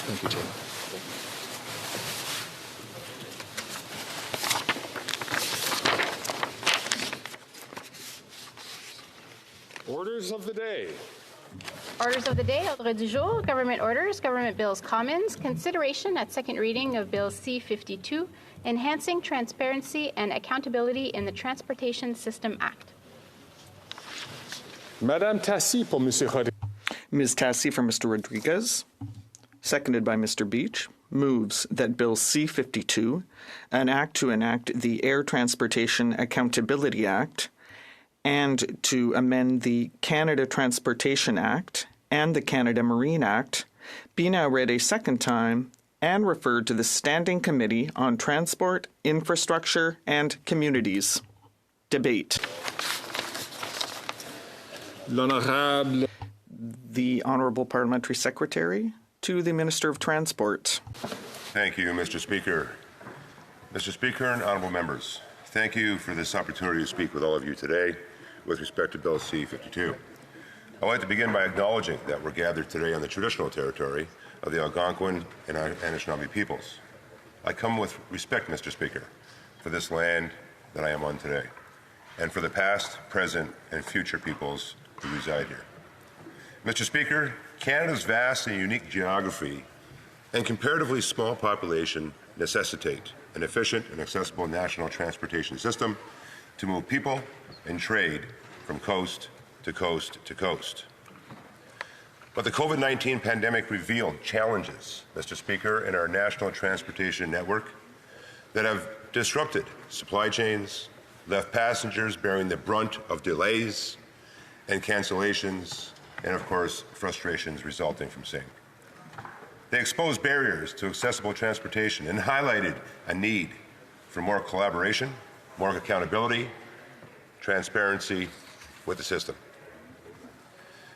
Thank you, Tim. Orders of the day. Orders of the day, ordre du jour, government orders, government bills commons, consideration at second reading of Bill C-52, Enhancing Transparency and Accountability in the Transportation System Act. Madame Tassi pour Monsieur Rodriguez. Ms. Tassi for Mr. Rodriguez, seconded by Mr. Beach, moves that Bill C-52, an act to enact the Air Transportation Accountability Act, and to amend the Canada Transportation Act and the Canada Marine Act, be now read a second time and referred to the Standing Committee on Transport, Infrastructure, and Communities. Debate. L'honorable. The Honourable Parliamentary Secretary to the Minister of Transport. Thank you, Mr. Speaker. Mr. Speaker and honourable members, thank you for this opportunity to speak with all of you today with respect to Bill C-52. I'd like to begin by acknowledging that we're gathered today on the traditional territory of the Algonquin and Anishinaabe peoples. I come with respect, Mr. Speaker, for this land that I am on today, and for the past, present, and future peoples who reside here. Mr. Speaker, Canada's vast and unique geography and comparatively small population necessitate an efficient and accessible national transportation system to move people and trade from coast to coast to coast. But the COVID-19 pandemic revealed challenges, Mr. Speaker, in our national transportation network that have disrupted supply chains, left passengers bearing the brunt of delays and cancellations, and of course, frustrations resulting from same. They exposed barriers to accessible transportation and highlighted a need for more collaboration, more accountability, transparency with the system.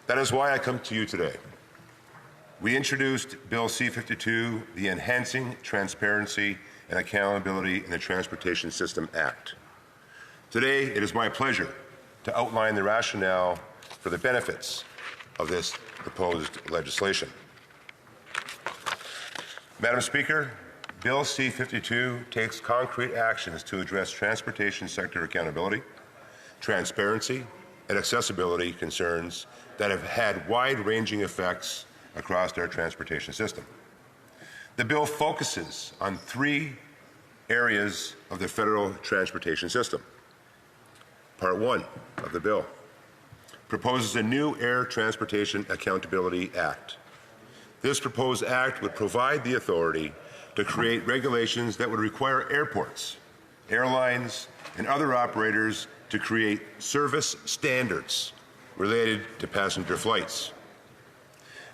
That is why I come to you today. We introduced Bill C-52, the Enhancing Transparency and Accountability in the Transportation System Act. Today, it is my pleasure to outline the rationale for the benefits of this proposed legislation. Madam Speaker, Bill C-52 takes concrete actions to address transportation sector accountability, transparency, and accessibility concerns that have had wide-ranging effects across our transportation system. The bill focuses on 3 areas of the federal transportation system. Part 1 of the bill proposes a new Air Transportation Accountability Act. This proposed act would provide the authority to create regulations that would require airports, airlines, and other operators to create service standards related to passenger flights.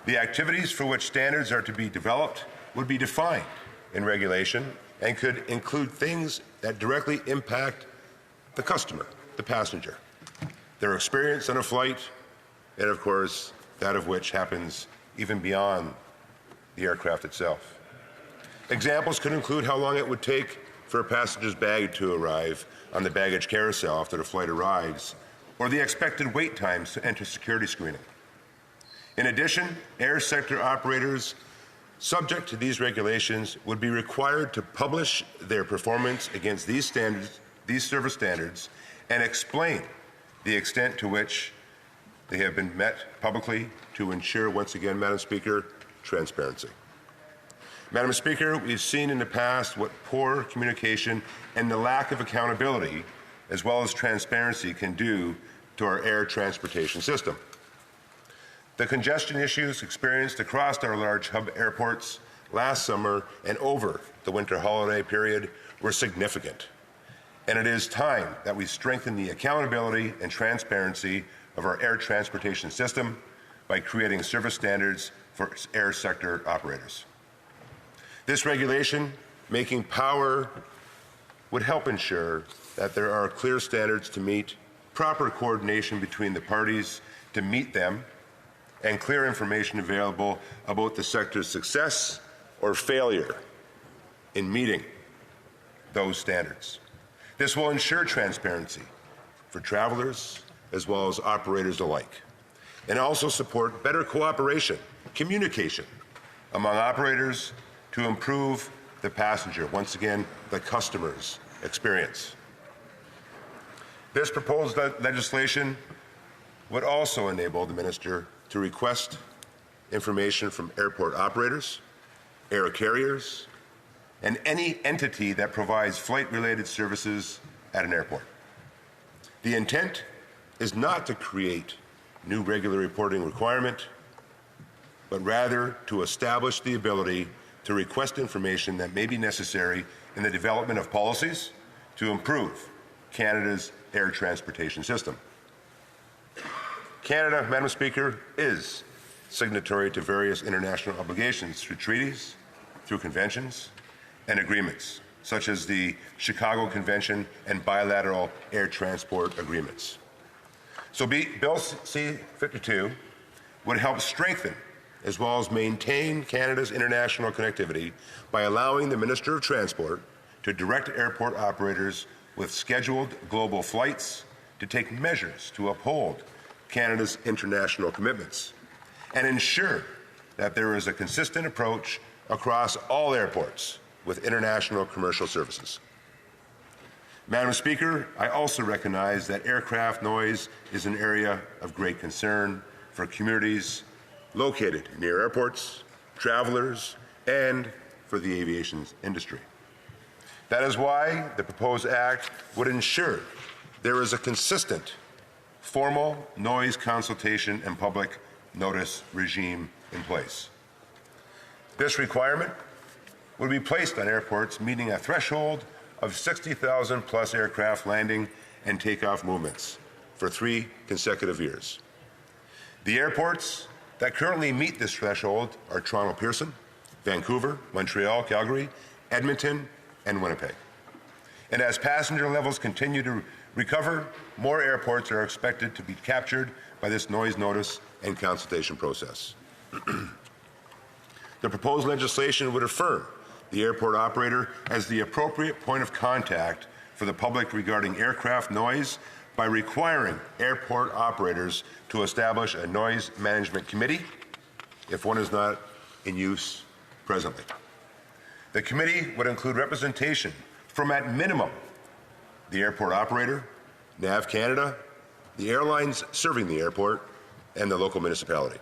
The activities for which standards are to be developed would be defined in regulation and could include things that directly impact the customer, the passenger, their experience on a flight, and of course, that of which happens even beyond the aircraft itself. Examples could include how long it would take for a passenger's bag to arrive on the baggage carousel after the flight arrives, or the expected wait times to enter security screening. In addition, air sector operators subject to these regulations would be required to publish their performance against these standards, these service standards, and explain the extent to which they have been met publicly to ensure, once again, Madam Speaker, transparency. Madam Speaker, we've seen in the past what poor communication and the lack of accountability, as well as transparency, can do to our air transportation system. The congestion issues experienced across our large hub airports last summer and over the winter holiday period were significant. And it is time that we strengthen the accountability and transparency of our air transportation system by creating service standards for air sector operators. This regulation making power would help ensure that there are clear standards to meet, proper coordination between the parties to meet them, and clear information available about the sector's success or failure in meeting those standards. This will ensure transparency for travelers as well as operators alike, and also support better cooperation, communication among operators to improve the passenger, once again, the customer's experience. This proposed legislation would also enable the Minister to request information from airport operators, air carriers, and any entity that provides flight-related services at an airport. The intent is not to create new regular reporting requirement, but rather to establish the ability to request information that may be necessary in the development of policies to improve Canada's air transportation system. Canada, Madam Speaker, is signatory to various international obligations through treaties, through conventions, and agreements, such as the Chicago Convention and bilateral air transport agreements. So Bill C-52 would help strengthen as well as maintain Canada's international connectivity by allowing the Minister of Transport to direct airport operators with scheduled global flights to take measures to uphold Canada's international commitments and ensure that there is a consistent approach across all airports with international commercial services. Madam Speaker, I also recognize that aircraft noise is an area of great concern for communities located near airports, travelers, and for the aviation industry. That is why the proposed act would ensure there is a consistent, formal noise consultation and public notice regime in place. This requirement would be placed on airports meeting a threshold of 60,000 plus aircraft landing and takeoff movements for 3 consecutive years. The airports that currently meet this threshold are Toronto Pearson, Vancouver, Montreal, Calgary, Edmonton, and Winnipeg. And as passenger levels continue to recover, more airports are expected to be captured by this noise notice and consultation process. The proposed legislation would affirm the airport operator as the appropriate point of contact for the public regarding aircraft noise by requiring airport operators to establish a noise management committee if one is not in use presently. The committee would include representation from, at minimum, the airport operator, NAV Canada, the airlines serving the airport, and the local municipality.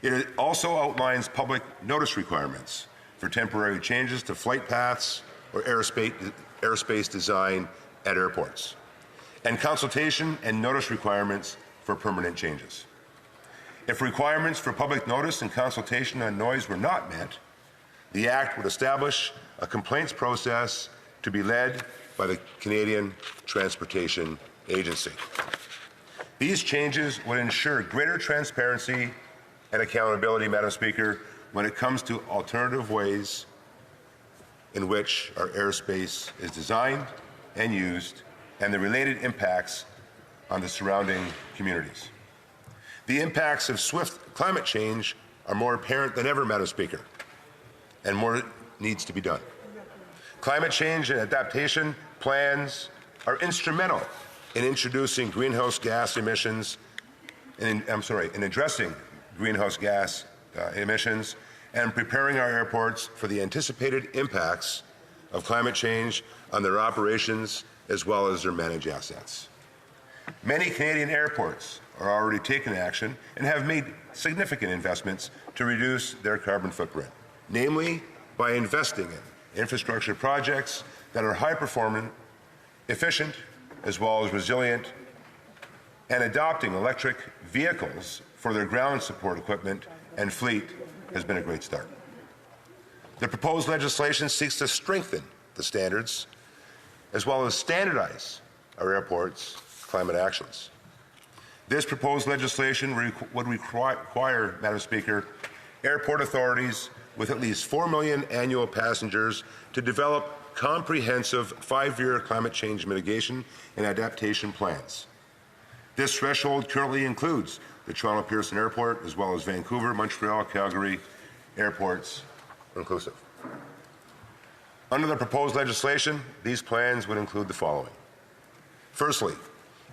It also outlines public notice requirements for temporary changes to flight paths or airspace design at airports, and consultation and notice requirements for permanent changes. If requirements for public notice and consultation on noise were not met, the Act would establish a complaints process to be led by the Canadian Transportation Agency. These changes would ensure greater transparency and accountability, Madam Speaker, when it comes to alternative ways in which our airspace is designed and used and the related impacts on the surrounding communities. The impacts of swift climate change are more apparent than ever, Madam Speaker, and more needs to be done. Climate change and adaptation plans are instrumental in introducing greenhouse gas emissions, in addressing greenhouse gas emissions and preparing our airports for the anticipated impacts of climate change on their operations as well as their managed assets. Many Canadian airports are already taking action and have made significant investments to reduce their carbon footprint, namely by investing in infrastructure projects that are high-performing, efficient, as well as resilient, and adopting electric vehicles for their ground support equipment and fleet has been a great start. The proposed legislation seeks to strengthen the standards as well as standardize our airports' climate actions. This proposed legislation would require, Madam Speaker, airport authorities with at least 4 million annual passengers to develop comprehensive 5-year climate change mitigation and adaptation plans. This threshold currently includes the Toronto Pearson Airport, as well as Vancouver, Montreal, Calgary airports inclusive. Under the proposed legislation, these plans would include the following. Firstly,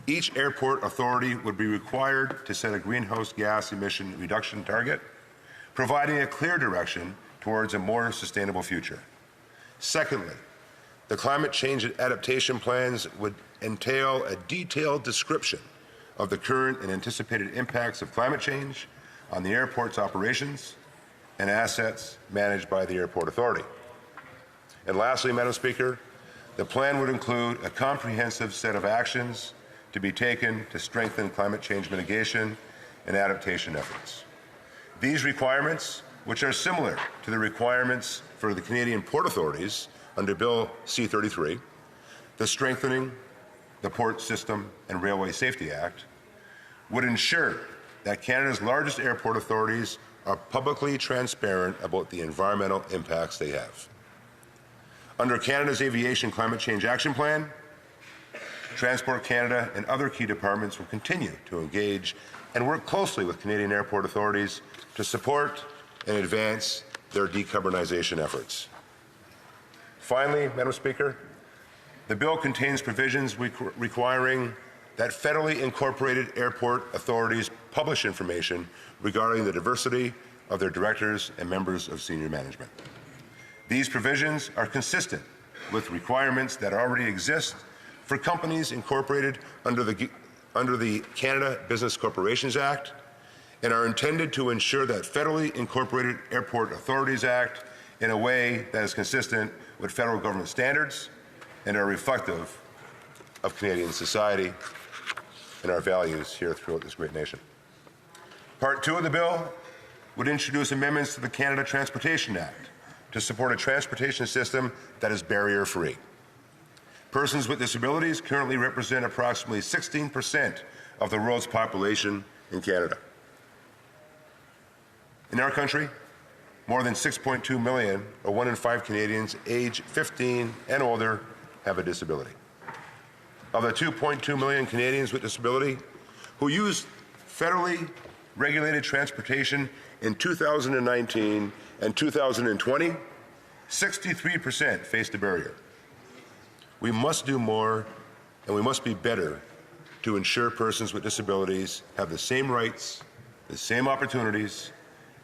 each airport authority would be required to set a greenhouse gas emission reduction target, providing a clear direction towards a more sustainable future. Secondly, the climate change adaptation plans would entail a detailed description of the current and anticipated impacts of climate change on the airport's operations and assets managed by the airport authority. And lastly, Madam Speaker, the plan would include a comprehensive set of actions to be taken to strengthen climate change mitigation and adaptation efforts. These requirements, which are similar to the requirements for the Canadian Port Authorities under Bill C-33, the Strengthening the Port System and Railway Safety Act, would ensure that Canada's largest airport authorities are publicly transparent about the environmental impacts they have. Under Canada's Aviation Climate Change Action Plan, Transport Canada and other key departments will continue to engage and work closely with Canadian airport authorities to support and advance their decarbonization efforts. Finally, Madam Speaker, the bill contains provisions requiring that federally incorporated airport authorities publish information regarding the diversity of their directors and members of senior management. These provisions are consistent with requirements that already exist for companies incorporated under the Canada Business Corporations Act and are intended to ensure that federally incorporated Airport Authorities Act in a way that is consistent with federal government standards and are reflective of Canadian society and our values here throughout this great nation. Part 2 of the bill would introduce amendments to the Canada Transportation Act to support a transportation system that is barrier-free. Persons with disabilities currently represent approximately 16% of the world's population in Canada. In our country, more than 6.2 million, or 1 in 5 Canadians aged 15 and older, have a disability. Of the 2.2 million Canadians with disability who used federally regulated transportation in 2019 and 2020, 63% faced a barrier. We must do more, and we must be better to ensure persons with disabilities have the same rights, the same opportunities,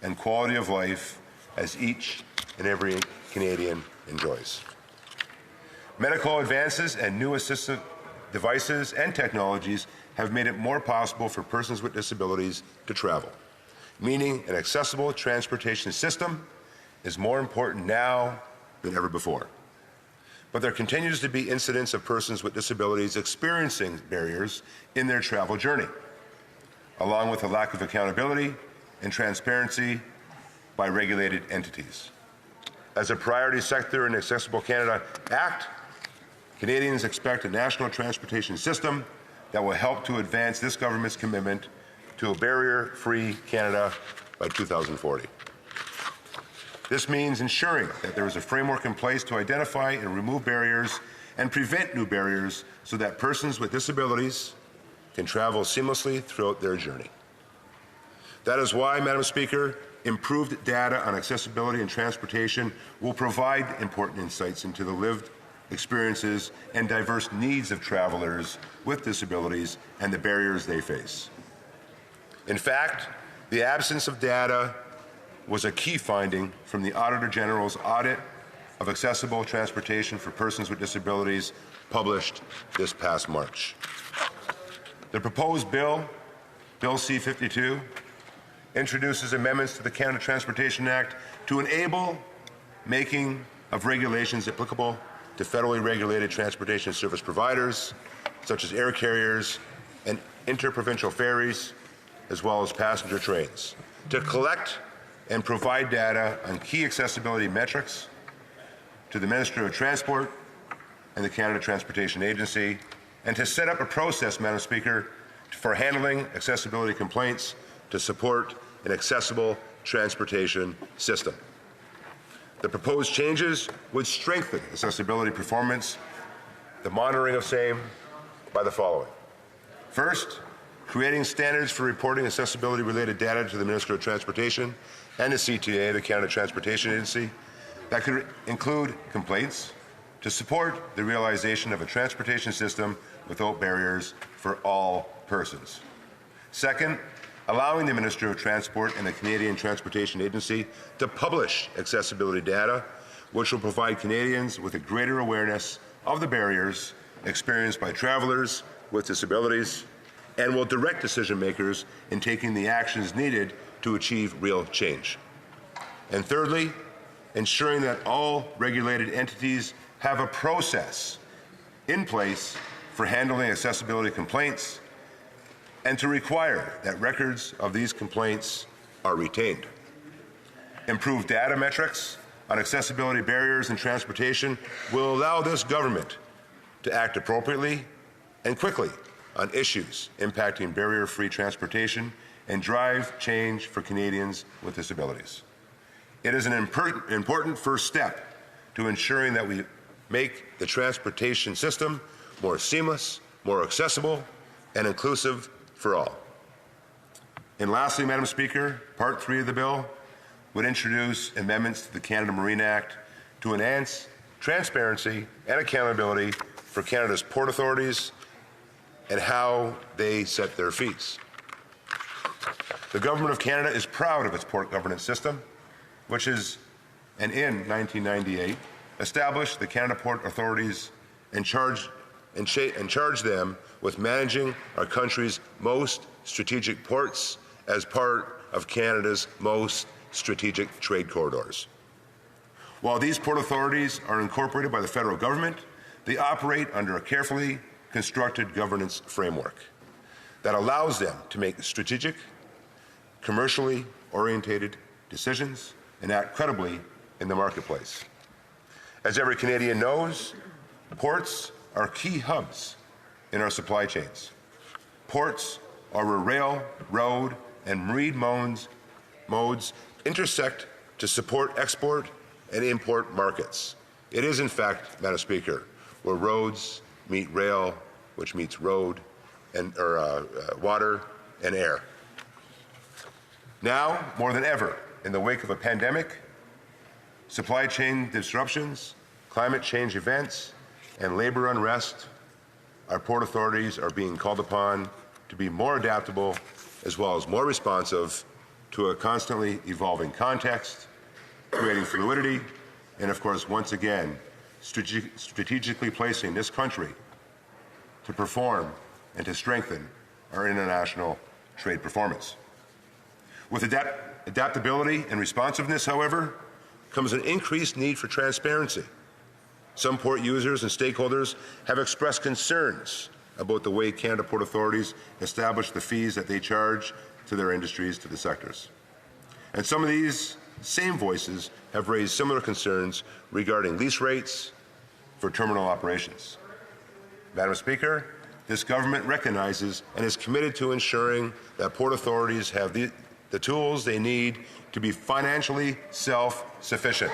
and quality of life as each and every Canadian enjoys. Medical advances and new assistive devices and technologies have made it more possible for persons with disabilities to travel, meaning an accessible transportation system is more important now than ever before. But there continues to be incidents of persons with disabilities experiencing barriers in their travel journey, along with a lack of accountability and transparency by regulated entities. As a priority sector in the Accessible Canada Act, Canadians expect a national transportation system that will help to advance this government's commitment to a barrier-free Canada by 2040. This means ensuring that there is a framework in place to identify and remove barriers and prevent new barriers so that persons with disabilities can travel seamlessly throughout their journey. That is why, Madam Speaker, improved data on accessibility and transportation will provide important insights into the lived experiences and diverse needs of travelers with disabilities and the barriers they face. In fact, the absence of data was a key finding from the Auditor General's audit of accessible transportation for persons with disabilities published this past March. The proposed bill, Bill C-52, introduces amendments to the Canada Transportation Act to enable making of regulations applicable to federally regulated transportation service providers, such as air carriers and interprovincial ferries, as well as passenger trains, to collect and provide data on key accessibility metrics to the Ministry of Transport and the Canada Transportation Agency, and to set up a process, Madam Speaker, for handling accessibility complaints to support an accessible transportation system. The proposed changes would strengthen accessibility performance, the monitoring of same, by the following. First, creating standards for reporting accessibility-related data to the Ministry of Transportation and the CTA, the Canada Transportation Agency, that could include complaints to support the realization of a transportation system without barriers for all persons. Second, allowing the Ministry of Transport and the Canadian Transportation Agency to publish accessibility data, which will provide Canadians with a greater awareness of the barriers experienced by travelers with disabilities and will direct decision makers in taking the actions needed to achieve real change. And thirdly, ensuring that all regulated entities have a process in place for handling accessibility complaints and to require that records of these complaints are retained. Improved data metrics on accessibility barriers in transportation will allow this government to act appropriately and quickly on issues impacting barrier-free transportation and drive change for Canadians with disabilities. It is an important first step to ensuring that we make the transportation system more seamless, more accessible, and inclusive for all. And lastly, Madam Speaker, Part 3 of the bill would introduce amendments to the Canada Marine Act to enhance transparency and accountability for Canada's port authorities and how they set their fees. The Government of Canada is proud of its port governance system, which is, and in 1998, established the Canada Port Authorities and charged them with managing our country's most strategic ports as part of Canada's most strategic trade corridors. While these port authorities are incorporated by the federal government, they operate under a carefully constructed governance framework that allows them to make strategic commercially orientated decisions and act credibly in the marketplace. As every Canadian knows, ports are key hubs in our supply chains. Ports are where rail, road, and marine modes intersect to support export and import markets. It is, in fact, Madam Speaker, where roads meet rail, which meets road, and water and air. Now, more than ever, in the wake of a pandemic, supply chain disruptions, climate change events, and labor unrest, our port authorities are being called upon to be more adaptable as well as more responsive to a constantly evolving context, creating fluidity, and of course, once again, strategically placing this country to perform and to strengthen our international trade performance. With adaptability and responsiveness, however, comes an increased need for transparency. Some port users and stakeholders have expressed concerns about the way Canada Port Authorities establish the fees that they charge to their industries, to the sectors. And some of these same voices have raised similar concerns regarding lease rates for terminal operations. Madam Speaker, this government recognizes and is committed to ensuring that port authorities have the tools they need to be financially self-sufficient,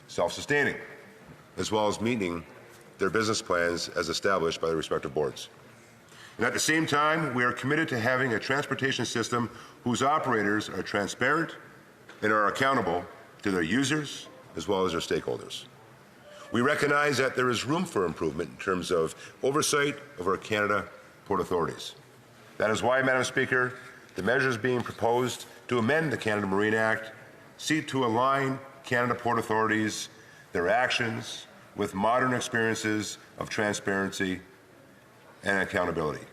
self-sustaining, as well as meeting their business plans as established by the respective boards. And at the same time, we are committed to having a transportation system whose operators are transparent and are accountable to their users as well as their stakeholders. We recognize that there is room for improvement in terms of oversight of our Canada Port Authorities. That is why, Madam Speaker, the measures being proposed to amend the Canada Marine Act seek to align Canada Port Authorities, their actions, with modern experiences of transparency and accountability.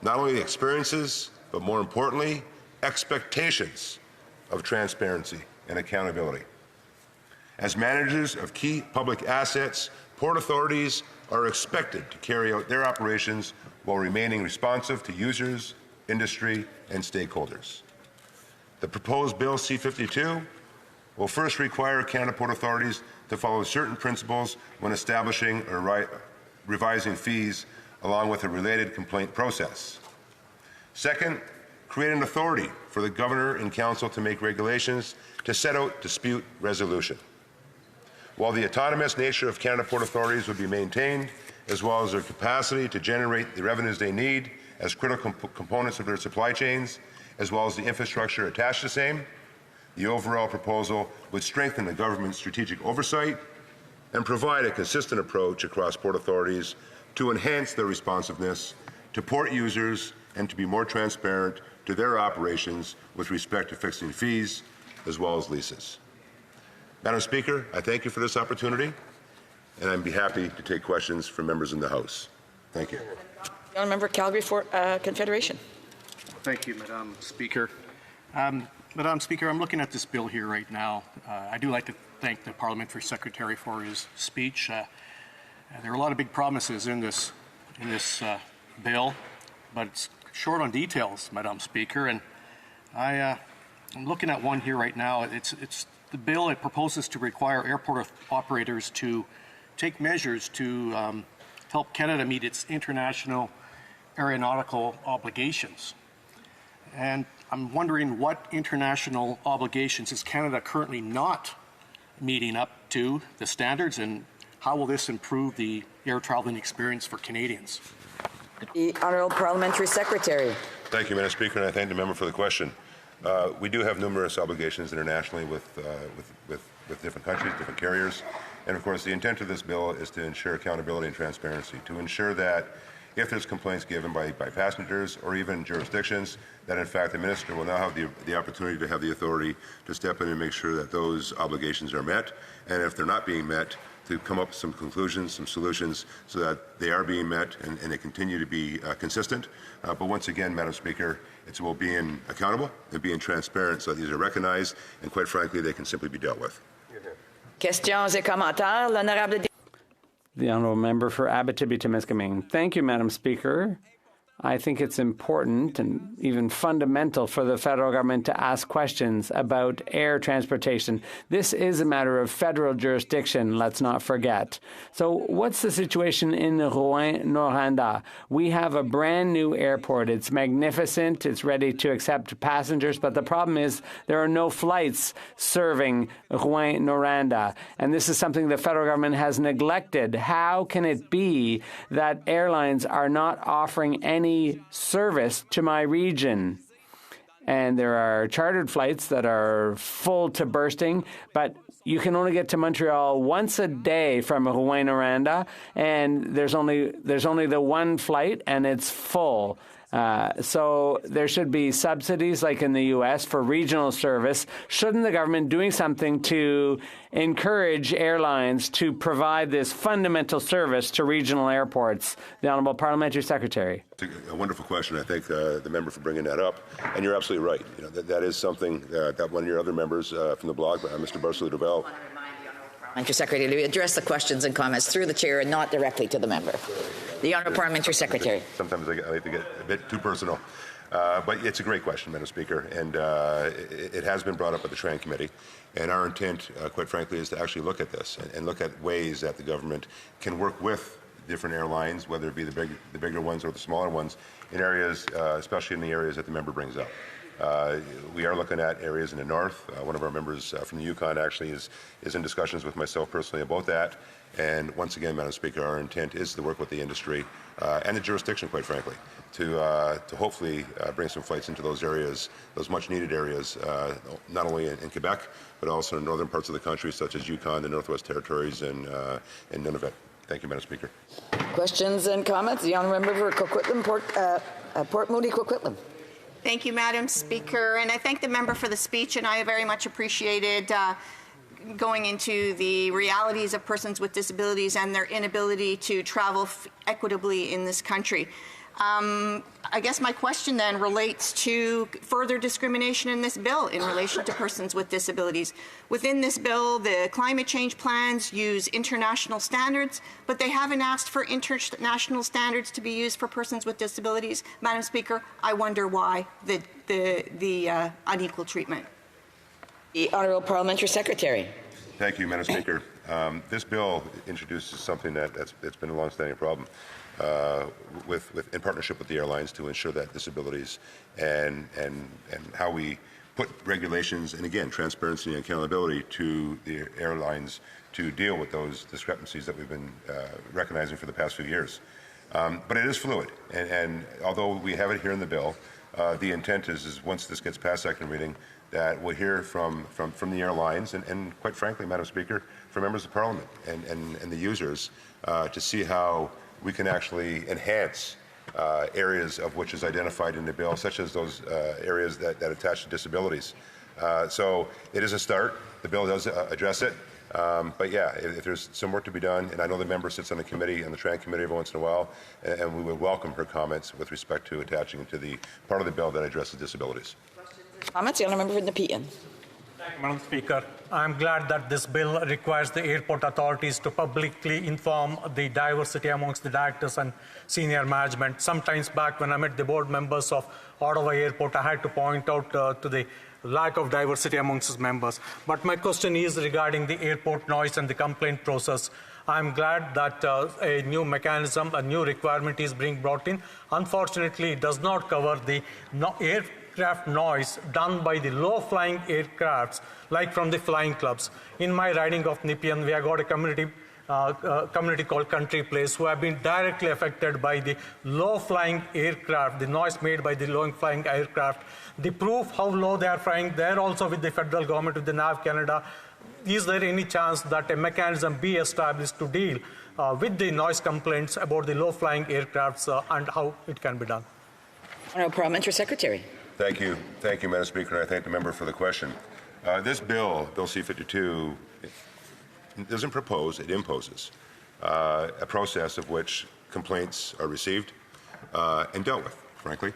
Not only experiences, but more importantly, expectations of transparency and accountability. As managers of key public assets, port authorities are expected to carry out their operations while remaining responsive to users, industry, and stakeholders. The proposed Bill C-52 will first require Canada Port Authorities to follow certain principles when establishing or revising fees, along with a related complaint process. Second, create an authority for the Governor and Council to make regulations to set out dispute resolution. While the autonomous nature of Canada Port Authorities would be maintained, as well as their capacity to generate the revenues they need as critical components of their supply chains, as well as the infrastructure attached to same, the overall proposal would strengthen the government's strategic oversight and provide a consistent approach across port authorities to enhance their responsiveness to port users and to be more transparent to their operations with respect to fixing fees as well as leases. Madam Speaker, I thank you for this opportunity, and I'd be happy to take questions from members in the House. Thank you. Young Member Calgary for Confederation. Thank you, Madam Speaker. Madam Speaker, I'm looking at this bill here right now. I do like to thank the Parliamentary Secretary for his speech. There are a lot of big promises in this bill, but it's short on details, Madam Speaker. And I'm looking at one here right now. It's the bill. It proposes to require airport operators to take measures to help Canada meet its international aeronautical obligations. And I'm wondering what international obligations is Canada currently not meeting up to the standards, and how will this improve the air traveling experience for Canadians? The Honourable Parliamentary Secretary. Thank you, Madam Speaker, and I thank the member for the question. We do have numerous obligations internationally with different countries, different carriers, and of course the intent of this bill is to ensure accountability and transparency, to ensure that if there's complaints given by passengers or even jurisdictions, that in fact the Minister will now have the opportunity to have the authority to step in and make sure that those obligations are met, and if they're not being met, to come up with some conclusions, some solutions, so that they are being met and they continue to be consistent. But once again, Madam Speaker, it's about being accountable and being transparent so that these are recognized and, quite frankly, they can simply be dealt with. Questions et commentaires. L'honorable The Honourable Member for Abitibi-Témiscamingue. Thank you, Madam Speaker. I think it's important and even fundamental for the federal government to ask questions about air transportation. This is a matter of federal jurisdiction, let's not forget. So what's the situation in Rouyn-Noranda? We have a brand new airport. It's magnificent. It's ready to accept passengers. But the problem is there are no flights serving Rouyn-Noranda. And this is something the federal government has neglected. How can it be that airlines are not offering any service to my region? And there are chartered flights that are full to bursting, but you can only get to Montreal once a day from Rouyn-Noranda, and there's only the one flight, and it's full. So there should be subsidies like in the U.S. for regional service. Shouldn't the government doing something to encourage airlines to provide this fundamental service to regional airports? The Honourable Parliamentary Secretary. A wonderful question. I thank the member for bringing that up. And you're absolutely right. You know, that is something that one of your other members from the blog, Mr. Barcelou-Duval, Parliamentary Secretary, to address the questions and comments through the chair and not directly to the member. The Honourable Parliamentary Secretary. Sometimes I like to get a bit too personal. But it's a great question, Madam Speaker, and it has been brought up at the Tran Committee. And our intent, quite frankly, is to actually look at this and look at ways that the government can work with different airlines, whether it be the bigger ones or the smaller ones, in areas, especially in the areas that the member brings up. We are looking at areas in the north. One of our members from the Yukon actually is in discussions with myself personally about that. And once again, Madam Speaker, our intent is to work with the industry and the jurisdiction, quite frankly, to hopefully bring some flights into those areas, those much-needed areas, not only in Quebec, but also in northern parts of the country, such as Yukon, the Northwest Territories, and Nunavut. Thank you, Madam Speaker. Questions and comments? The honourable member for Coquitlam, Port Moody, Coquitlam. Thank you, Madam Speaker, and I thank the member for the speech, and I very much appreciated going into the realities of persons with disabilities and their inability to travel equitably in this country. I guess my question then relates to further discrimination in this bill in relation to persons with disabilities. Within this bill, the climate change plans use international standards, but they haven't asked for international standards to be used for persons with disabilities. Madam Speaker, I wonder why the unequal treatment. The Honourable Parliamentary Secretary. Thank you, Madam Speaker. This bill introduces something that's been a long-standing problem. In partnership with the airlines to ensure that disabilities and how we put regulations and again transparency and accountability to the airlines to deal with those discrepancies that we've been recognizing for the past few years. But it is fluid, and although we have it here in the bill, the intent is once this gets past second reading, that we'll hear from the airlines and quite frankly, Madam Speaker, from members of Parliament and the users to see how we can actually enhance areas of which is identified in the bill, such as those areas that attach to disabilities. So it is a start. The bill does address it. But yeah, if there's some work to be done, and I know the member sits on the committee, on the Tran Committee every once in a while, and we would welcome her comments with respect to attaching to the part of the bill that addresses disabilities. Comments? The honourable member for Nepean. Thank you, Madam Speaker. I'm glad that this bill requires the airport authorities to publicly inform the diversity amongst the directors and senior management. Sometimes back when I met the board members of Ottawa Airport, I had to point out to the lack of diversity amongst its members. But my question is regarding the airport noise and the complaint process. I'm glad that a new mechanism, a new requirement is being brought in. Unfortunately, it does not cover the aircraft noise done by the low-flying aircrafts, like from the flying clubs. In my riding of Nepean, we have got a community called Country Place who have been directly affected by the low-flying aircraft, the noise made by the low-flying aircraft. The proof how low they are flying, they're also with the federal government, with the NAV Canada. Is there any chance that a mechanism be established to deal with the noise complaints about the low-flying aircrafts and how it can be done? Honourable Parliamentary Secretary. Thank you, Madam Speaker, and I thank the member for the question. This bill, Bill C-52, doesn't propose, it imposes a process of which complaints are received and dealt with, frankly.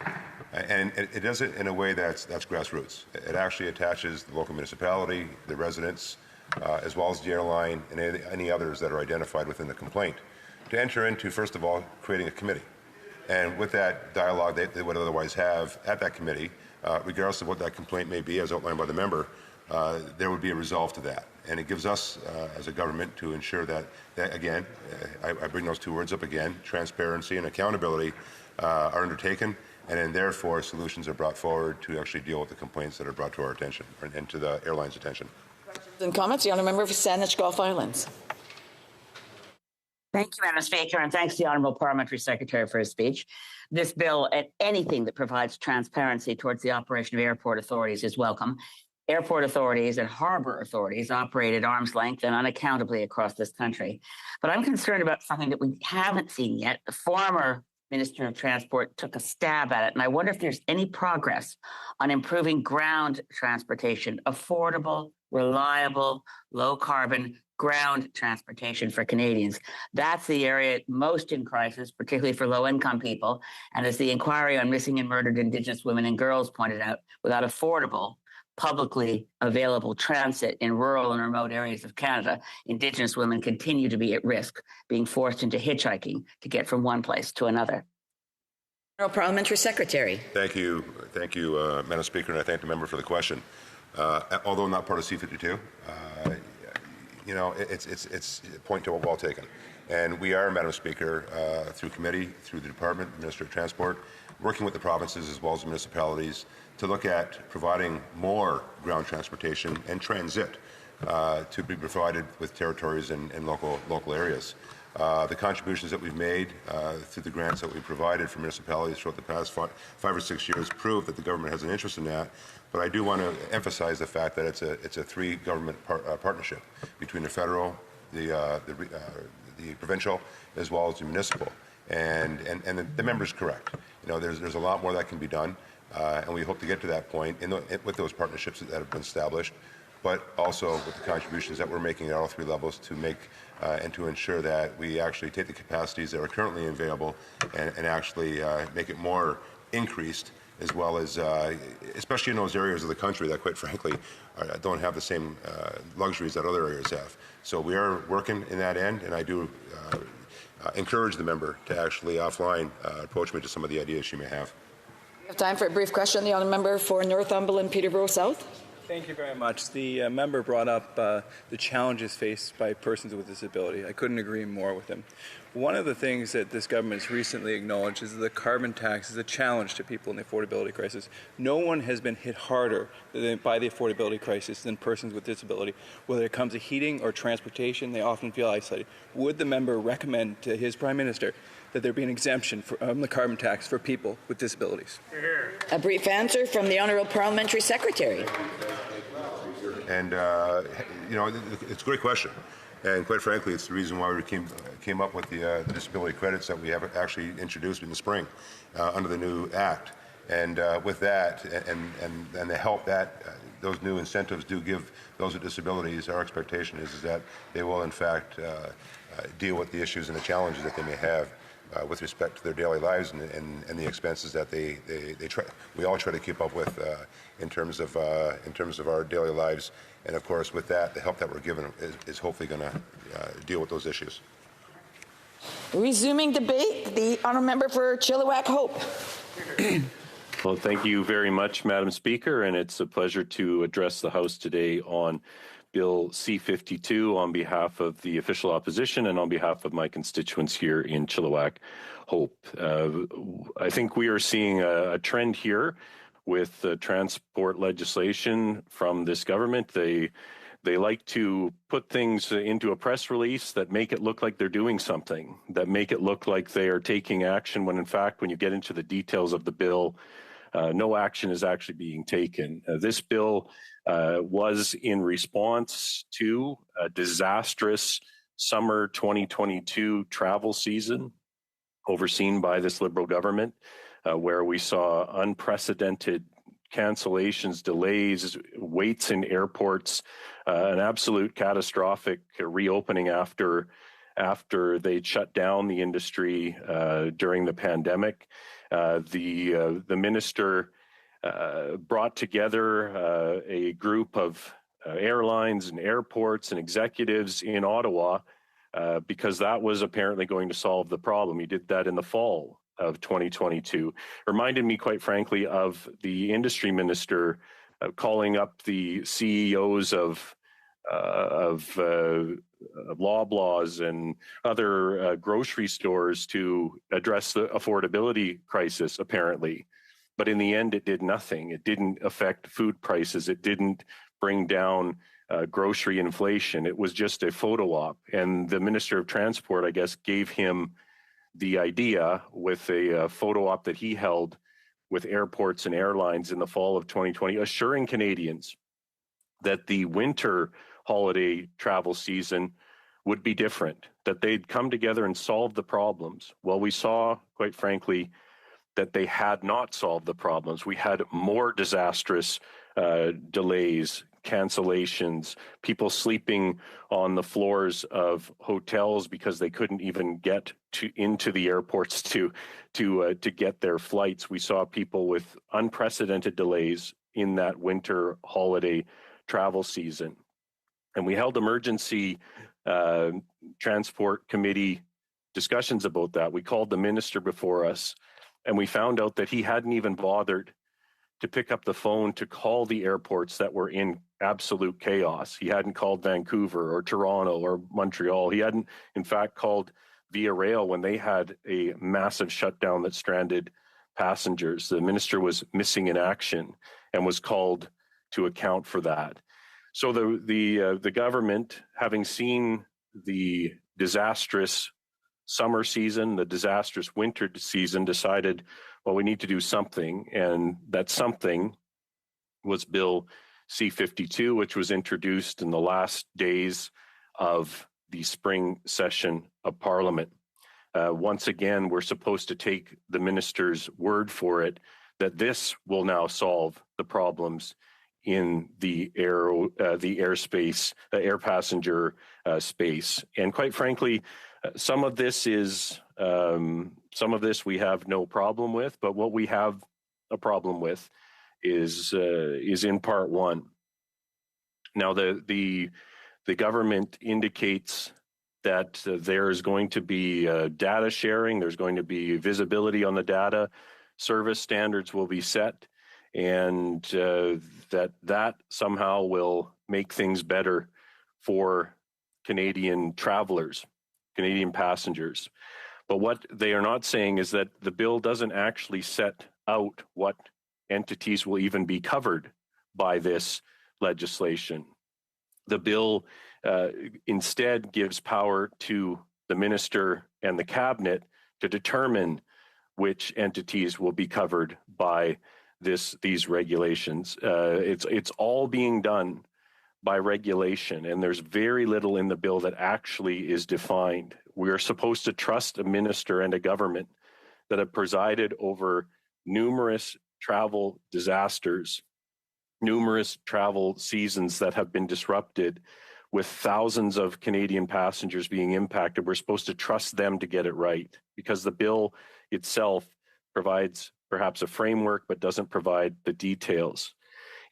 And it does it in a way that's grassroots. It actually attaches the local municipality, the residents, as well as the airline and any others that are identified within the complaint to enter into, first of all, creating a committee. And with that dialogue they would otherwise have at that committee, regardless of what that complaint may be, as outlined by the member, there would be a resolve to that. And it gives us, as a government, to ensure that again, I bring those two words up again, transparency and accountability are undertaken, and then therefore solutions are brought forward to actually deal with the complaints that are brought to our attention and to the airline's attention. Questions and comments? The Honourable Member for Saanich Gulf Islands. Thank you, Madam Speaker, and thanks to the Honourable Parliamentary Secretary for his speech. This bill, and anything that provides transparency towards the operation of airport authorities, is welcome. Airport authorities and harbour authorities operate at arm's length and unaccountably across this country. But I'm concerned about something that we haven't seen yet. The former Minister of Transport took a stab at it, and I wonder if there's any progress on improving ground transportation, affordable, reliable, low-carbon ground transportation for Canadians. That's the area most in crisis, particularly for low-income people. And as the inquiry on missing and murdered Indigenous women and girls pointed out, without affordable, publicly available transit in rural and remote areas of Canada, Indigenous women continue to be at risk, being forced into hitchhiking to get from one place to another. Parliamentary Secretary. Thank you, Madam Speaker, and I thank the member for the question. Although not part of C-52, it's a point well taken. And we are, Madam Speaker, through committee, through the Department, Minister of Transport, working with the provinces as well as the municipalities to look at providing more ground transportation and transit to be provided with territories and local areas. The contributions that we've made through the grants that we've provided for municipalities throughout the past 5 or 6 years prove that the government has an interest in that. But I do want to emphasize the fact that it's a three-government partnership between the federal, the provincial, as well as the municipal. And the member's correct. There's a lot more that can be done, and we hope to get to that point with those partnerships that have been established, but also with the contributions that we're making at all three levels to make and to ensure that we actually take the capacities that are currently available and actually make it more increased, as well as, especially in those areas of the country that, quite frankly, don't have the same luxuries that other areas have. So we are working in that end, and I do encourage the member to actually offline approach me to some of the ideas she may have. We have time for a brief question. The Honourable Member for Northumberland, Peterborough South. Thank you very much. The member brought up the challenges faced by persons with disability. I couldn't agree more with him. One of the things that this government has recently acknowledged is that the carbon tax is a challenge to people in the affordability crisis. No one has been hit harder by the affordability crisis than persons with disability. Whether it comes to heating or transportation, they often feel isolated. Would the member recommend to his Prime Minister that there be an exemption from the carbon tax for people with disabilities? A brief answer from the Honourable Parliamentary Secretary. And, it's a great question. And quite frankly, it's the reason why we came up with the disability credits that we have actually introduced in the spring under the new Act. And with that and the help that those new incentives do give those with disabilities, our expectation is that they will, in fact, deal with the issues and the challenges that they may have with respect to their daily lives and the expenses that we all try to keep up with in terms of our daily lives. And of course, with that, the help that we're given is hopefully going to deal with those issues. Resuming debate, the Honourable Member for Chilliwack Hope. Well, thank you very much, Madam Speaker, and it's a pleasure to address the House today on Bill C-52 on behalf of the official opposition and on behalf of my constituents here in Chilliwack Hope. I think we are seeing a trend here with transport legislation from this government. They like to put things into a press release that make it look like they're doing something, that make it look like they are taking action, when in fact, when you get into the details of the bill, no action is actually being taken. This bill was in response to a disastrous summer 2022 travel season overseen by this Liberal government, where we saw unprecedented cancellations, delays, waits in airports, an absolute catastrophic reopening after they shut down the industry during the pandemic. The minister brought together a group of airlines and airports and executives in Ottawa because that was apparently going to solve the problem. He did that in the fall of 2022. Reminded me, quite frankly, of the industry minister calling up the CEOs of Loblaws and other grocery stores to address the affordability crisis, apparently. But in the end, it did nothing. It didn't affect food prices. It didn't bring down grocery inflation. It was just a photo op. And the Minister of Transport, I guess, gave him the idea with a photo op that he held with airports and airlines in the fall of 2020, assuring Canadians that the winter holiday travel season would be different, that they'd come together and solve the problems. Well, we saw, quite frankly, that they had not solved the problems. We had more disastrous delays, cancellations, people sleeping on the floors of hotels because they couldn't even get into the airports to get their flights. We saw people with unprecedented delays in that winter holiday travel season. And we held emergency transport committee discussions about that. We called the minister before us, and we found out that he hadn't even bothered to pick up the phone to call the airports that were in absolute chaos. He hadn't called Vancouver or Toronto or Montreal. He hadn't, in fact, called Via Rail when they had a massive shutdown that stranded passengers. The minister was missing in action and was called to account for that. So the government, having seen the disastrous summer season, the disastrous winter season, decided, well, we need to do something. And that something was Bill C-52, which was introduced in the last days of the spring session of Parliament. Once again, we're supposed to take the minister's word for it that this will now solve the problems in the airspace, air passenger space. And quite frankly, some of this we have no problem with, but what we have a problem with is in part one. Now, the government indicates that there's going to be data sharing, there's going to be visibility on the data, service standards will be set, and that somehow will make things better for Canadian travelers, Canadian passengers. But what they are not saying is that the bill doesn't actually set out what entities will even be covered by this legislation. The bill instead gives power to the minister and the cabinet to determine which entities will be covered by these regulations. It's all being done by regulation, and there's very little in the bill that actually is defined. We are supposed to trust a minister and a government that have presided over numerous travel disasters, numerous travel seasons that have been disrupted, with thousands of Canadian passengers being impacted. We're supposed to trust them to get it right, because the bill itself provides perhaps a framework, but doesn't provide the details.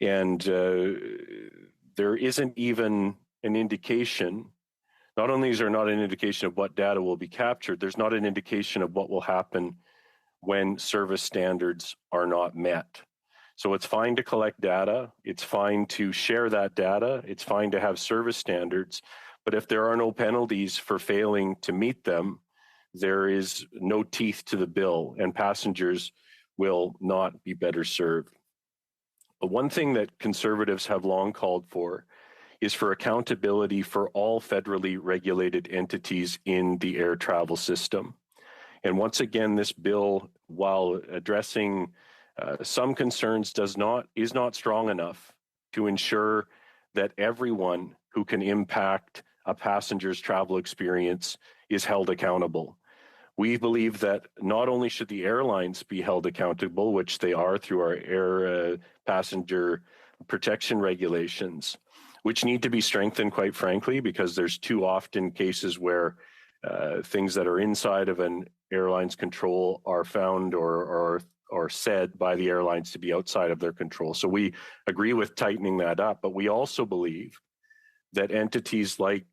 And there isn't even an indication. Not only is there not an indication of what data will be captured, there's not an indication of what will happen when service standards are not met. So it's fine to collect data, it's fine to share that data, it's fine to have service standards, but if there are no penalties for failing to meet them, there is no teeth to the bill, and passengers will not be better served. But one thing that Conservatives have long called for is for accountability for all federally regulated entities in the air travel system. And once again, this bill, while addressing some concerns, is not strong enough to ensure that everyone who can impact a passenger's travel experience is held accountable. We believe that not only should the airlines be held accountable, which they are through our air passenger protection regulations, which need to be strengthened, quite frankly, because there's too often cases where things that are inside of an airline's control are found or said by the airlines to be outside of their control. So we agree with tightening that up, but we also believe that entities like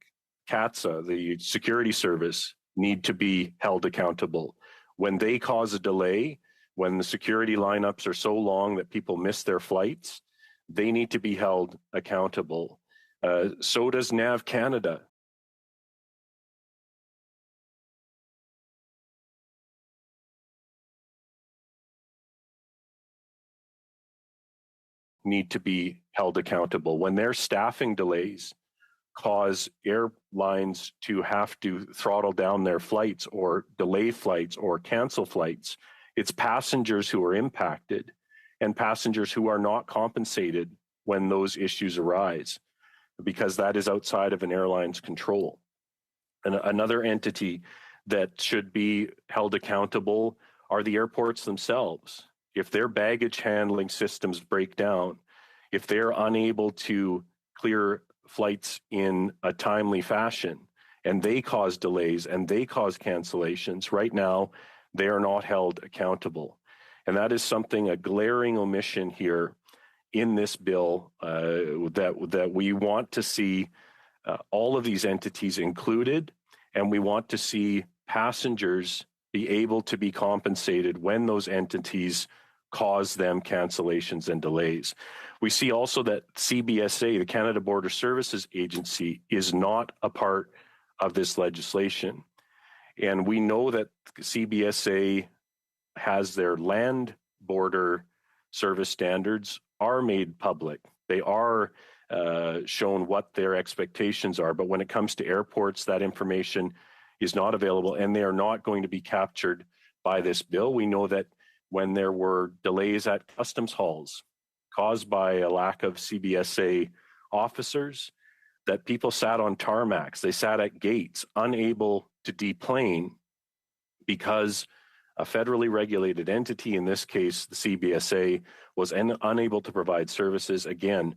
CATSA, the security service, need to be held accountable. when they cause a delay, when the security lineups are so long that people miss their flights, they need to be held accountable. So does NAV Canada. Need to be held accountable. When their staffing delays cause airlines to have to throttle down their flights or delay flights or cancel flights, it's passengers who are impacted and passengers who are not compensated when those issues arise, because that is outside of an airline's control. And another entity that should be held accountable are the airports themselves. If their baggage handling systems break down, if they're unable to clear flights in a timely fashion, and they cause delays and they cause cancellations, right now, they are not held accountable. And that is something, a glaring omission here in this bill, that we want to see all of these entities included, and we want to see passengers be able to be compensated when those entities cause them cancellations and delays. We see also that CBSA, the Canada Border Services Agency, is not a part of this legislation. And we know that CBSA has their land border service standards are made public. They are shown what their expectations are. But when it comes to airports, that information is not available, and they are not going to be captured by this bill. We know that when there were delays at customs halls caused by a lack of CBSA officers, that people sat on tarmacs, they sat at gates, unable to deplane because a federally regulated entity, in this case, the CBSA, was unable to provide services. Again,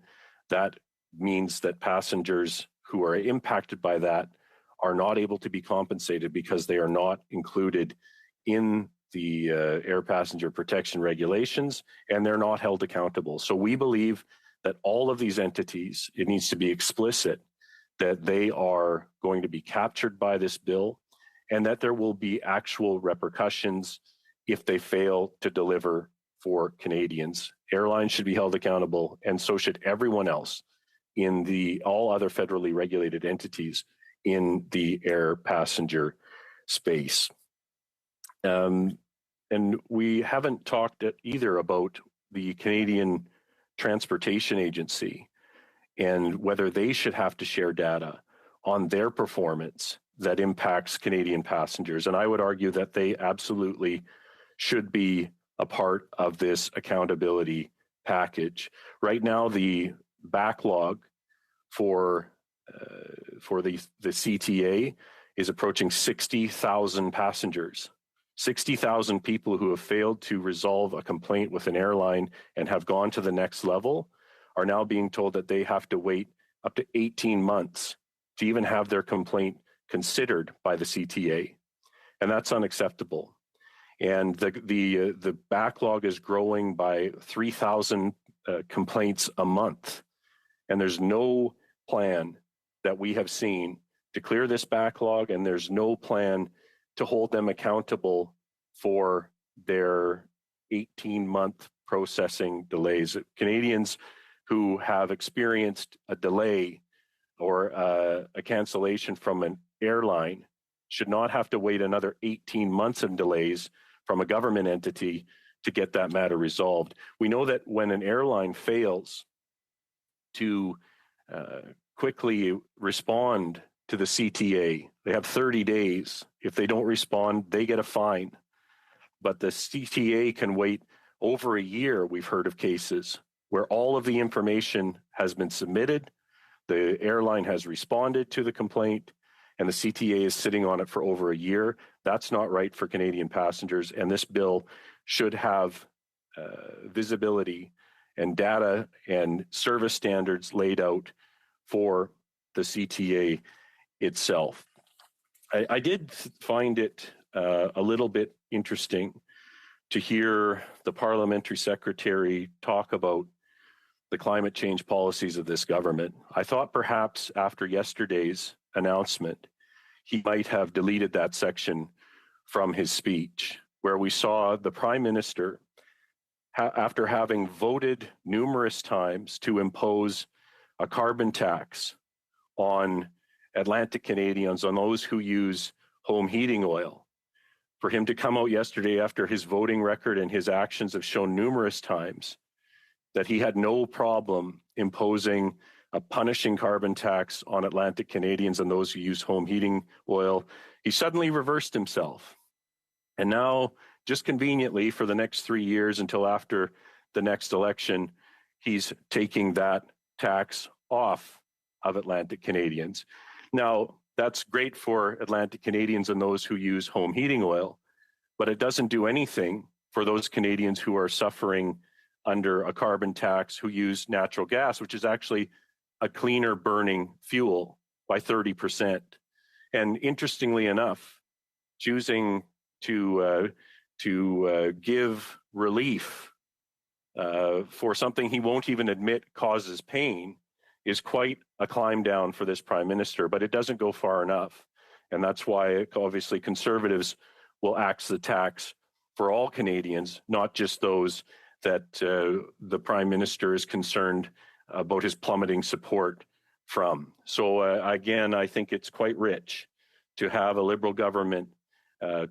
that means that passengers who are impacted by that are not able to be compensated because they are not included in the air passenger protection regulations, and they're not held accountable. So we believe that all of these entities, it needs to be explicit that they are going to be captured by this bill, and that there will be actual repercussions if they fail to deliver for Canadians. Airlines should be held accountable, and so should everyone else in all other federally regulated entities in the air passenger space. And we haven't talked either about the Canadian Transportation Agency and whether they should have to share data on their performance that impacts Canadian passengers. And I would argue that they absolutely should be a part of this accountability package. Right now, the backlog for the CTA is approaching 60,000 passengers. 60,000 people who have failed to resolve a complaint with an airline and have gone to the next level are now being told that they have to wait up to 18 months to even have their complaint considered by the CTA. And that's unacceptable. And the backlog is growing by 3,000 complaints a month. And there's no plan that we have seen to clear this backlog, and there's no plan to hold them accountable for their 18-month processing delays. Canadians who have experienced a delay or a cancellation from an airline should not have to wait another 18 months of delays from a government entity to get that matter resolved. We know that when an airline fails to quickly respond to the CTA, they have 30 days. If they don't respond, they get a fine. But the CTA can wait over a year. We've heard of cases where all of the information has been submitted, the airline has responded to the complaint, and the CTA is sitting on it for over a year. That's not right for Canadian passengers, and this bill should have visibility and data and service standards laid out for the CTA itself. I did find it a little bit interesting to hear the parliamentary secretary talk about the climate change policies of this government. I thought perhaps after yesterday's announcement, he might have deleted that section from his speech, where we saw the Prime Minister, after having voted numerous times to impose a carbon tax on Atlantic Canadians, on those who use home heating oil, for him to come out yesterday after his voting record and his actions have shown numerous times that he had no problem imposing a punishing carbon tax on Atlantic Canadians and those who use home heating oil, he suddenly reversed himself. And now, just conveniently, for the next 3 years until after the next election, he's taking that tax off of Atlantic Canadians. Now, that's great for Atlantic Canadians and those who use home heating oil, but it doesn't do anything for those Canadians who are suffering under a carbon tax, who use natural gas, which is actually a cleaner burning fuel by 30%. And interestingly enough, choosing to give relief for something he won't even admit causes pain is quite a climb down for this Prime Minister, but it doesn't go far enough. And that's why, obviously, Conservatives will axe the tax for all Canadians, not just those that the Prime Minister is concerned about his plummeting support from. So again, I think it's quite rich to have a Liberal government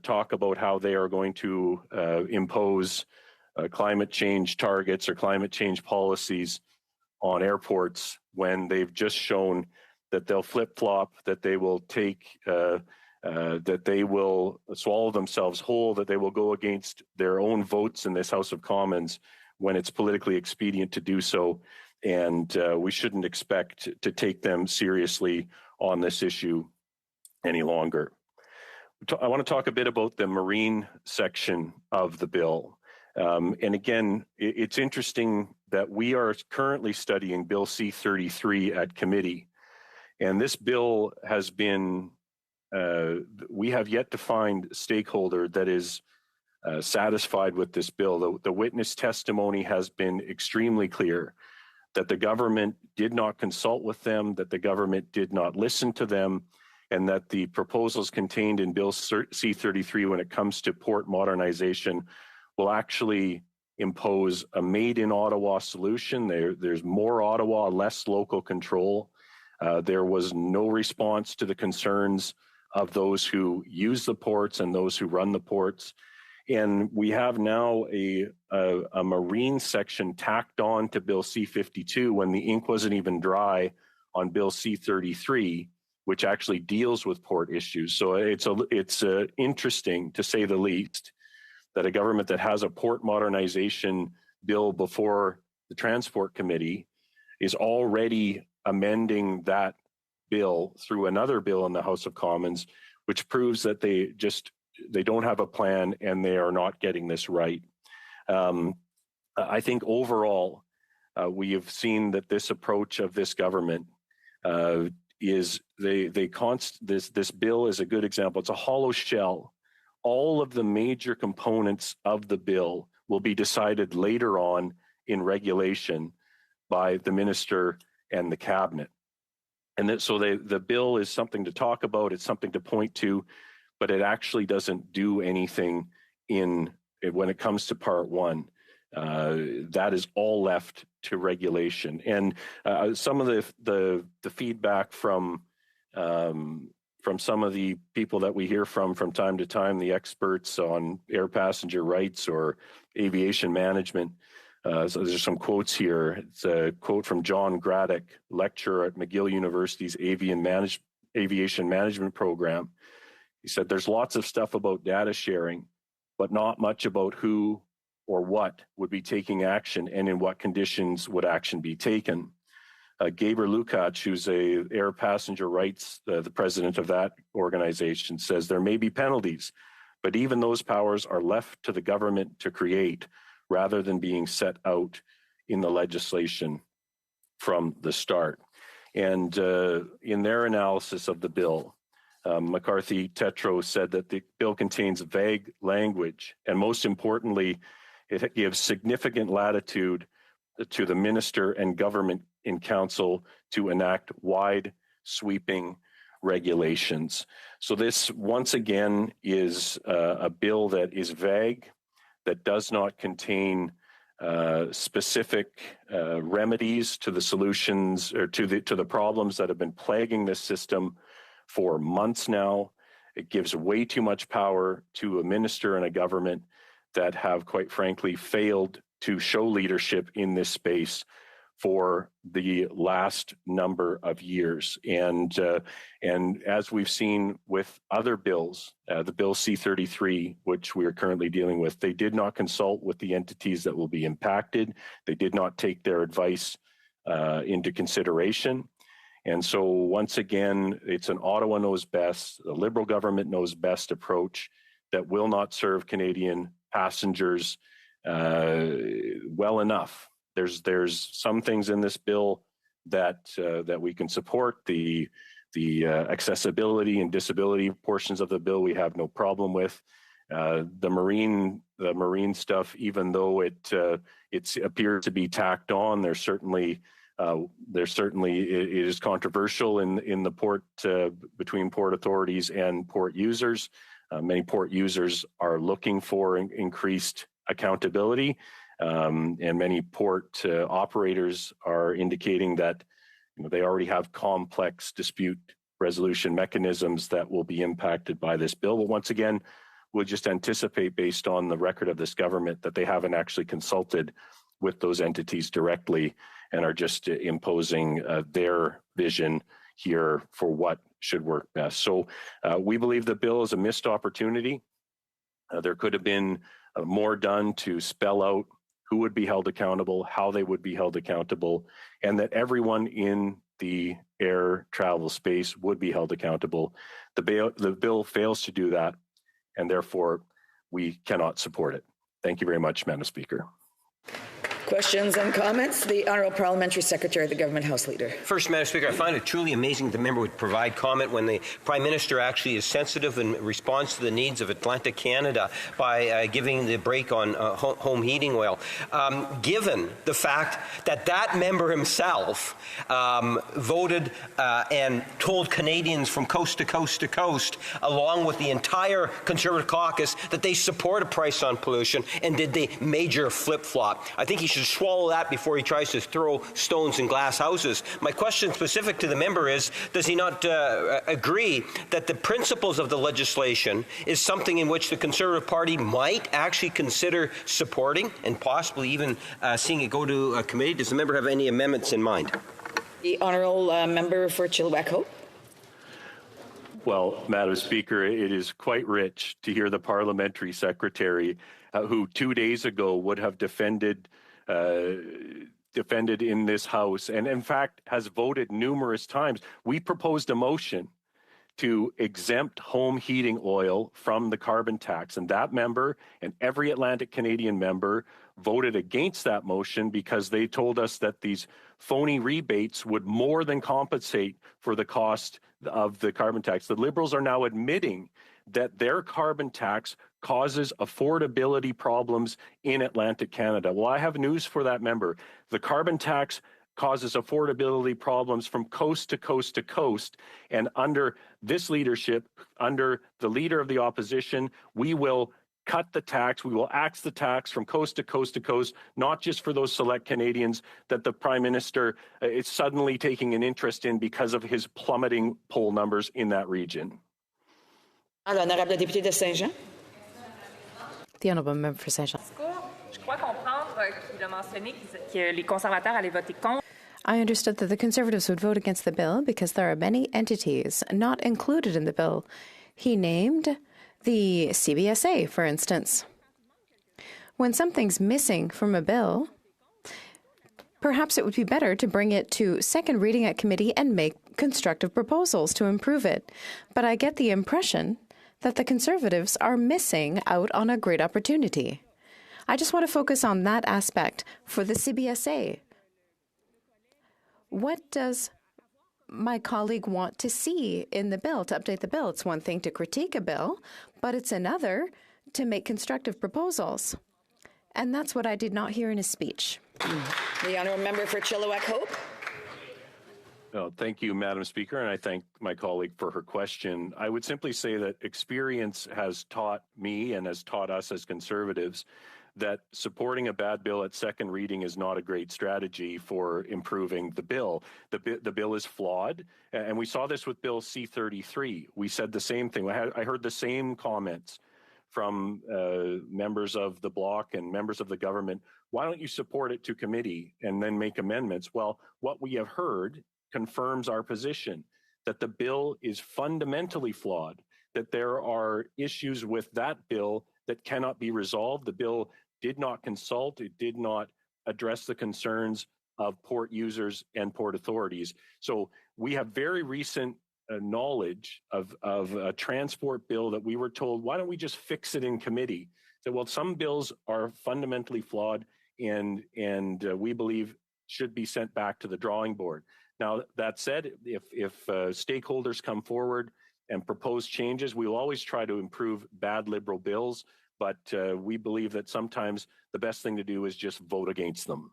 talk about how they are going to impose climate change targets or climate change policies on airports when they've just shown that they'll flip-flop, that they will take, that they will swallow themselves whole, that they will go against their own votes in this House of Commons when it's politically expedient to do so. And we shouldn't expect to take them seriously on this issue any longer. I want to talk a bit about the marine section of the bill. And again, it's interesting that we are currently studying Bill C-33 at committee. And this bill has been, we have yet to find a stakeholder that is satisfied with this bill. The witness testimony has been extremely clear that the government did not consult with them, that the government did not listen to them, and that the proposals contained in Bill C-33 when it comes to port modernization will actually impose a made-in-Ottawa solution. There's more Ottawa, less local control. There was no response to the concerns of those who use the ports and those who run the ports. And we have now a marine section tacked on to Bill C-52 when the ink wasn't even dry on Bill C-33, which actually deals with port issues. So it's interesting, to say the least, that a government that has a port modernization bill before the Transport Committee is already amending that bill through another bill in the House of Commons, which proves that they don't have a plan and they are not getting this right. I think overall, we have seen that this approach of this government is this bill is a good example. It's a hollow shell. All of the major components of the bill will be decided later on in regulation by the minister and the cabinet. And so the bill is something to talk about, it's something to point to, but it actually doesn't do anything when it comes to part one. That is all left to regulation. And some of the feedback from some of the people that we hear from time to time, the experts on air passenger rights or aviation management. So there's some quotes here. It's a quote from John Graddick, lecturer at McGill University's Aviation Management Program. He said, "There's lots of stuff about data sharing, but not much about who or what would be taking action and in what conditions would action be taken." Gaber Lukács, who's a air passenger rights, the president of that organization, says there may be penalties, but even those powers are left to the government to create rather than being set out in the legislation from the start. And in their analysis of the bill, McCarthy Tetro said that the bill contains vague language, and most importantly, it gives significant latitude to the minister and government in council to enact wide, sweeping regulations. So this, once again, is a bill that is vague, that does not contain specific remedies to the solutions or to the problems that have been plaguing this system for months now. It gives way too much power to a minister and a government that have, quite frankly, failed to show leadership in this space for the last number of years. And as we've seen with other bills, the Bill C-33, which we are currently dealing with, they did not consult with the entities that will be impacted. They did not take their advice into consideration. And so once again, it's an Ottawa knows best, the Liberal government knows best approach that will not serve Canadian passengers well enough. There's some things in this bill that we can support. The accessibility and disability portions of the bill we have no problem with. The marine stuff, even though it appears to be tacked on, it is controversial in the port between port authorities and port users. Many port users are looking for increased accountability, and many port operators are indicating that they already have complex dispute resolution mechanisms that will be impacted by this bill. But once again, we'll just anticipate, based on the record of this government, that they haven't actually consulted with those entities directly and are just imposing their vision here for what should work best. So we believe the bill is a missed opportunity. There could have been more done to spell out who would be held accountable, how they would be held accountable, and that everyone in the air travel space would be held accountable. The bill fails to do that, and therefore we cannot support it. Thank you very much, Madam Speaker. Questions and comments? The Honourable Parliamentary Secretary, the Government House Leader. First, Madam Speaker, I find it truly amazing the member would provide comment when the Prime Minister actually is sensitive and responds to the needs of Atlantic Canada by giving the break on home heating oil. Given the fact that that member himself voted and told Canadians from coast to coast to coast, along with the entire Conservative caucus, that they support a price on pollution and did the major flip-flop. I think he should swallow that before he tries to throw stones in glass houses. My question specific to the member is, does he not agree that the principles of the legislation is something in which the Conservative Party might actually consider supporting and possibly even seeing it go to a committee? Does the member have any amendments in mind? The Honourable Member for Chilliwack-Hope. Well, Madam Speaker, it is quite rich to hear the Parliamentary Secretary who 2 days ago would have defended in this House, and in fact has voted numerous times. We proposed a motion to exempt home heating oil from the carbon tax, and that member and every Atlantic Canadian member voted against that motion because they told us that these phony rebates would more than compensate for the cost of the carbon tax. The Liberals are now admitting that their carbon tax causes affordability problems in Atlantic Canada. Well, I have news for that member. The carbon tax causes affordability problems from coast to coast to coast. And under this leadership, under the leader of the opposition, we will cut the tax. We will axe the tax from coast to coast to coast, not just for those select Canadians that the Prime Minister is suddenly taking an interest in because of his plummeting poll numbers in that region. L'honorable député de Saint-Jean. The Honourable Member for Saint-Jean. I understood that the Conservatives would vote against the bill because there are many entities not included in the bill. He named the CBSA, for instance. When something's missing from a bill, perhaps it would be better to bring it to second reading at committee and make constructive proposals to improve it. But I get the impression that the Conservatives are missing out on a great opportunity. I just want to focus on that aspect for the CBSA. What does my colleague want to see in the bill to update the bill? It's one thing to critique a bill, but it's another to make constructive proposals. And that's what I did not hear in his speech. The Honourable Member for Chilliwack-Hope. Oh, thank you, Madam Speaker, and I thank my colleague for her question. I would simply say that experience has taught me and has taught us as Conservatives that supporting a bad bill at second reading is not a great strategy for improving the bill. The bill is flawed, and we saw this with Bill C-33. We said the same thing. I heard the same comments from members of the bloc and members of the government. Why don't you support it to committee and then make amendments? Well, what we have heard confirms our position that the bill is fundamentally flawed, that there are issues with that bill that cannot be resolved. The bill did not consult, it did not address the concerns of port users and port authorities. So we have very recent knowledge of a transport bill that we were told, why don't we just fix it in committee? So, well, some bills are fundamentally flawed and we believe should be sent back to the drawing board. Now, that said, if stakeholders come forward and propose changes, we will always try to improve bad Liberal bills, but we believe that sometimes the best thing to do is just vote against them.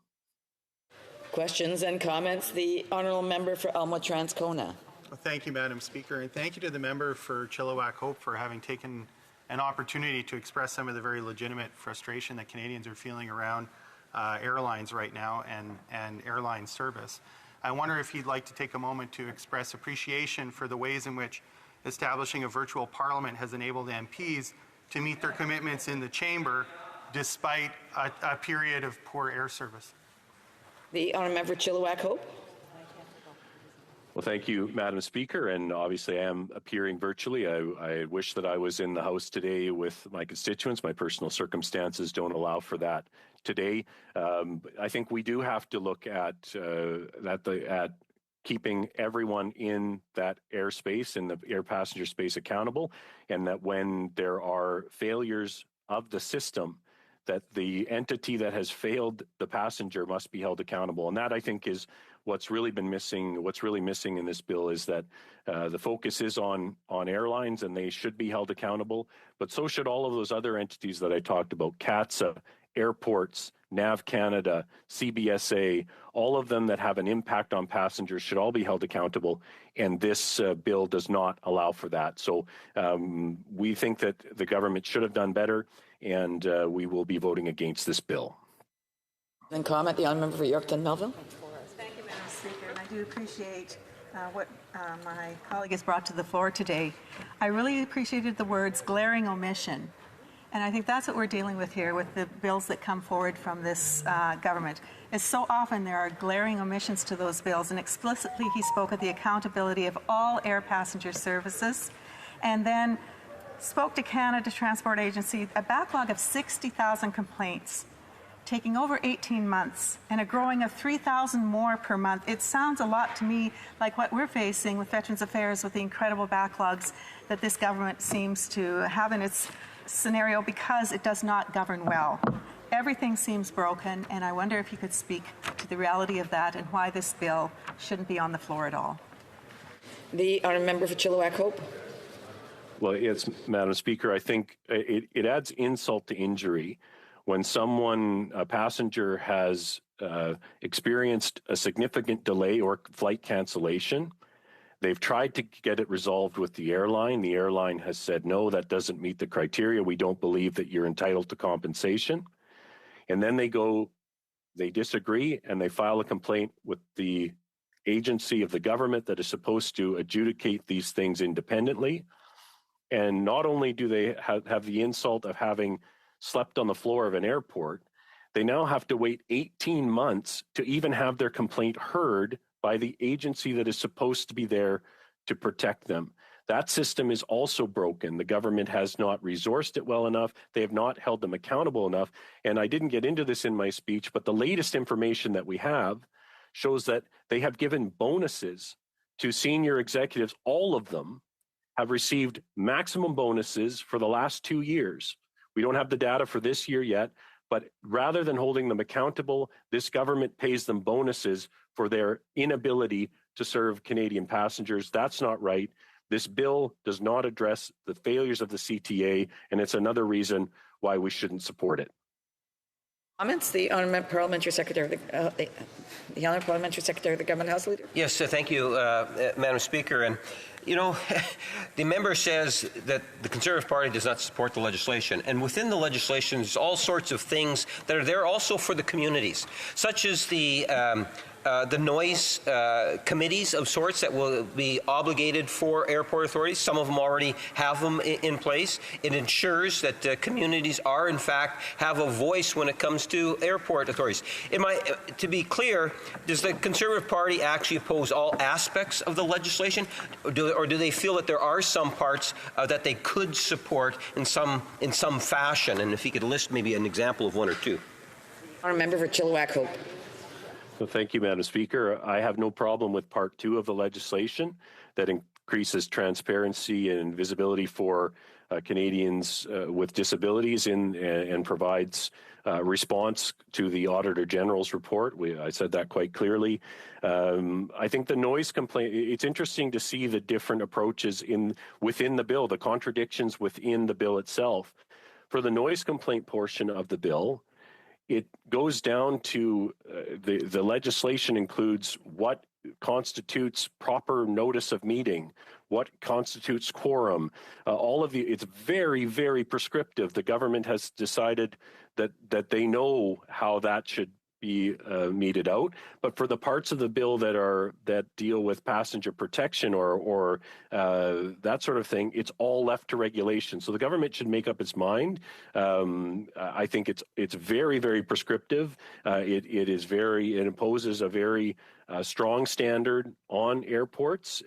Questions and comments? The Honourable Member for Elmwood-Transcona. Well, thank you, Madam Speaker, and thank you to the member for Chilliwack Hope for having taken an opportunity to express some of the very legitimate frustration that Canadians are feeling around airlines right now and airline service. I wonder if he'd like to take a moment to express appreciation for the ways in which establishing a virtual parliament has enabled MPs to meet their commitments in the chamber despite a period of poor air service. The Honourable Member for Chilliwack Hope. Well, thank you, Madam Speaker, and obviously I am appearing virtually. I wish that I was in the House today with my constituents. My personal circumstances don't allow for that today. I think we do have to look at keeping everyone in that airspace, in the air passenger space, accountable, and that when there are failures of the system, that the entity that has failed the passenger must be held accountable. And that, I think, is what's really missing in this bill, is that the focus is on airlines and they should be held accountable, but so should all of those other entities that I talked about, CATSA, airports, NAV Canada, CBSA, all of them that have an impact on passengers should all be held accountable, and this bill does not allow for that. So we think that the government should have done better, and we will be voting against this bill. Then comment, the Honourable Member for Yorkton Melville. Thank you, Madam Speaker, and I do appreciate what my colleague has brought to the floor today. I really appreciated the words glaring omission. And I think that's what we're dealing with here with the bills that come forward from this government. Is so often there are glaring omissions to those bills, and explicitly he spoke of the accountability of all air passenger services, and then spoke to Canada Transport Agency, a backlog of 60,000 complaints, taking over 18 months, and a growing of 3,000 more per month. It sounds a lot to me like what we're facing with Veterans Affairs, with the incredible backlogs that this government seems to have in its scenario because it does not govern well. Everything seems broken, and I wonder if you could speak to the reality of that and why this bill shouldn't be on the floor at all. The Honourable Member for Chilliwack Hope. Well, yes, Madam Speaker, I think it adds insult to injury when a passenger has experienced a significant delay or flight cancellation. They've tried to get it resolved with the airline. The airline has said, no, that doesn't meet the criteria. We don't believe that you're entitled to compensation. And then they disagree, and they file a complaint with the agency of the government that is supposed to adjudicate these things independently. And not only do they have the insult of having slept on the floor of an airport, they now have to wait 18 months to even have their complaint heard by the agency that is supposed to be there to protect them. That system is also broken. The government has not resourced it well enough. They have not held them accountable enough. And I didn't get into this in my speech, but the latest information that we have shows that they have given bonuses to senior executives. All of them have received maximum bonuses for the last 2 years. We don't have the data for this year yet, but rather than holding them accountable, this government pays them bonuses for their inability to serve Canadian passengers. That's not right. This bill does not address the failures of the CTA, and it's another reason why we shouldn't support it. Comments? The Honourable Parliamentary Secretary of the Honourable Parliamentary Secretary of the Government House Leader. Yes, thank you, Madam Speaker. And you know, the member says that the Conservative Party does not support the legislation. And within the legislation, there's all sorts of things that are there also for the communities, such as the noise committees of sorts that will be obligated for airport authorities. Some of them already have them in place. It ensures that communities are, in fact, have a voice when it comes to airport authorities. To be clear, does the Conservative Party actually oppose all aspects of the legislation, or do they feel that there are some parts that they could support in some fashion? And if you could list maybe an example of one or two. Honourable Member for Chilliwack Hope. Well, thank you, Madam Speaker. I have no problem with Part 2 of the legislation that increases transparency and visibility for Canadians with disabilities and provides response to the Auditor General's report. I said that quite clearly. I think the noise complaint, it's interesting to see the different approaches within the bill, the contradictions within the bill itself. For the noise complaint portion of the bill, it goes down to the legislation includes what constitutes proper notice of meeting, what constitutes quorum. It's very, very prescriptive. The government has decided that they know how that should be meted out. But for the parts of the bill that deal with passenger protection or that sort of thing, it's all left to regulation. So the government should make up its mind. I think it's very, very prescriptive. It imposes a very strong standard on airports,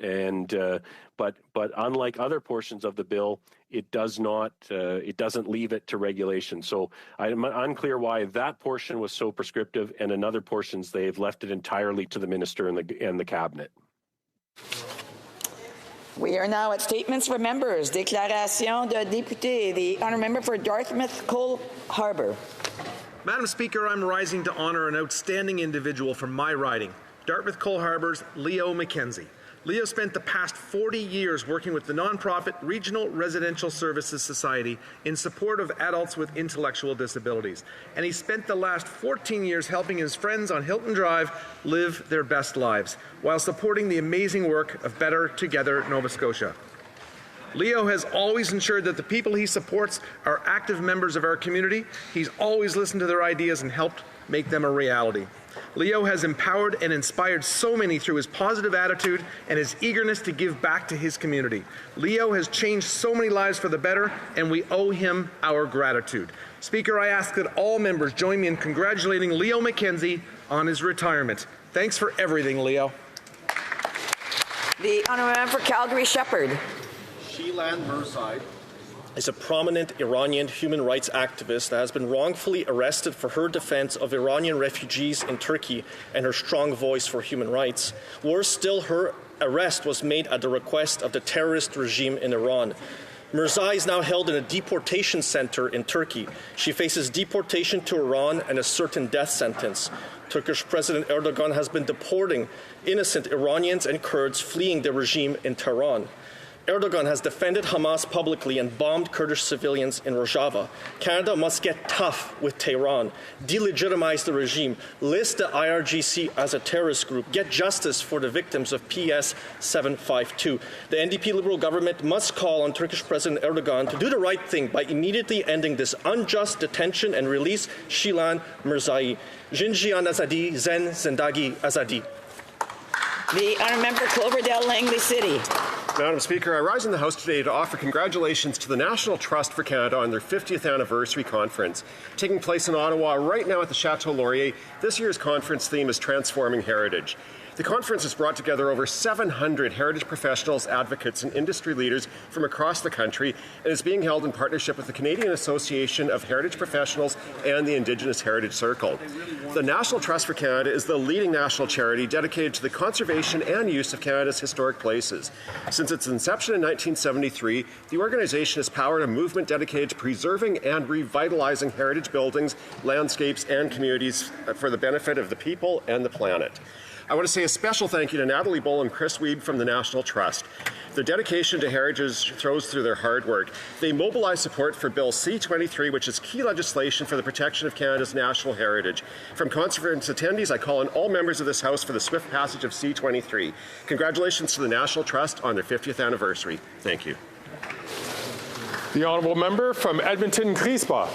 but unlike other portions of the bill, it doesn't leave it to regulation. So I'm unclear why that portion was so prescriptive, and in other portions they've left it entirely to the minister and the cabinet. We are now at statements for members. Déclaration de député. The honourable member for Dartmouth Cole Harbour. Madam Speaker, I'm rising to honour an outstanding individual from my riding, Dartmouth Cole Harbour's Leo McKenzie. Leo spent the past 40 years working with the nonprofit Regional Residential Services Society in support of adults with intellectual disabilities. And he spent the last 14 years helping his friends on Hilton Drive live their best lives, while supporting the amazing work of Better Together Nova Scotia. Leo has always ensured that the people he supports are active members of our community. He's always listened to their ideas and helped make them a reality. Leo has empowered and inspired so many through his positive attitude and his eagerness to give back to his community. Leo has changed so many lives for the better, and we owe him our gratitude. Speaker, I ask that all members join me in congratulating Leo McKenzie on his retirement. Thanks for everything, Leo. The honourable member for Calgary Shepherd. Shilan Mirzai is a prominent Iranian human rights activist that has been wrongfully arrested for her defense of Iranian refugees in Turkey and her strong voice for human rights. Worse still, her arrest was made at the request of the terrorist regime in Iran. Mirzai is now held in a deportation center in Turkey. She faces deportation to Iran and a certain death sentence. Turkish President Erdogan has been deporting innocent Iranians and Kurds fleeing the regime in Tehran. Erdogan has defended Hamas publicly and bombed Kurdish civilians in Rojava. Canada must get tough with Tehran, delegitimize the regime, list the IRGC as a terrorist group, get justice for the victims of PS 752. The NDP Liberal government must call on Turkish President Erdogan to do the right thing by immediately ending this unjust detention and release Shilan Mirzai. Jinjian Azadi, Zen Zendagi Azadi. The honourable member Cloverdale Langley City. Madam Speaker, I rise in the House today to offer congratulations to the National Trust for Canada on their 50th anniversary conference. Taking place in Ottawa right now at the Chateau Laurier, this year's conference theme is Transforming Heritage. The conference has brought together over 700 heritage professionals, advocates, and industry leaders from across the country, and is being held in partnership with the Canadian Association of Heritage Professionals and the Indigenous Heritage Circle. The National Trust for Canada is the leading national charity dedicated to the conservation and use of Canada's historic places. Since its inception in 1973, the organization has powered a movement dedicated to preserving and revitalizing heritage buildings, landscapes, and communities for the benefit of the people and the planet. I want to say a special thank you to Natalie Bull and Chris Weeb from the National Trust. Their dedication to heritage shows through their hard work. They mobilize support for Bill C-23, which is key legislation for the protection of Canada's national heritage. From conference attendees, I call on all members of this House for the swift passage of C-23. Congratulations to the National Trust on their 50th anniversary. Thank you. The honourable member from Edmonton-Griesbach.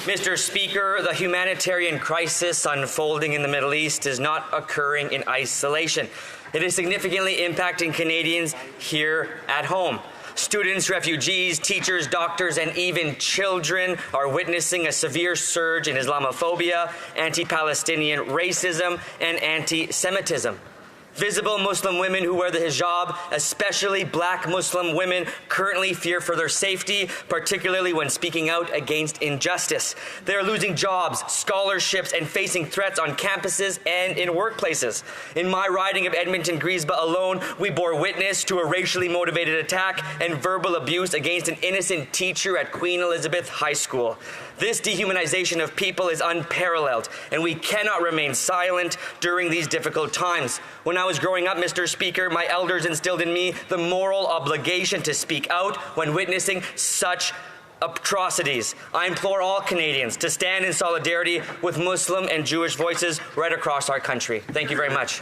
Mr. Speaker, the humanitarian crisis unfolding in the Middle East is not occurring in isolation. It is significantly impacting Canadians here at home. Students, refugees, teachers, doctors, and even children are witnessing a severe surge in Islamophobia, anti-Palestinian racism, and anti-Semitism. Visible Muslim women who wear the hijab, especially black Muslim women, currently fear for their safety, particularly when speaking out against injustice. They are losing jobs, scholarships, and facing threats on campuses and in workplaces. In my riding of Edmonton-Griesbach alone, we bore witness to a racially motivated attack and verbal abuse against an innocent teacher at Queen Elizabeth High School. This dehumanization of people is unparalleled, and we cannot remain silent during these difficult times. When I was growing up, Mr. Speaker, my elders instilled in me the moral obligation to speak out when witnessing such atrocities. I implore all Canadians to stand in solidarity with Muslim and Jewish voices right across our country. Thank you very much.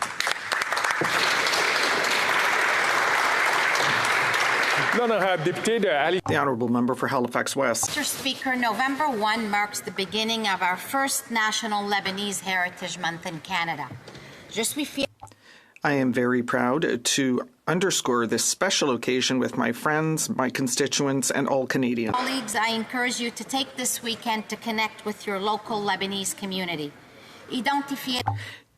The honourable member for Halifax West. Mr. Speaker, November 1 marks the beginning of our first National Lebanese Heritage Month in Canada. I am very proud to underscore this special occasion with my friends, my constituents, and all Canadians. Colleagues, I encourage you to take this weekend to connect with your local Lebanese community.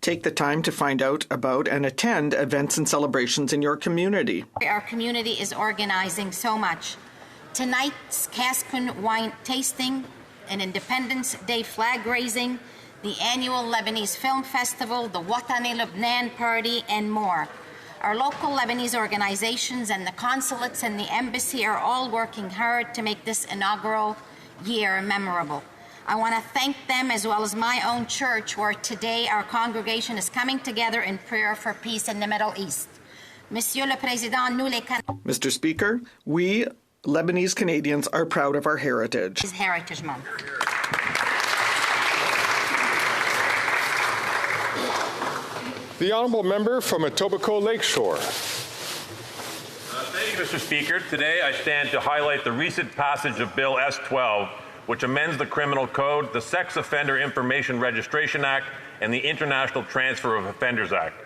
Take the time to find out about and attend events and celebrations in your community. Our community is organizing so much. Tonight's Cascun wine tasting, an Independence Day flag raising, the annual Lebanese Film Festival, the Watani Lebanon Party, and more. Our local Lebanese organizations and the consulates and the embassy are all working hard to make this inaugural year memorable. I want to thank them as well as my own church, where today our congregation is coming together in prayer for peace in the Middle East. Monsieur le Président, nous les Mr. Speaker, we Lebanese Canadians are proud of our heritage. Heritage Month. The honourable member from Etobicoke Lakeshore. Thank you, Mr. Speaker. Today I stand to highlight the recent passage of Bill S-12, which amends the Criminal Code, the Sex Offender Information Registration Act, and the International Transfer of Offenders Act.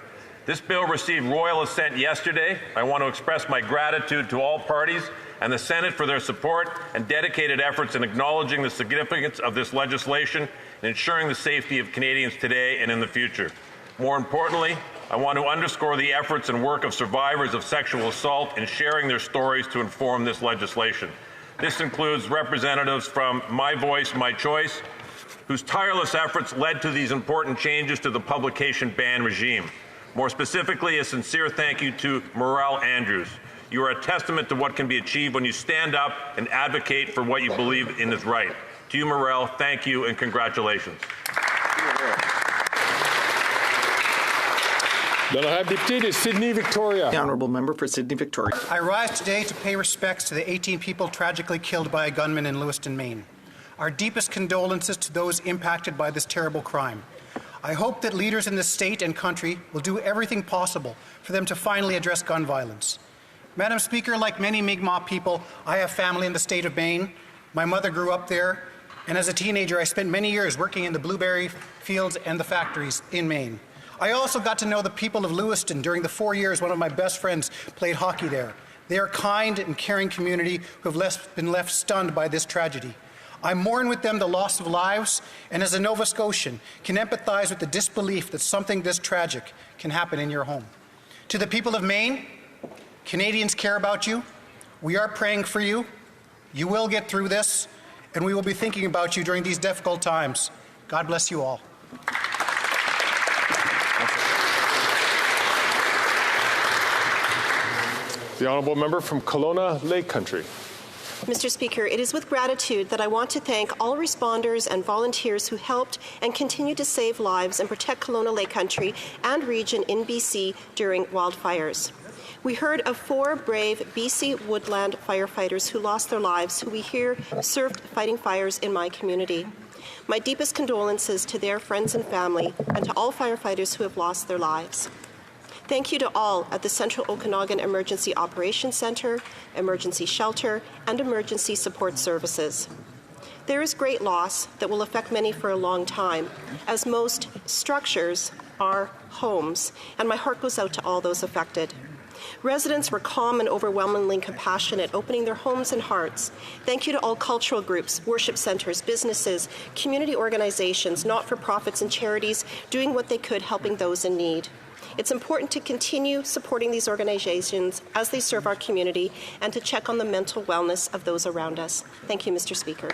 This bill received royal assent yesterday. I want to express my gratitude to all parties and the Senate for their support and dedicated efforts in acknowledging the significance of this legislation and ensuring the safety of Canadians today and in the future. More importantly, I want to underscore the efforts and work of survivors of sexual assault in sharing their stories to inform this legislation. This includes representatives from My Voice, My Choice, whose tireless efforts led to these important changes to the publication ban regime. More specifically, a sincere thank you to Morel Andrews. You are a testament to what can be achieved when you stand up and advocate for what you believe in is right. To you, Morel, thank you and congratulations. The honourable member for Sydney Victoria. I rise today to pay respects to the 18 people tragically killed by a gunman in Lewiston, Maine. Our deepest condolences to those impacted by this terrible crime. I hope that leaders in the state and country will do everything possible for them to finally address gun violence. Madam Speaker, like many Mi'kmaq people, I have family in the state of Maine. My mother grew up there, and as a teenager I spent many years working in the blueberry fields and the factories in Maine. I also got to know the people of Lewiston during the 4 years one of my best friends played hockey there. They are a kind and caring community who have been left stunned by this tragedy. I mourn with them the loss of lives, and as a Nova Scotian, can empathize with the disbelief that something this tragic can happen in your home. To the people of Maine, Canadians care about you. We are praying for you. You will get through this, and we will be thinking about you during these difficult times. God bless you all. The honourable member from Kelowna Lake Country. Mr. Speaker, it is with gratitude that I want to thank all responders and volunteers who helped and continue to save lives and protect Kelowna Lake Country and region in BC during wildfires. We heard of 4 brave BC woodland firefighters who lost their lives, who we hear served fighting fires in my community. My deepest condolences to their friends and family, and to all firefighters who have lost their lives. Thank you to all at the Central Okanagan Emergency Operations Centre, Emergency Shelter, and Emergency Support Services. There is great loss that will affect many for a long time, as most structures are homes, and my heart goes out to all those affected. Residents were calm and overwhelmingly compassionate, opening their homes and hearts. Thank you to all cultural groups, worship centres, businesses, community organizations, not-for-profits and charities doing what they could, helping those in need. It's important to continue supporting these organizations as they serve our community and to check on the mental wellness of those around us. Thank you, Mr. Speaker.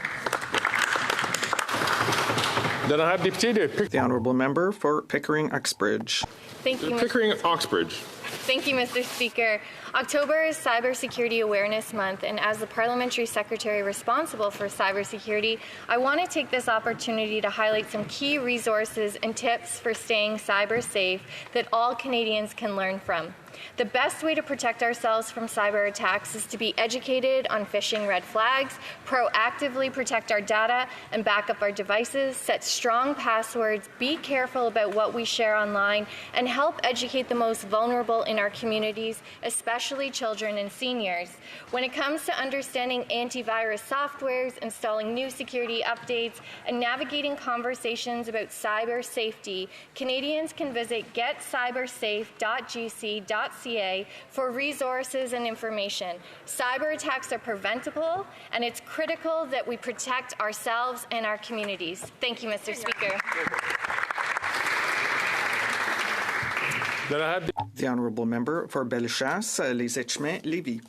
Then I have the honourable member for Pickering-Uxbridge. Thank you, Pickering-Uxbridge. Thank you, Mr. Speaker. October is Cybersecurity Awareness Month, and as the Parliamentary Secretary responsible for cybersecurity, I want to take this opportunity to highlight some key resources and tips for staying cyber safe that all Canadians can learn from. The best way to protect ourselves from cyber attacks is to be educated on phishing red flags, proactively protect our data and back up our devices, set strong passwords, be careful about what we share online, and help educate the most vulnerable in our communities, especially children and seniors. When it comes to understanding antivirus softwares, installing new security updates, and navigating conversations about cyber safety, Canadians can visit getcybersafe.gc.ca for resources and information. Cyber attacks are preventable, and it's critical that we protect ourselves and our communities. Thank you, Mr. Speaker. Then I have the honourable member for Bellechasse, Les Etchemins, Lévis.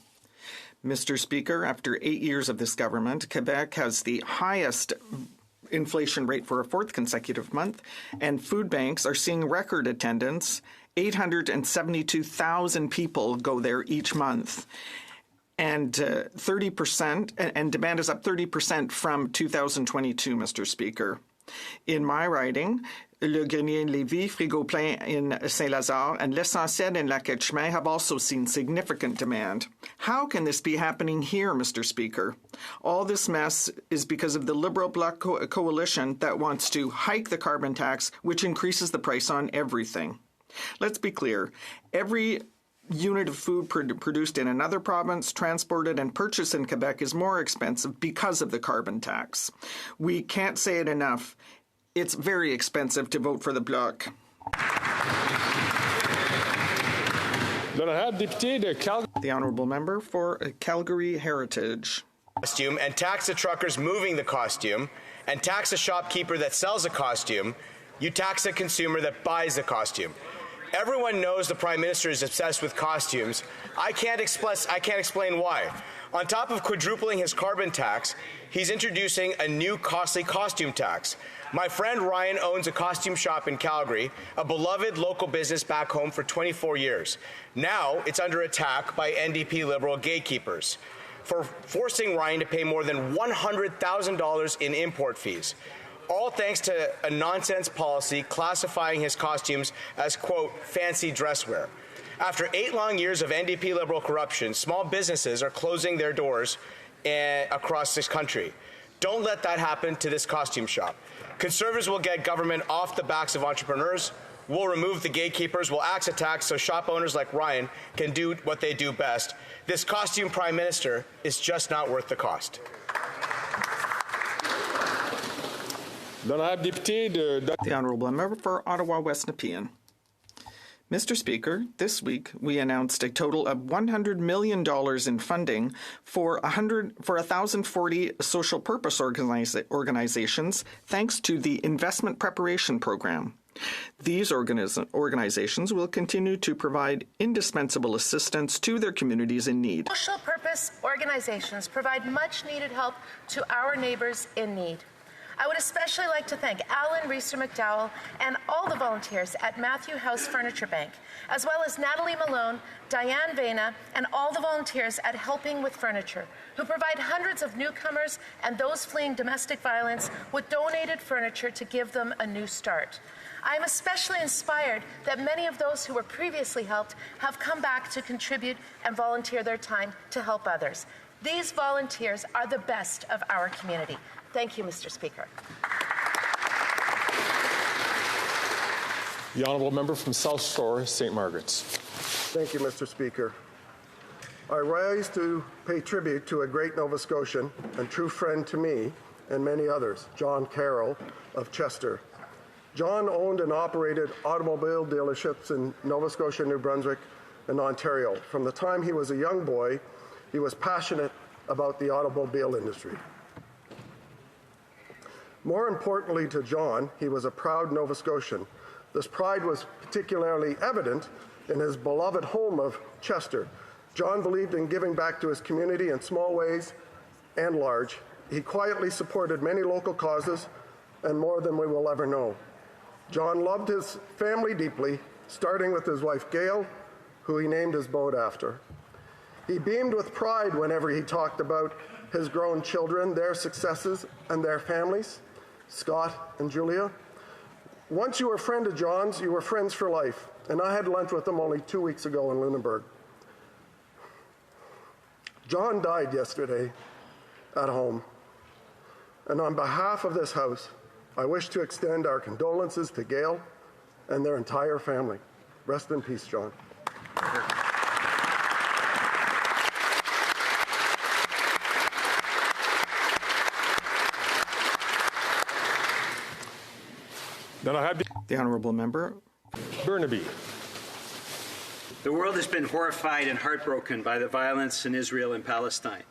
Mr. Speaker, after 8 years of this government, Quebec has the highest inflation rate for a 4th consecutive month, and food banks are seeing record attendance. 872,000 people go there each month, and 30%, and demand is up 30% from 2022, Mr. Speaker. In my riding, Le Grenier Lévis, Frigo Plein in Saint-Lazare, and L'Essentiel in Lac Etchemin have also seen significant demand. How can this be happening here, Mr. Speaker? All this mess is because of the Liberal Bloc coalition that wants to hike the carbon tax, which increases the price on everything. Let's be clear. Every unit of food produced in another province, transported and purchased in Quebec is more expensive because of the carbon tax. We can't say it enough. It's very expensive to vote for the Bloc. The honourable member for Calgary Heritage. Costume and tax the truckers moving the costume and tax the shopkeeper that sells a costume. You tax the consumer that buys the costume. Everyone knows the Prime Minister is obsessed with costumes. I can't explain why. On top of quadrupling his carbon tax, he's introducing a new costly costume tax. My friend Ryan owns a costume shop in Calgary, a beloved local business back home for 24 years. Now it's under attack by NDP Liberal gatekeepers for forcing Ryan to pay more than $100,000 in import fees. All thanks to a nonsense policy classifying his costumes as, quote, fancy dress wear. After 8 long years of NDP Liberal corruption, small businesses are closing their doors across this country. Don't let that happen to this costume shop. Conservatives will get government off the backs of entrepreneurs. We'll remove the gatekeepers. We'll axe a tax so shop owners like Ryan can do what they do best. This costume Prime Minister is just not worth the cost. The honourable member for Ottawa West Nepean. Mr. Speaker, this week we announced a total of $100 million in funding for 1,040 social purpose organizations, thanks to the Investment Preparation Program. These organizations will continue to provide indispensable assistance to their communities in need. Social purpose organizations provide much needed help to our neighbours in need. I would especially like to thank Alan Reister-McDowell and all the volunteers at Matthew House Furniture Bank, as well as Natalie Malone, Diane Vena, and all the volunteers at Helping with Furniture, who provide hundreds of newcomers and those fleeing domestic violence with donated furniture to give them a new start. I am especially inspired that many of those who were previously helped have come back to contribute and volunteer their time to help others. These volunteers are the best of our community. Thank you, Mr. Speaker. The honourable member from South Shore, St. Margaret's. Thank you, Mr. Speaker. I rise to pay tribute to a great Nova Scotian and true friend to me and many others, John Carroll of Chester. John owned and operated automobile dealerships in Nova Scotia, New Brunswick, and Ontario. From the time he was a young boy, he was passionate about the automobile industry. More importantly to John, he was a proud Nova Scotian. This pride was particularly evident in his beloved home of Chester. John believed in giving back to his community in small ways and large. He quietly supported many local causes and more than we will ever know. John loved his family deeply, starting with his wife Gail, who he named his boat after. He beamed with pride whenever he talked about his grown children, their successes, and their families, Scott and Julia. Once you were a friend of John's, you were friends for life, and I had lunch with him only 2 weeks ago in Lunenburg. John died yesterday at home, and on behalf of this House, I wish to extend our condolences to Gail and their entire family. Rest in peace, John. Then I have the honourable member Burnaby. The world has been horrified and heartbroken by the violence in Israel and Palestine.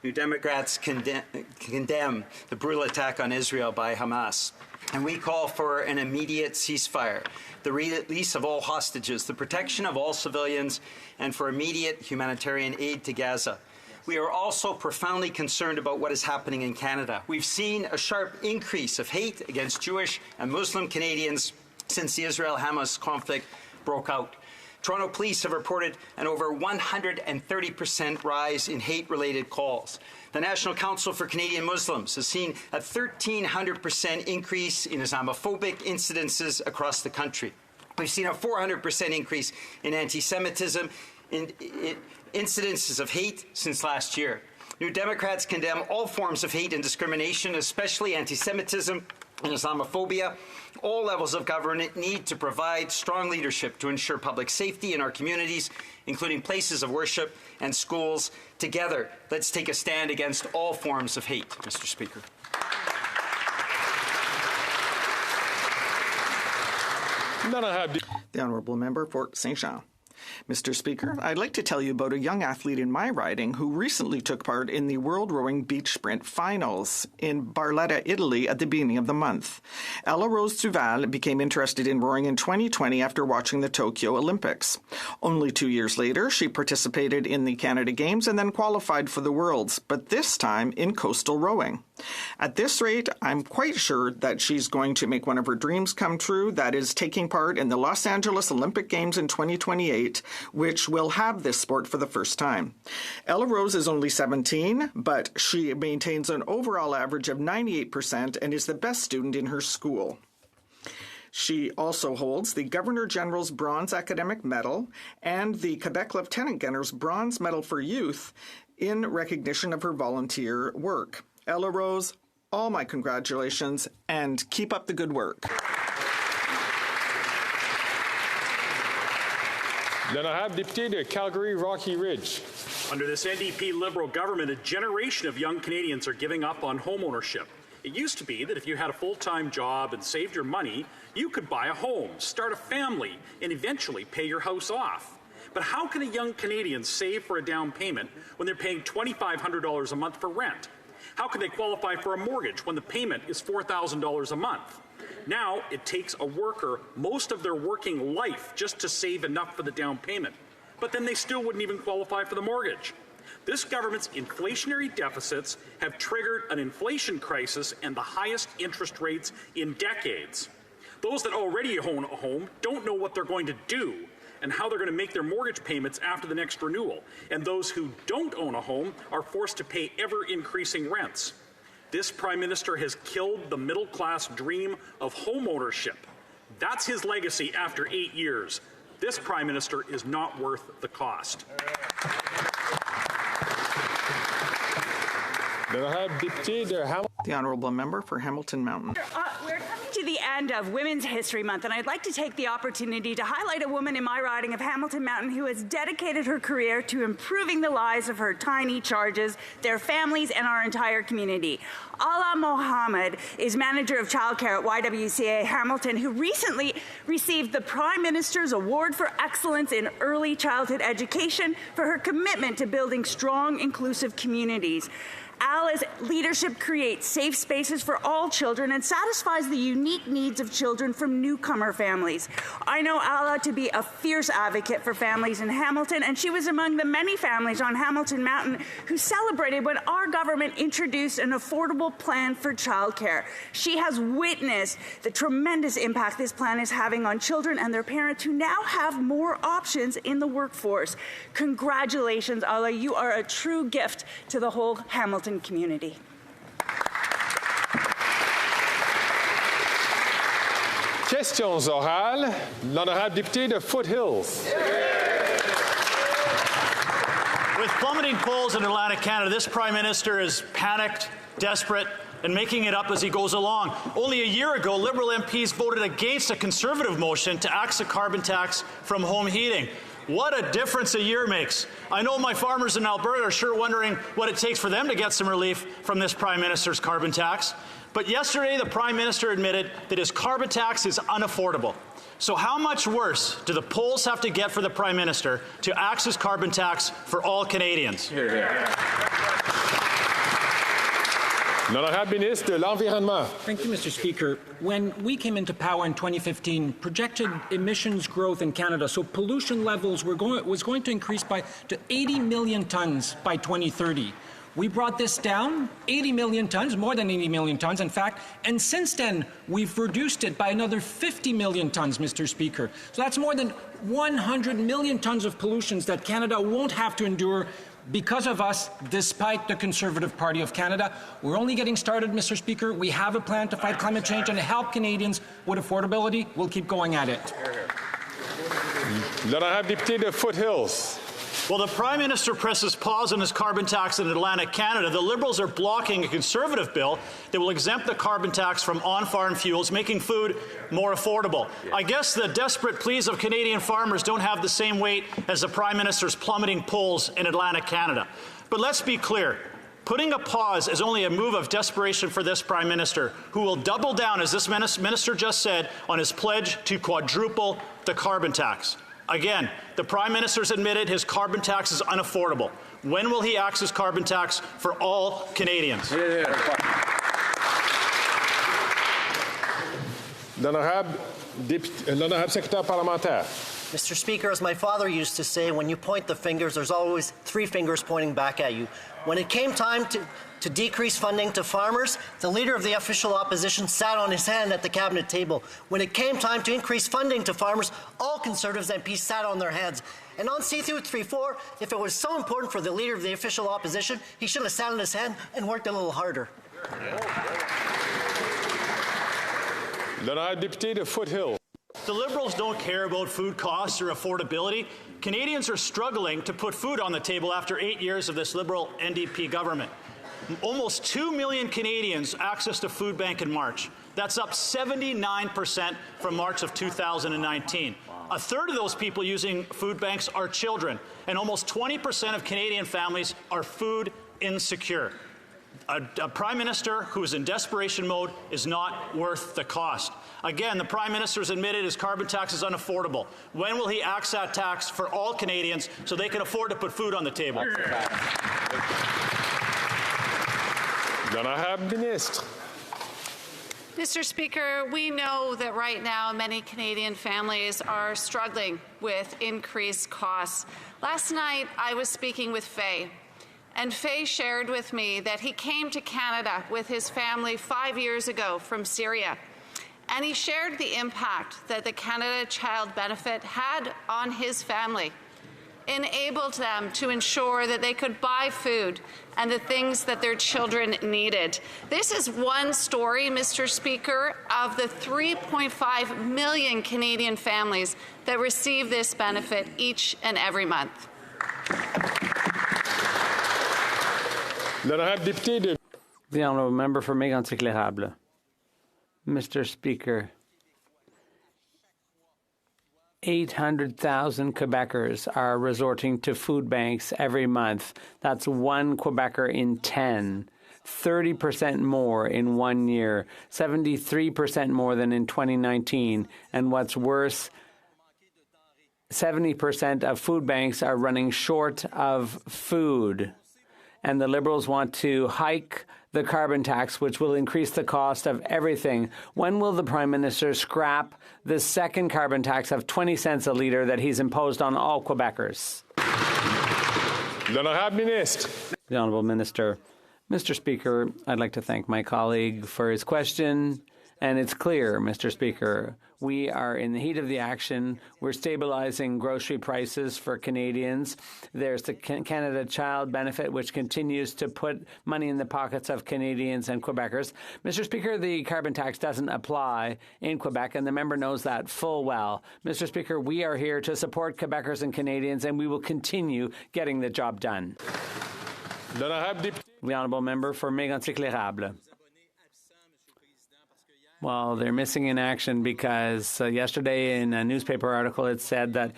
New Democrats condemn the brutal attack on Israel by Hamas, and we call for an immediate ceasefire, the release of all hostages, the protection of all civilians, and for immediate humanitarian aid to Gaza. We are also profoundly concerned about what is happening in Canada. We've seen a sharp increase of hate against Jewish and Muslim Canadians since the Israel-Hamas conflict broke out. Toronto police have reported an over 130% rise in hate-related calls. The National Council for Canadian Muslims has seen a 1,300% increase in Islamophobic incidences across the country. We've seen a 400% increase in anti-Semitism, in incidences of hate since last year. New Democrats condemn all forms of hate and discrimination, especially anti-Semitism and Islamophobia. All levels of government need to provide strong leadership to ensure public safety in our communities, including places of worship and schools. Together, let's take a stand against all forms of hate, Mr. Speaker. Then I have the honourable member for Saint Jean. Mr. Speaker, I'd like to tell you about a young athlete in my riding who recently took part in the World Rowing Beach Sprint Finals in Barletta, Italy at the beginning of the month. Ella Rose Duval became interested in rowing in 2020 after watching the Tokyo Olympics. Only 2 years later, she participated in the Canada Games and then qualified for the Worlds, but this time in coastal rowing. At this rate, I'm quite sure that she's going to make one of her dreams come true, that is taking part in the Los Angeles Olympic Games in 2028, which will have this sport for the first time. Ella Rose is only 17, but she maintains an overall average of 98% and is the best student in her school. She also holds the Governor General's Bronze Academic Medal and the Quebec Lieutenant Governor's Bronze Medal for Youth in recognition of her volunteer work. Ella Rose, all my congratulations, and keep up the good work. Then I have Deputy de Calgary Rocky Ridge. Under this NDP Liberal government, a generation of young Canadians are giving up on home ownership. It used to be that if you had a full-time job and saved your money, you could buy a home, start a family, and eventually pay your house off. But how can a young Canadian save for a down payment when they're paying $2,500 a month for rent? How can they qualify for a mortgage when the payment is $4,000 a month? Now, it takes a worker most of their working life just to save enough for the down payment. But then they still wouldn't even qualify for the mortgage. This government's inflationary deficits have triggered an inflation crisis and the highest interest rates in decades. Those that already own a home don't know what they're going to do and how they're going to make their mortgage payments after the next renewal. And those who don't own a home are forced to pay ever-increasing rents. This Prime Minister has killed the middle-class dream of home ownership. That's his legacy after 8 years. This Prime Minister is not worth the cost. The Honourable Member for Hamilton Mountain. We're coming to the end of Women's History Month, and I'd like to take the opportunity to highlight a woman in my riding of Hamilton Mountain who has dedicated her career to improving the lives of her tiny charges, their families, and our entire community. Ala Mohammed is manager of childcare at YWCA Hamilton, who recently received the Prime Minister's Award for Excellence in Early Childhood Education for her commitment to building strong, inclusive communities. Ala's leadership creates safe spaces for all children and satisfies the unique needs of children from newcomer families. I know Ala to be a fierce advocate for families in Hamilton, and she was among the many families on Hamilton Mountain who celebrated when our government introduced an affordable plan for childcare. She has witnessed the tremendous impact this plan is having on children and their parents who now have more options in the workforce. Congratulations, Ala. You are a true gift to the whole Hamilton community. Questions orales. L'honorable député de Foothills. With plummeting polls in Atlantic Canada, this Prime Minister is panicked, desperate, and making it up as he goes along. Only a year ago, Liberal MPs voted against a Conservative motion to axe a carbon tax from home heating. What a difference a year makes. I know my farmers in Alberta are sure wondering what it takes for them to get some relief from this Prime Minister's carbon tax. But yesterday, the Prime Minister admitted that his carbon tax is unaffordable. So how much worse do the polls have to get for the Prime Minister to axe his carbon tax for all Canadians? Hear, hear. L'honorable ministre de l'Environnement. Thank you, Mr. Speaker. When we came into power in 2015, projected emissions growth in Canada, so pollution levels was going to increase to 80 million tons by 2030. We brought this down 80 million tons, more than 80 million tons, in fact, and since then, we've reduced it by another 50 million tons, Mr. Speaker. So that's more than 100 million tons of pollutions that Canada won't have to endure because of us, despite the Conservative Party of Canada. We're only getting started, Mr. Speaker. We have a plan to fight climate change and to help Canadians with affordability. We'll keep going at it. L'honorable député de Foothills. While the Prime Minister presses pause on his carbon tax in Atlantic Canada, the Liberals are blocking a Conservative bill that will exempt the carbon tax from on-farm fuels, making food more affordable. I guess the desperate pleas of Canadian farmers don't have the same weight as the Prime Minister's plummeting polls in Atlantic Canada. But let's be clear. Putting a pause is only a move of desperation for this Prime Minister, who will double down, as this Minister just said, on his pledge to quadruple the carbon tax. Again, the Prime Minister's admitted his carbon tax is unaffordable. When will he axe his carbon tax for all Canadians? L'honorable secrétaire parlementaire. Mr. Speaker, as my father used to say, when you point the fingers, there's always 3 fingers pointing back at you. When it came time to decrease funding to farmers, the leader of the official opposition sat on his hand at the cabinet table. When it came time to increase funding to farmers, all Conservatives MPs sat on their hands. And on C-234, if it was so important for the leader of the official opposition, he should have sat on his hand and worked a little harder. L'honorable député de Foothill. The Liberals don't care about food costs or affordability. Canadians are struggling to put food on the table after 8 years of this Liberal NDP government. Almost 2 million Canadians accessed a food bank in March. That's up 79% from March of 2019. A third of those people using food banks are children, and almost 20% of Canadian families are food insecure. A Prime Minister who is in desperation mode is not worth the cost. Again, the Prime Minister has admitted his carbon tax is unaffordable. When will he axe that tax for all Canadians so they can afford to put food on the table? L'honorable ministre. Mr. Speaker, we know that right now many Canadian families are struggling with increased costs. Last night, I was speaking with Faye. And Faye shared with me that he came to Canada with his family 5 years ago from Syria. And he shared the impact that the Canada Child Benefit had on his family, enabled them to ensure that they could buy food and the things that their children needed. This is one story, Mr. Speaker, of the 3.5 million Canadian families that receive this benefit each and every month. The honourable member for Mégantic-L'Érable. Mr. Speaker, 800,000 Quebecers are resorting to food banks every month. That's one Quebecer in 10. 30% more in 1 year, 73% more than in 2019. And what's worse, 70% of food banks are running short of food. And the Liberals want to hike the carbon tax, which will increase the cost of everything. When will the Prime Minister scrap the second carbon tax of 20 cents a litre that he's imposed on all Quebecers? The Honourable Minister. Mr. Speaker, I'd like to thank my colleague for his question. And it's clear, Mr. Speaker, we are in the heat of the action. We're stabilizing grocery prices for Canadians. There's the Canada Child Benefit, which continues to put money in the pockets of Canadians and Quebecers. Mr. Speaker, the carbon tax doesn't apply in Quebec, and the member knows that full well. Mr. Speaker, we are here to support Quebecers and Canadians, and we will continue getting the job done. The honourable member for Mégantic-L'Érable. Well, they're missing in action because yesterday in a newspaper article it said that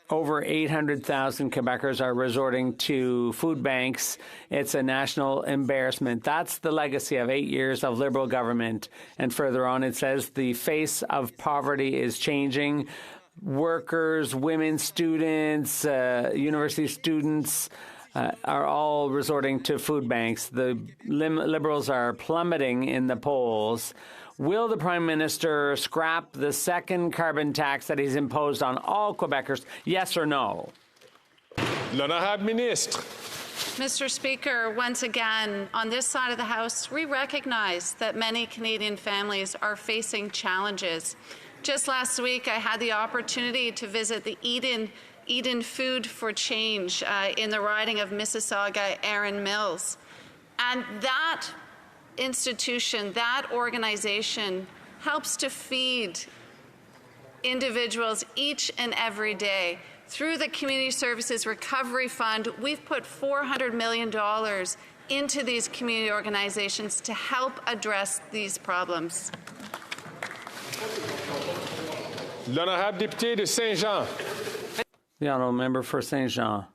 over 800,000 Quebecers are resorting to food banks. It's a national embarrassment. That's the legacy of 8 years of Liberal government. And further on it says the face of poverty is changing. Workers, women students, university students are all resorting to food banks. The Liberals are plummeting in the polls. Will the Prime Minister scrap the second carbon tax that he's imposed on all Quebecers, yes or no? Mr. Speaker, once again, on this side of the House, we recognize that many Canadian families are facing challenges. Just last week, I had the opportunity to visit the Eden Food for Change in the riding of Mississauga Erin Mills. And that institution, that organization, helps to feed individuals each and every day. Through the Community Services Recovery Fund, we've put $400 million into these community organizations to help address these problems. L'honorable député de Saint-Jean. The honourable member for Saint-Jean.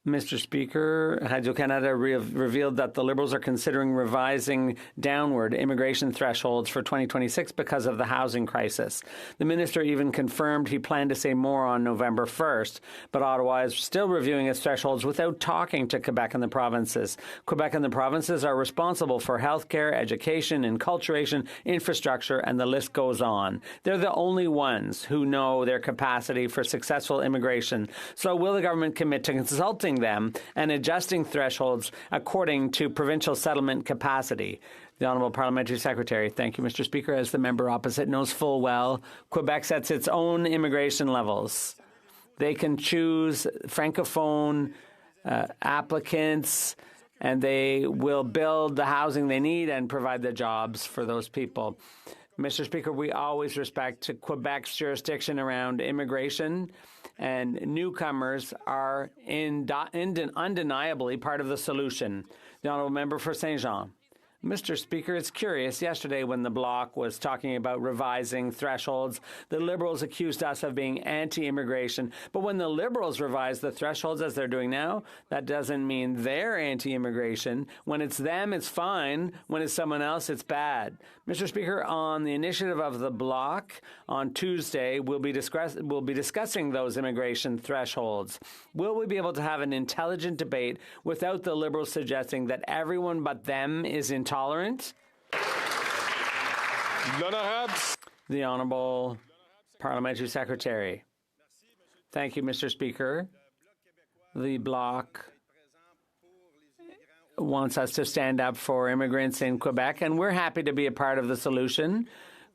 Mr. Speaker, Radio-Canada revealed that the Liberals are considering revising downward immigration thresholds for 2026 because of the housing crisis. The minister even confirmed he planned to say more on November 1st, but Ottawa is still reviewing its thresholds without talking to Quebec and the provinces. Quebec and the provinces are responsible for healthcare, education, enculturation, infrastructure, and the list goes on. They're the only ones who know their capacity for successful immigration. So will the government commit to consulting them and adjusting thresholds according to provincial settlement capacity? The Honourable Parliamentary Secretary. Thank you, Mr. Speaker. As the member opposite knows full well, Quebec sets its own immigration levels. They can choose Francophone applicants, and they will build the housing they need and provide the jobs for those people. Mr. Speaker, we always respect Quebec's jurisdiction around immigration, and newcomers are undeniably part of the solution. The honourable member for Saint-Jean. Mr. Speaker, it's curious. Yesterday, when the Bloc was talking about revising thresholds, the Liberals accused us of being anti-immigration. But when the Liberals revise the thresholds, as they're doing now, that doesn't mean they're anti-immigration. When it's them, it's fine. When it's someone else, it's bad. Mr. Speaker, on the initiative of the Bloc, on Tuesday, we'll be discussing those immigration thresholds. Will we be able to have an intelligent debate without the Liberals suggesting that everyone but them is intolerant? The Honourable Parliamentary Secretary. Thank you, Mr. Speaker. The Bloc wants us to stand up for immigrants in Quebec, and we're happy to be a part of the solution.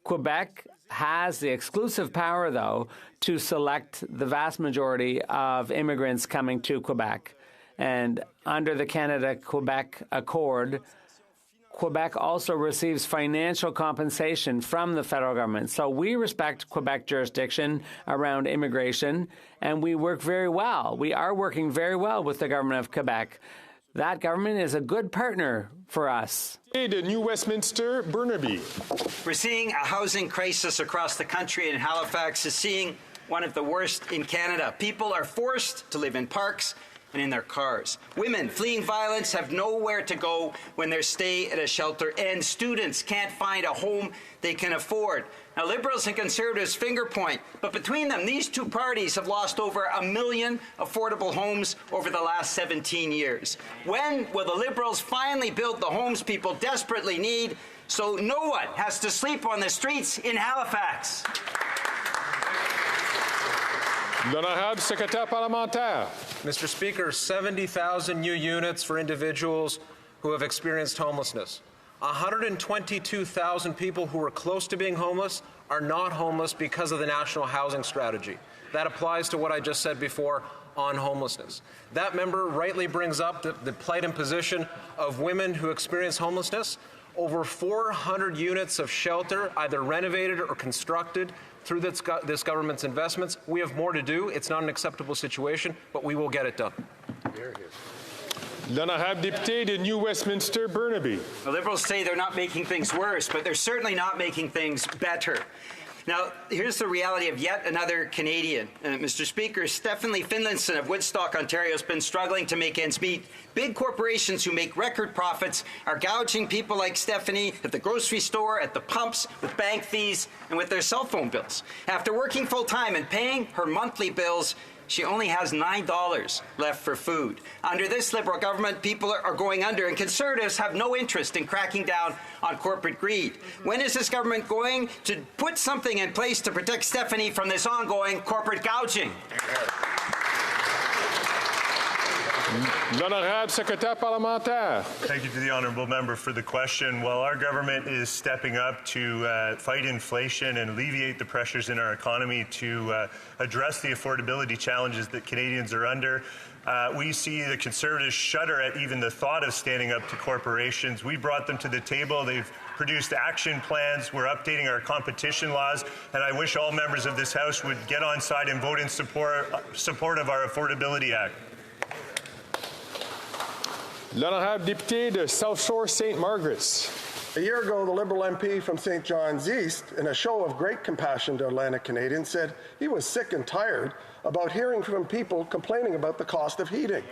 Quebec has the exclusive power, though, to select the vast majority of immigrants coming to Quebec. And under the Canada-Quebec Accord, Quebec also receives financial compensation from the federal government. So we respect Quebec jurisdiction around immigration, and we work very well. We are working very well with the government of Quebec. That government is a good partner for us. The New Westminster, Burnaby. We're seeing a housing crisis across the country, and Halifax is seeing one of the worst in Canada. People are forced to live in parks and in their cars. Women fleeing violence have nowhere to go when their stay at a shelter ends. Students can't find a home they can afford. Now, Liberals and Conservatives finger point, but between them, these two parties have lost over 1 million affordable homes over the last 17 years. When will the Liberals finally build the homes people desperately need so no one has to sleep on the streets in Halifax? L'honorable secrétaire parlementaire. Mr. Speaker, 70,000 new units for individuals who have experienced homelessness. 122,000 people who are close to being homeless are not homeless because of the National Housing Strategy. That applies to what I just said before on homelessness. That member rightly brings up the plight and position of women who experience homelessness. Over 400 units of shelter, either renovated or constructed through this government's investments. We have more to do. It's not an acceptable situation, but we will get it done. L'honorable député de New Westminster, Burnaby. The Liberals say they're not making things worse, but they're certainly not making things better. Now, here's the reality of yet another Canadian. Mr. Speaker, Stephanie Finlayson of Woodstock, Ontario, has been struggling to make ends meet. Big corporations who make record profits are gouging people like Stephanie at the grocery store, at the pumps, with bank fees, and with their cell phone bills. After working full-time and paying her monthly bills, she only has $9 left for food. Under this Liberal government, people are going under, and Conservatives have no interest in cracking down on corporate greed. When is this government going to put something in place to protect Stephanie from this ongoing corporate gouging? L'honorable secrétaire parlementaire. Thank you to the honourable member for the question. While our government is stepping up to fight inflation and alleviate the pressures in our economy to address the affordability challenges that Canadians are under, we see the Conservatives shudder at even the thought of standing up to corporations. We brought them to the table. They've produced action plans. We're updating our competition laws, and I wish all members of this House would get on side and vote in support of our Affordability Act. L'honorable député de South Shore St. Margaret's. A year ago, the Liberal MP from St. John's East, in a show of great compassion to Atlantic Canadians, said he was sick and tired about hearing from people complaining about the cost of heating.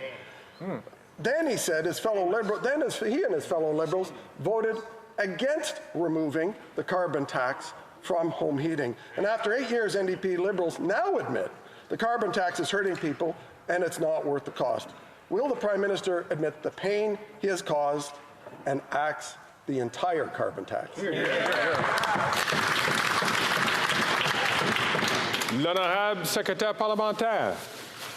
Then he said he and his fellow Liberals voted against removing the carbon tax from home heating. And after 8 years, NDP Liberals now admit the carbon tax is hurting people and it's not worth the cost. Will the Prime Minister admit the pain he has caused and axe the entire carbon tax? L'honorable secrétaire parlementaire.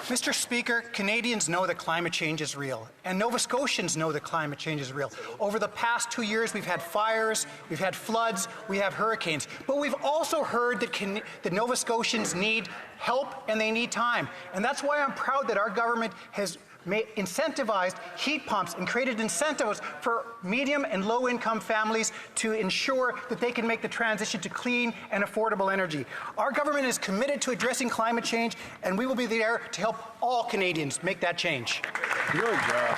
Mr. Speaker, Canadians know that climate change is real, and Nova Scotians know that climate change is real. Over the past 2 years, we've had fires, we've had floods, we have hurricanes, but we've also heard that Nova Scotians need help and they need time. And that's why I'm proud that our government has incentivized heat pumps and created incentives for medium and low-income families to ensure that they can make the transition to clean and affordable energy. Our government is committed to addressing climate change, and we will be there to help all Canadians make that change. Good job.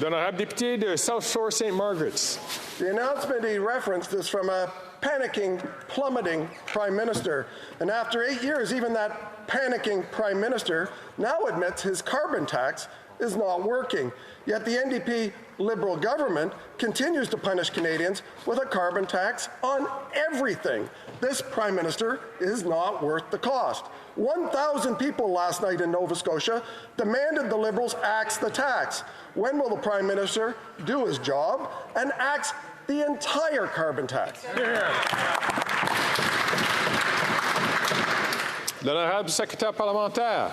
L'honorable député de South Shore St. Margaret's. The announcement he referenced is from a panicking, plummeting Prime Minister. And after 8 years, even that panicking Prime Minister now admits his carbon tax is not working. Yet the NDP Liberal government continues to punish Canadians with a carbon tax on everything. This Prime Minister is not worth the cost. 1,000 people last night in Nova Scotia demanded the Liberals axe the tax. When will the Prime Minister do his job and axe the entire carbon tax? L'honorable secrétaire parlementaire.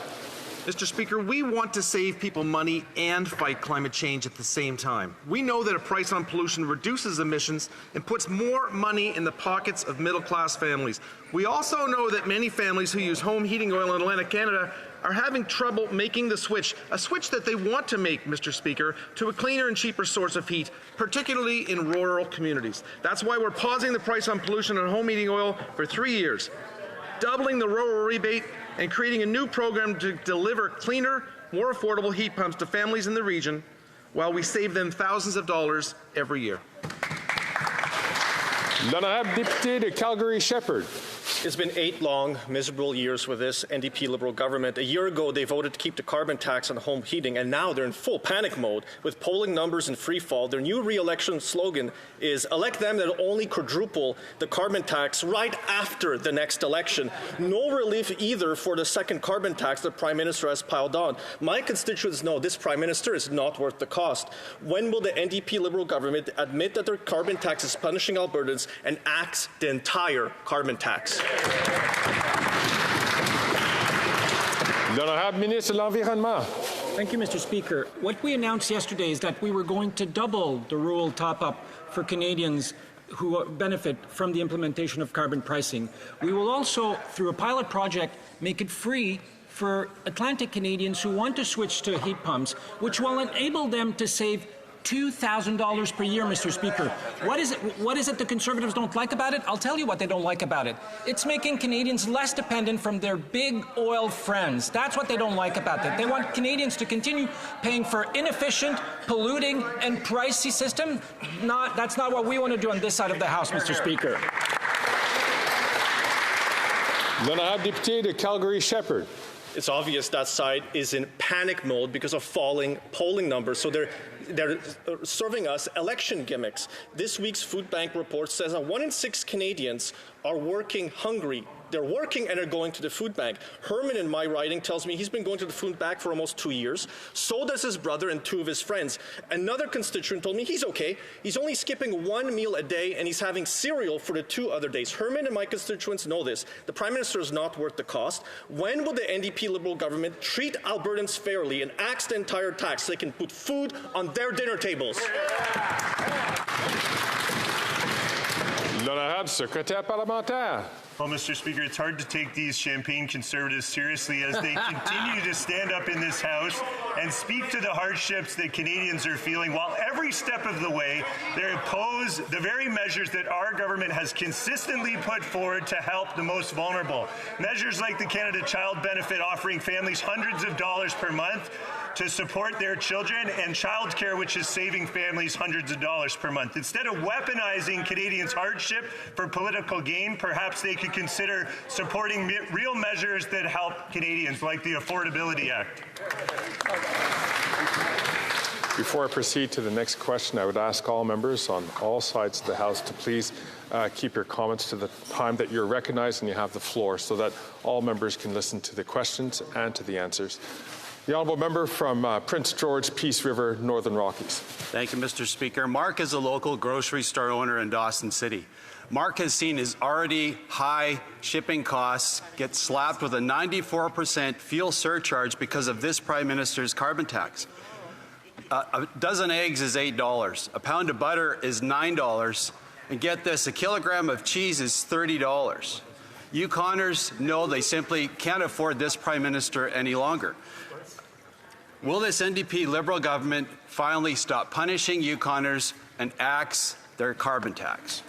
Mr. Speaker, we want to save people money and fight climate change at the same time. We know that a price on pollution reduces emissions and puts more money in the pockets of middle-class families. We also know that many families who use home heating oil in Atlantic Canada are having trouble making the switch, a switch that they want to make, Mr. Speaker, to a cleaner and cheaper source of heat, particularly in rural communities. That's why we're pausing the price on pollution on home heating oil for 3 years, doubling the rural rebate, and creating a new program to deliver cleaner, more affordable heat pumps to families in the region while we save them thousands of dollars every year. L'honorable député de Calgary-Shepherd. It's been 8 long, miserable years with this NDP Liberal government. A year ago, they voted to keep the carbon tax on home heating, and now they're in full panic mode with polling numbers in free fall. Their new re-election slogan is, elect them that'll only quadruple the carbon tax right after the next election. No relief either for the second carbon tax the Prime Minister has piled on. My constituents know this Prime Minister is not worth the cost. When will the NDP Liberal government admit that their carbon tax is punishing Albertans and axe the entire carbon tax? L'honorable ministre de l'Environnement. Thank you, Mr. Speaker. What we announced yesterday is that we were going to double the rural top-up for Canadians who benefit from the implementation of carbon pricing. We will also, through a pilot project, make it free for Atlantic Canadians who want to switch to heat pumps, which will enable them to save $2,000 per year, Mr. Speaker. What is it the Conservatives don't like about it? I'll tell you what they don't like about it. It's making Canadians less dependent from their big oil friends. That's what they don't like about it. They want Canadians to continue paying for inefficient, polluting, and pricey system. That's not what we want to do on this side of the House, Mr. Speaker. L'honorable député de Calgary-Shepherd. It's obvious that side is in panic mode because of falling polling numbers. So they're serving us election gimmicks. This week's food bank report says that 1 in 6 Canadians are working hungry. They're working and are going to the food bank. Herman in my riding tells me he's been going to the food bank for almost 2 years. So does his brother and 2 of his friends. Another constituent told me he's okay. He's only skipping 1 meal a day and he's having cereal for the 2 other days. Herman and my constituents know this. The Prime Minister is not worth the cost. When will the NDP Liberal government treat Albertans fairly and axe the entire tax so they can put food on their dinner tables? L'honorable secrétaire parlementaire. Well, Mr. Speaker, it's hard to take these champagne Conservatives seriously as they continue to stand up in this House and speak to the hardships that Canadians are feeling, while every step of the way they oppose the very measures that our government has consistently put forward to help the most vulnerable. Measures like the Canada Child Benefit offering families hundreds of dollars per month to support their children, and childcare, which is saving families hundreds of dollars per month. Instead of weaponizing Canadians' hardship for political gain, perhaps they could consider supporting real measures that help Canadians, like the Affordability Act. Before I proceed to the next question, I would ask all members on all sides of the House to please keep your comments to the time that you're recognized and you have the floor, so that all members can listen to the questions and to the answers. The honourable member from Prince George, Peace River, Northern Rockies. Thank you, Mr. Speaker. Mark is a local grocery store owner in Dawson City. Mark has seen his already high shipping costs get slapped with a 94% fuel surcharge because of this Prime Minister's carbon tax. A dozen eggs is $8. A pound of butter is $9. And get this, a kilogram of cheese is $30. Yukoners know they simply can't afford this Prime Minister any longer. Will this NDP Liberal government finally stop punishing Yukoners and axe their carbon tax?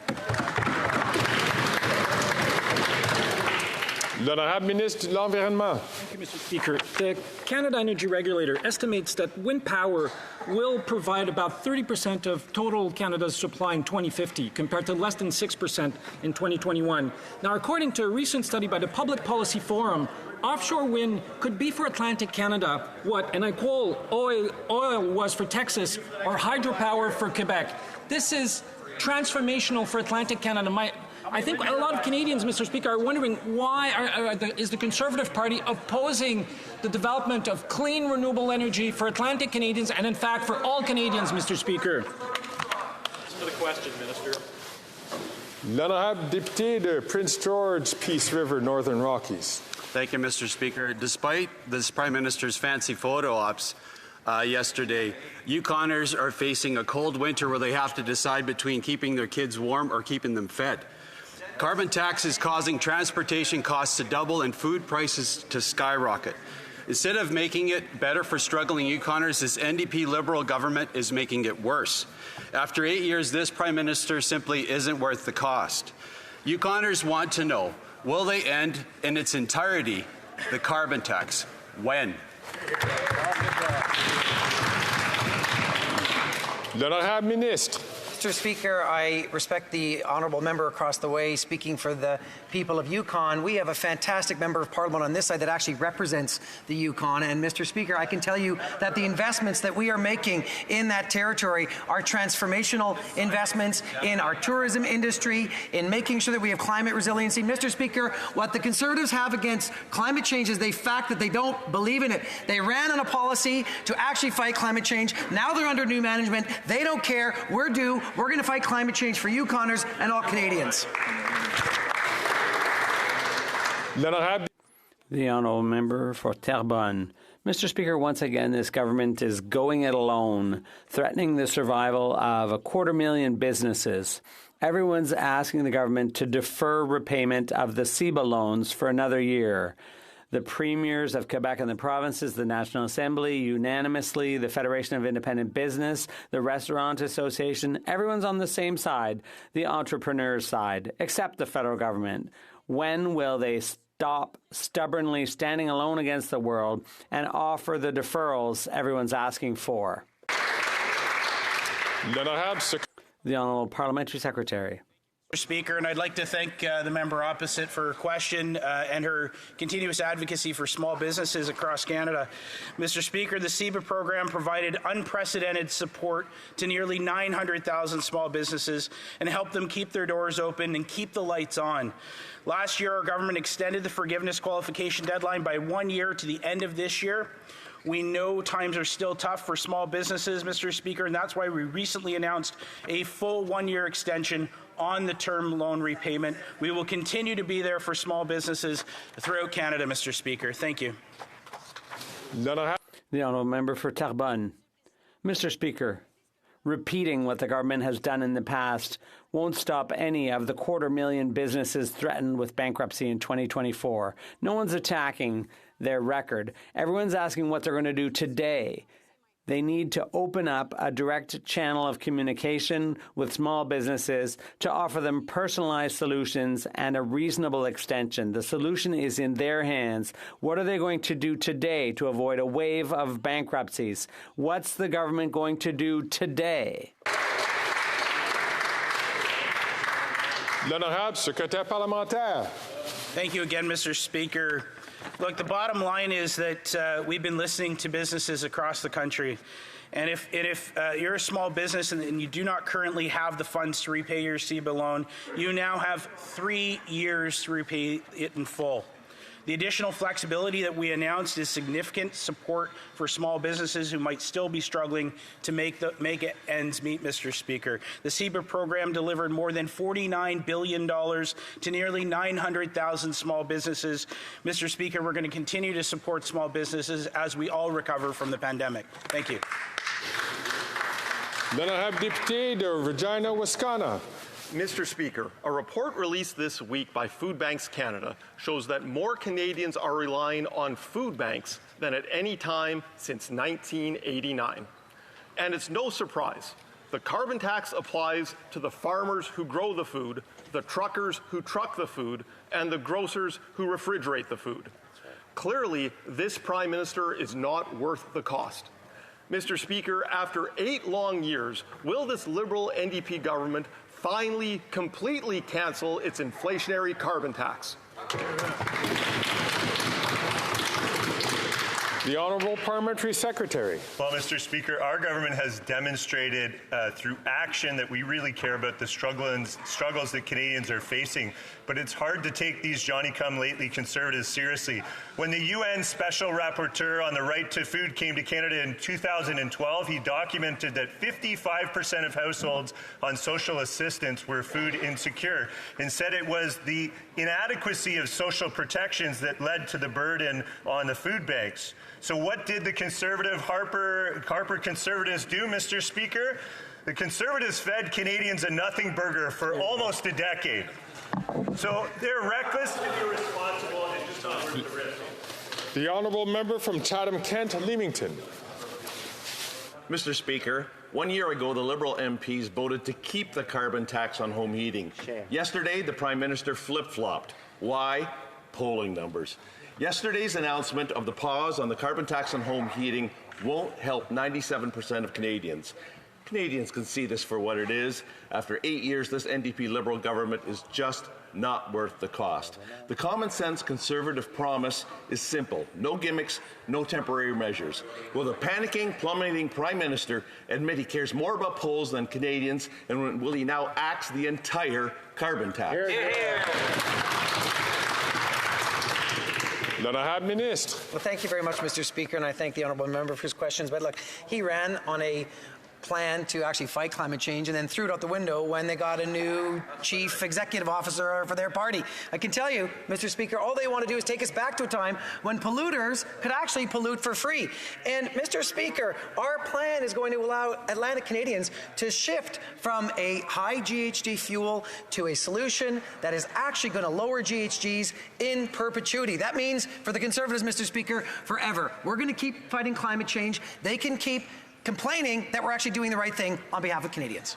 L'honorable ministre de l'Environnement. Thank you, Mr. Speaker. The Canada Energy Regulator estimates that wind power will provide about 30% of total Canada's supply in 2050, compared to less than 6% in 2021. Now, according to a recent study by the Public Policy Forum, offshore wind could be for Atlantic Canada what, and I quote, oil was for Texas or hydropower for Quebec. This is transformational for Atlantic Canada. I think a lot of Canadians, Mr. Speaker, are wondering why is the Conservative Party opposing the development of clean, renewable energy for Atlantic Canadians and, in fact, for all Canadians, Mr. Speaker? For the question, Minister. L'honorable député de Prince George, Peace River, Northern Rockies. Thank you, Mr. Speaker. Despite this Prime Minister's fancy photo ops yesterday, Yukoners are facing a cold winter where they have to decide between keeping their kids warm or keeping them fed. Carbon tax is causing transportation costs to double and food prices to skyrocket. Instead of making it better for struggling Yukoners, this NDP Liberal government is making it worse. After 8 years, this Prime Minister simply isn't worth the cost. Yukoners want to know, will they end in its entirety the carbon tax? When? L'honorable ministre. Mr. Speaker, I respect the honourable member across the way speaking for the people of Yukon. We have a fantastic member of Parliament on this side that actually represents the Yukon. And Mr. Speaker, I can tell you that the investments that we are making in that territory are transformational investments in our tourism industry, in making sure that we have climate resiliency. Mr. Speaker, what the Conservatives have against climate change is the fact that they don't believe in it. They ran on a policy to actually fight climate change. Now they're under new management. They don't care. We're due. We're going to fight climate change for Yukoners and all Canadians. The honourable member for Terrebonne. Mr. Speaker, once again, this government is going it alone, threatening the survival of 250,000 businesses. Everyone's asking the government to defer repayment of the CEBA loans for another year. The premiers of Quebec and the provinces, the National Assembly, unanimously, the Federation of Independent Business, the Restaurant Association, everyone's on the same side, the entrepreneurs' side, except the federal government. When will they stop stubbornly standing alone against the world and offer the deferrals everyone's asking for? The Honourable Parliamentary Secretary. Mr. Speaker, and I'd like to thank the member opposite for her question and her continuous advocacy for small businesses across Canada. Mr. Speaker, the CEBA program provided unprecedented support to nearly 900,000 small businesses and helped them keep their doors open and keep the lights on. Last year, our government extended the forgiveness qualification deadline by 1 year to the end of this year. We know times are still tough for small businesses, Mr. Speaker, and that's why we recently announced a full 1 year extension on the term loan repayment. We will continue to be there for small businesses throughout Canada, Mr. Speaker. Thank you. The honourable member for Terrebonne. Mr. Speaker, repeating what the government has done in the past won't stop any of the 250,000 businesses threatened with bankruptcy in 2024. No one's attacking their record. Everyone's asking what they're going to do today. They need to open up a direct channel of communication with small businesses to offer them personalized solutions and a reasonable extension. The solution is in their hands. What are they going to do today to avoid a wave of bankruptcies? What's the government going to do today? L'honorable secrétaire parlementaire. Thank you again, Mr. Speaker. Look, the bottom line is that we've been listening to businesses across the country. And if you're a small business and you do not currently have the funds to repay your CEBA loan, you now have 3 years to repay it in full. The additional flexibility that we announced is significant support for small businesses who might still be struggling to make ends meet, Mr. Speaker. The CEBA program delivered more than $49 billion to nearly 900,000 small businesses. Mr. Speaker, we're going to continue to support small businesses as we all recover from the pandemic. Thank you. L'honorable député de Regina, Wisconsin. Mr. Speaker, a report released this week by Food Banks Canada shows that more Canadians are relying on food banks than at any time since 1989. And it's no surprise. The carbon tax applies to the farmers who grow the food, the truckers who truck the food, and the grocers who refrigerate the food. Clearly, this Prime Minister is not worth the cost. Mr. Speaker, after 8 long years, will this Liberal NDP government finally completely cancel its inflationary carbon tax? The Honourable Parliamentary Secretary. Well, Mr. Speaker, our government has demonstrated through action that we really care about the struggles that Canadians are facing but it's hard to take these Johnny-come-lately Conservatives seriously. When the UN Special Rapporteur on the right to food came to Canada in 2012, he documented that 55% of households on social assistance were food insecure, and said it was the inadequacy of social protections that led to the burden on the food banks. So what did the Conservative Harper Conservatives do, Mr. Speaker? The Conservatives fed Canadians a nothing burger for almost a decade. So they're reckless and irresponsible, and it's just not worth the risk. The honourable member from Chatham-Kent, Leamington. Mr. Speaker, 1 year ago, the Liberal MPs voted to keep the carbon tax on home heating. Yesterday, the Prime Minister flip-flopped. Why? Polling numbers. Yesterday's announcement of the pause on the carbon tax on home heating won't help 97% of Canadians. Canadians can see this for what it is. After 8 years, this NDP Liberal government is just not worth the cost. The common sense Conservative promise is simple. No gimmicks, no temporary measures. Will the panicking, plummeting Prime Minister admit he cares more about polls than Canadians, and will he now axe the entire carbon tax? Well, thank you very much, Mr. Speaker, and I thank the honourable member for his questions. But look, he ran on a plan to actually fight climate change and then threw it out the window when they got a new chief executive officer for their party. I can tell you, Mr. Speaker, all they want to do is take us back to a time when polluters could actually pollute for free. And Mr. Speaker, our plan is going to allow Atlantic Canadians to shift from a high GHG fuel to a solution that is actually going to lower GHGs in perpetuity. That means for the Conservatives, Mr. Speaker, forever. We're going to keep fighting climate change. They can keep complaining that we're actually doing the right thing on behalf of Canadians.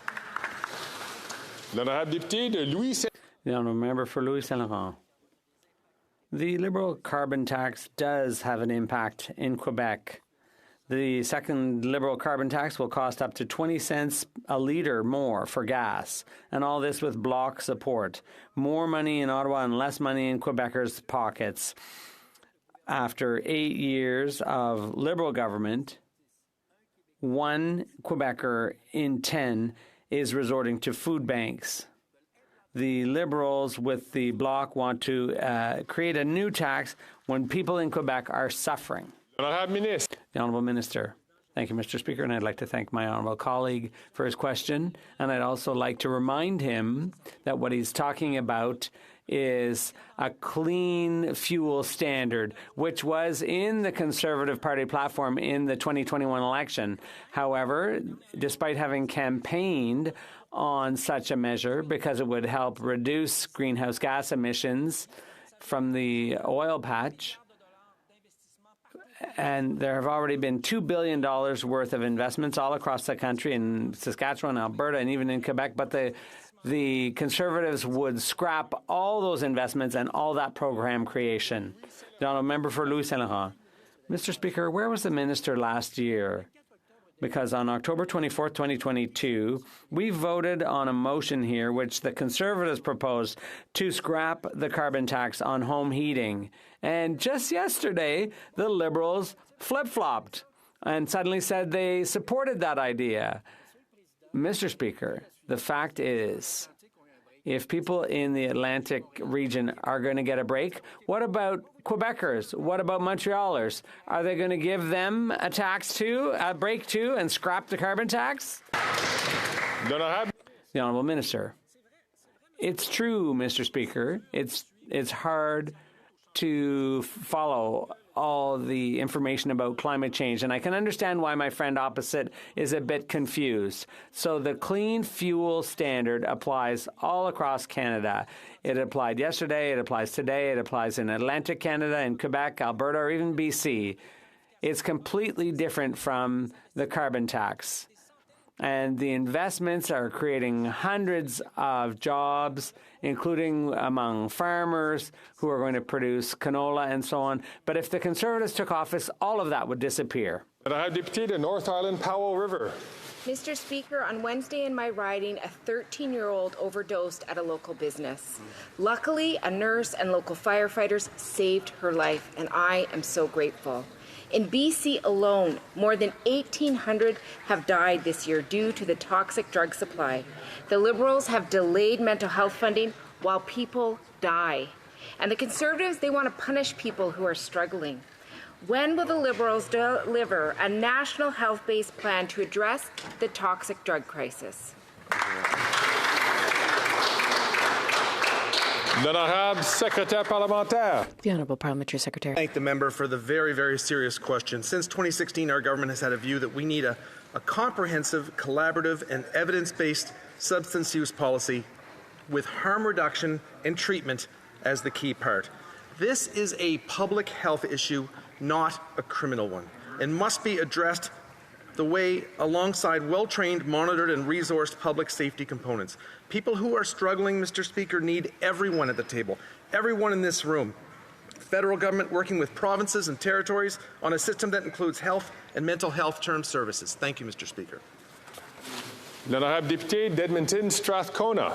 The honourable member for Louis Saint Laurent. The Liberal carbon tax does have an impact in Quebec. The second Liberal carbon tax will cost up to 20 cents a litre more for gas, and all this with Bloc support. More money in Ottawa and less money in Quebecers' pockets. After 8 years of Liberal government, 1 Quebecer in 10 is resorting to food banks. The Liberals with the Bloc want to create a new tax when people in Quebec are suffering. The Honourable Minister. Thank you, Mr. Speaker, and I'd like to thank my honourable colleague for his question, and I'd also like to remind him that what he's talking about is a clean fuel standard, which was in the Conservative Party platform in the 2021 election. However, despite having campaigned on such a measure because it would help reduce greenhouse gas emissions from the oil patch, and there have already been $2 billion worth of investments all across the country in Saskatchewan, Alberta, and even in Quebec, but the Conservatives would scrap all those investments and all that program creation. The honourable member for Louis Saint Laurent. Mr. Speaker, where was the minister last year? Because on October 24th, 2022, we voted on a motion here which the Conservatives proposed to scrap the carbon tax on home heating. And just yesterday, the Liberals flip-flopped and suddenly said they supported that idea. Mr. Speaker, the fact is, if people in the Atlantic region are going to get a break, what about Quebecers? What about Montrealers? Are they going to give them a tax too, a break too, and scrap the carbon tax? The Honourable Minister. It's true, Mr. Speaker. It's hard to follow all the information about climate change, and I can understand why my friend opposite is a bit confused. So the clean fuel standard applies all across Canada. It applied yesterday, it applies today, it applies in Atlantic Canada, in Quebec, Alberta, or even BC. It's completely different from the carbon tax. And the investments are creating hundreds of jobs, including among farmers who are going to produce canola and so on. But if the Conservatives took office, all of that would disappear. North Island, Powell River. Mr. Speaker, on Wednesday in my riding, a 13-year-old overdosed at a local business. Luckily, a nurse and local firefighters saved her life, and I am so grateful. In BC alone, more than 1,800 have died this year due to the toxic drug supply. The Liberals have delayed mental health funding while people die. And the Conservatives, they want to punish people who are struggling. When will the Liberals deliver a national health-based plan to address the toxic drug crisis? L'honorable secrétaire parlementaire. The Honourable Parliamentary Secretary. Thank the member for the very, very serious question. Since 2016, our government has had a view that we need a comprehensive, collaborative, and evidence-based substance use policy with harm reduction and treatment as the key part. This is a public health issue, not a criminal one, and must be addressed the way alongside well-trained, monitored, and resourced public safety components. People who are struggling, Mr. Speaker, need everyone at the table, everyone in this room. Federal government working with provinces and territories on a system that includes health and mental health term services. Thank you, Mr. Speaker. L'honorable député d'Edmonton Strathcona.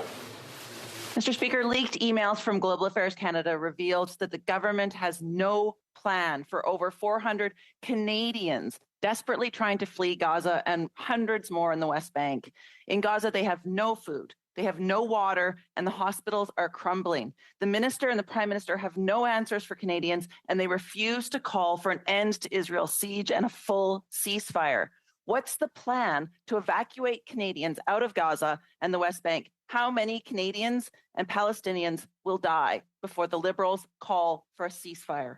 Mr. Speaker, leaked emails from Global Affairs Canada revealed that the government has no plan for over 400 Canadians desperately trying to flee Gaza and hundreds more in the West Bank. In Gaza, they have no food, they have no water, and the hospitals are crumbling. The Minister and the Prime Minister have no answers for Canadians, and they refuse to call for an end to Israel's siege and a full ceasefire. What's the plan to evacuate Canadians out of Gaza and the West Bank? How many Canadians and Palestinians will die before the Liberals call for a ceasefire?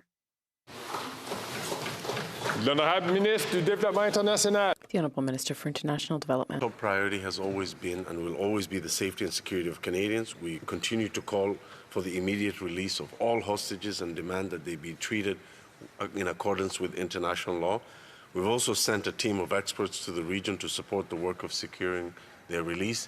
L'honorable ministre du Développement International. The Honourable Minister for International Development. Top priority has always been and will always be the safety and security of Canadians. We continue to call for the immediate release of all hostages and demand that they be treated in accordance with international law. We've also sent a team of experts to the region to support the work of securing their release.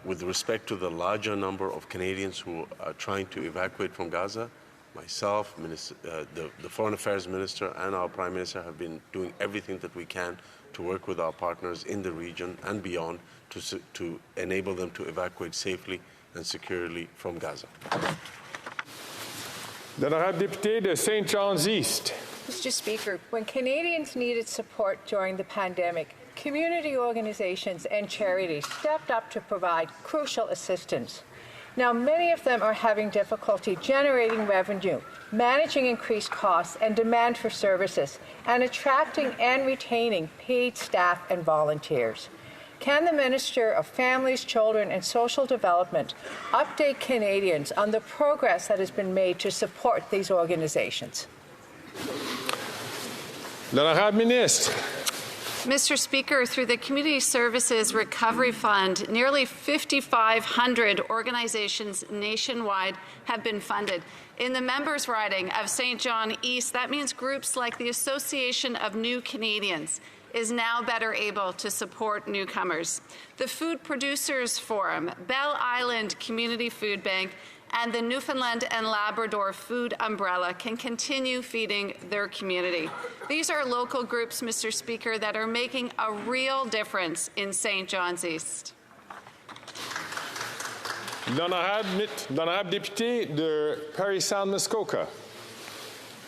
With respect to the larger number of Canadians who are trying to evacuate from Gaza, myself, the Foreign Affairs Minister, and our Prime Minister have been doing everything that we can to work with our partners in the region and beyond to enable them to evacuate safely and securely from Gaza. L'honorable député de St. John's East. Mr. Speaker, when Canadians needed support during the pandemic, community organizations and charities stepped up to provide crucial assistance. Now, many of them are having difficulty generating revenue, managing increased costs and demand for services, and attracting and retaining paid staff and volunteers. Can the Minister of Families, Children and Social Development update Canadians on the progress that has been made to support these organizations? L'honorable ministre. Mr. Speaker, through the Community Services Recovery Fund, nearly 5,500 organizations nationwide have been funded. In the members' riding of St. John East, that means groups like the Association of New Canadians is now better able to support newcomers. The Food Producers Forum, Bell Island Community Food Bank, and the Newfoundland and Labrador Food Umbrella can continue feeding their community. These are local groups, Mr. Speaker, that are making a real difference in St. John's East. L'honorable député de Parry-Sound-Muskoka.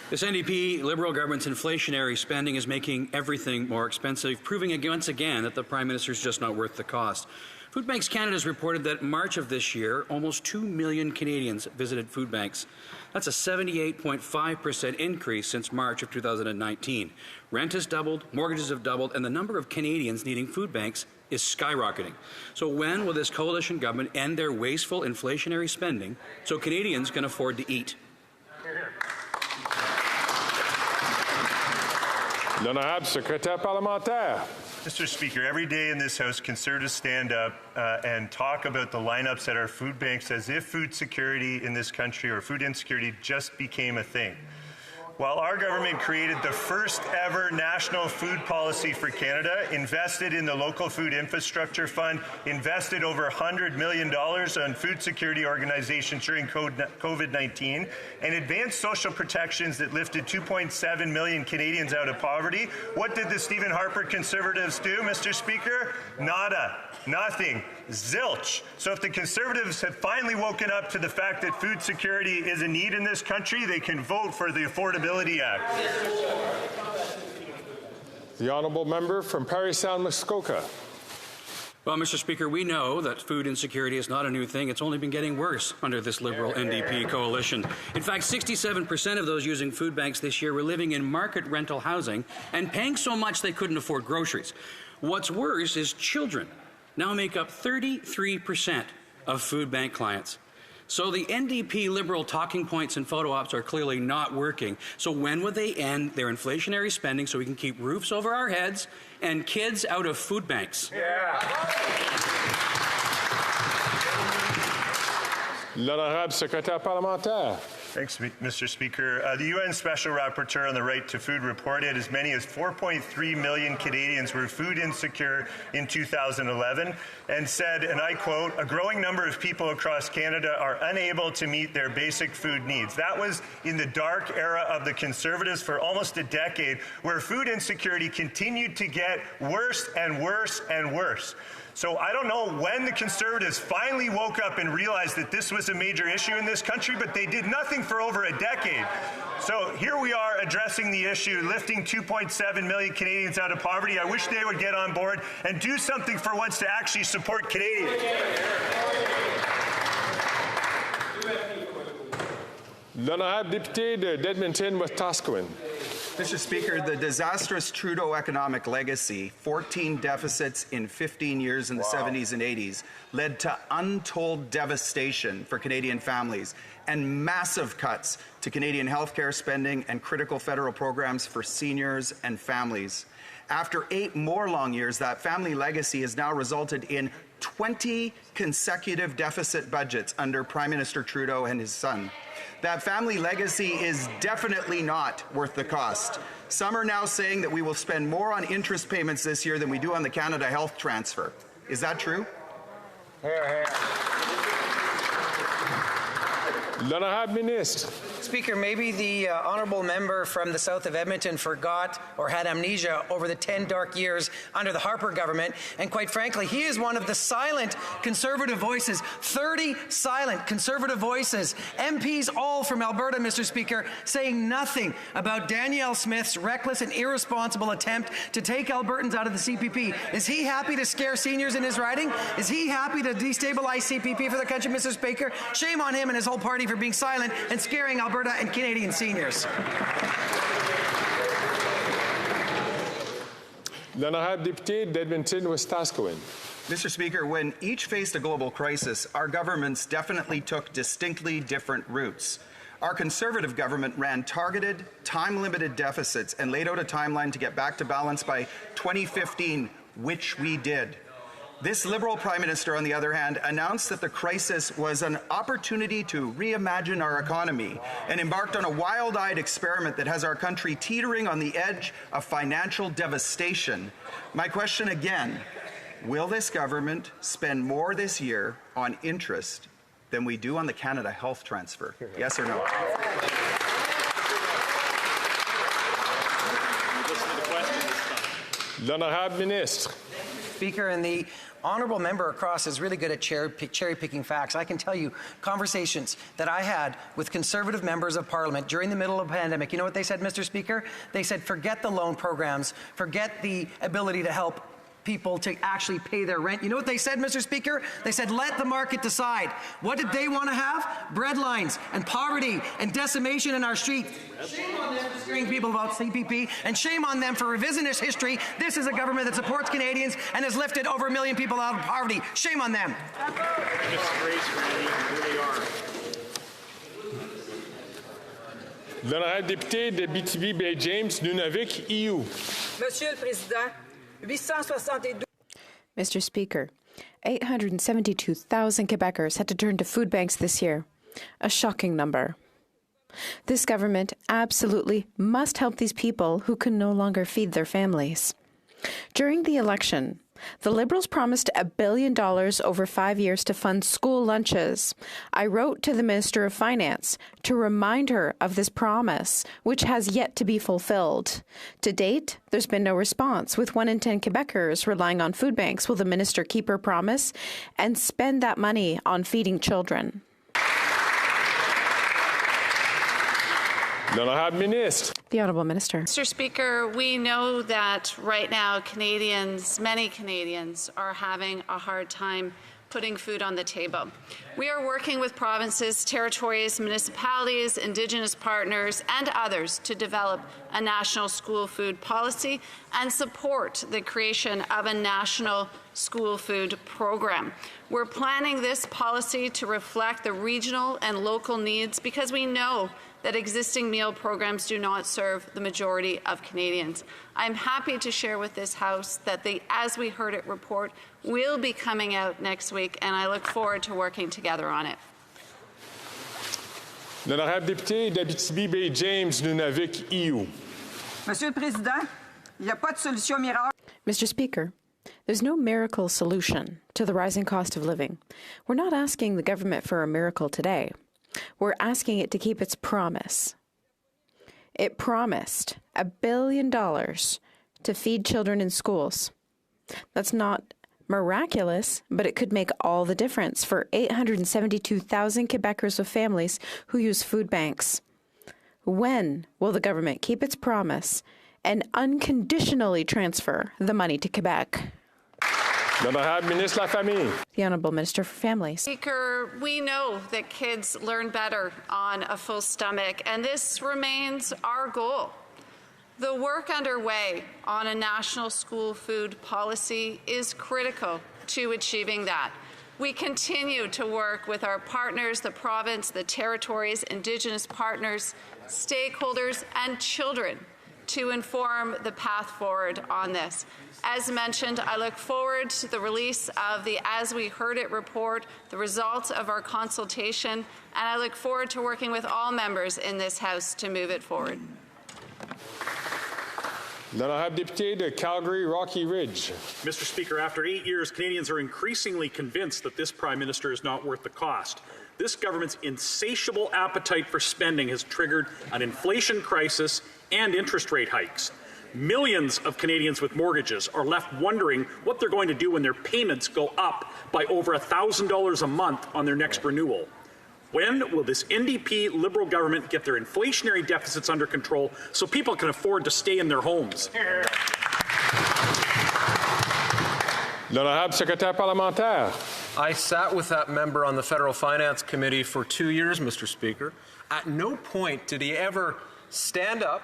This NDP Liberal government's inflationary spending is making everything more expensive, proving once again that the Prime Minister is just not worth the cost. Food Banks Canada has reported that in March of this year, almost 2 million Canadians visited food banks. That's a 78.5% increase since March of 2019. Rent has doubled, mortgages have doubled, and the number of Canadians needing food banks is skyrocketing. So when will this coalition government end their wasteful inflationary spending so Canadians can afford to eat? L'honorable secrétaire parlementaire. Mr. Speaker, every day in this House, Conservatives stand up and talk about the lineups at our food banks as if food security in this country or food insecurity just became a thing. While our government created the first ever national food policy for Canada, invested in the local food infrastructure fund, invested over $100 million on food security organizations during COVID-19, and advanced social protections that lifted 2.7 million Canadians out of poverty, what did the Stephen Harper Conservatives do, Mr. Speaker? Nada. Nothing. Zilch. So if the Conservatives have finally woken up to the fact that food security is a need in this country, they can vote for the Affordability Act. The honourable member from Parry-Sound-Muskoka. Well, Mr. Speaker, we know that food insecurity is not a new thing. It's only been getting worse under this Liberal NDP coalition. In fact, 67% of those using food banks this year were living in market rental housing and paying so much they couldn't afford groceries. What's worse is children now make up 33% of food bank clients. So the NDP Liberal talking points and photo ops are clearly not working. So when would they end their inflationary spending so we can keep roofs over our heads and kids out of food banks? L'honorable secrétaire parlementaire. Thanks, Mr. Speaker. The UN Special Rapporteur on the Right to Food reported as many as 4.3 million Canadians were food insecure in 2011 and said, and I quote, "A growing number of people across Canada are unable to meet their basic food needs." That was in the dark era of the Conservatives for almost a decade, where food insecurity continued to get worse and worse and worse. So I don't know when the Conservatives finally woke up and realized that this was a major issue in this country, but they did nothing for over a decade. So here we are addressing the issue, lifting 2.7 million Canadians out of poverty. I wish they would get on board and do something for once to actually support Canadians. L'honorable député d'Edmonton, Wetaskiwin. Mr. Speaker, the disastrous Trudeau economic legacy, 14 deficits in 15 years in the 70s and 80s, led to untold devastation for Canadian families and massive cuts to Canadian healthcare spending and critical federal programs for seniors and families. After 8 more long years, that family legacy has now resulted in 20 consecutive deficit budgets under Prime Minister Trudeau and his son. That family legacy is definitely not worth the cost. Some are now saying that we will spend more on interest payments this year than we do on the Canada Health transfer. Is that true? L'honorable ministre. Speaker, maybe the honourable member from the south of Edmonton forgot or had amnesia over the 10 dark years under the Harper government. And quite frankly, he is one of the silent Conservative voices, 30 silent Conservative voices, MPs all from Alberta, Mr. Speaker, saying nothing about Danielle Smith's reckless and irresponsible attempt to take Albertans out of the CPP. Is he happy to scare seniors in his riding? Is he happy to destabilize CPP for the country, Mr. Speaker? Shame on him and his whole party for being silent and scaring Alberta and Canadian seniors. L'honorable député d'Edmonton, Wetaskiwin. Mr. Speaker, when each faced a global crisis, our governments definitely took distinctly different routes. Our Conservative government ran targeted, time-limited deficits and laid out a timeline to get back to balance by 2015, which we did. This Liberal Prime Minister, on the other hand, announced that the crisis was an opportunity to reimagine our economy and embarked on a wild-eyed experiment that has our country teetering on the edge of financial devastation. My question again, will this government spend more this year on interest than we do on the Canada Health transfer? Yes or no? L'honorable ministre. Speaker, and the honourable member across is really good at cherry-picking facts. I can tell you conversations that I had with Conservative members of Parliament during the middle of the pandemic. You know what they said, Mr. Speaker? They said, forget the loan programs, forget the ability to help people to actually pay their rent. You know what they said, Mr. Speaker? They said, let the market decide. What did they want to have? Breadlines and poverty and decimation in our streets. Shame on them for scaring people about CPP, and shame on them for revisionist history. This is a government that supports Canadians and has lifted over 1 million people out of poverty. Shame on them. L'honorable député de Abitibi-Bay James, Nunavik, EU. Monsieur le Président, 862. Mr. Speaker, 872,000 Quebecers had to turn to food banks this year. A shocking number. This government absolutely must help these people who can no longer feed their families. During the election, the Liberals promised $1 billion over 5 years to fund school lunches. I wrote to the Minister of Finance to remind her of this promise, which has yet to be fulfilled. To date, there's been no response. With 1 in 10 Quebecers relying on food banks, will the minister keep her promise and spend that money on feeding children? L'honorable ministre. The Honourable Minister. Mr. Speaker, we know that right now many Canadians are having a hard time putting food on the table. We are working with provinces, territories, municipalities, Indigenous partners, and others to develop a national school food policy and support the creation of a national school food program. We're planning this policy to reflect the regional and local needs because we know that existing meal programs do not serve the majority of Canadians. I'm happy to share with this House that the As We Heard It report will be coming out next week, and I look forward to working together on it. L'honorable député d'Abitibi-Bay-James, Nunavik-EU. Monsieur le Président, il n'y a pas de solution miracle. Mr. Speaker, there's no miracle solution to the rising cost of living. We're not asking the government for a miracle today. We're asking it to keep its promise. It promised $1 billion to feed children in schools. That's not miraculous, but it could make all the difference for 872,000 Quebecers with families who use food banks. When will the government keep its promise and unconditionally transfer the money to Quebec? L'honorable ministre de la Famille. The Honourable Minister for Families. Speaker, we know that kids learn better on a full stomach, and this remains our goal. The work underway on a national school food policy is critical to achieving that. We continue to work with our partners, the province, the territories, Indigenous partners, stakeholders, and children to inform the path forward on this. As mentioned, I look forward to the release of the As We Heard It report, the results of our consultation, and I look forward to working with all members in this House to move it forward. L'honorable député de Calgary, Rocky Ridge. Mr. Speaker, after 8 years, Canadians are increasingly convinced that this Prime Minister is not worth the cost. This government's insatiable appetite for spending has triggered an inflation crisis and interest rate hikes. Millions of Canadians with mortgages are left wondering what they're going to do when their payments go up by over $1,000 a month on their next renewal. When will this NDP Liberal government get their inflationary deficits under control so people can afford to stay in their homes? L'honorable secrétaire parlementaire. I sat with that member on the Federal Finance Committee for 2 years, Mr. Speaker. At no point did he ever stand up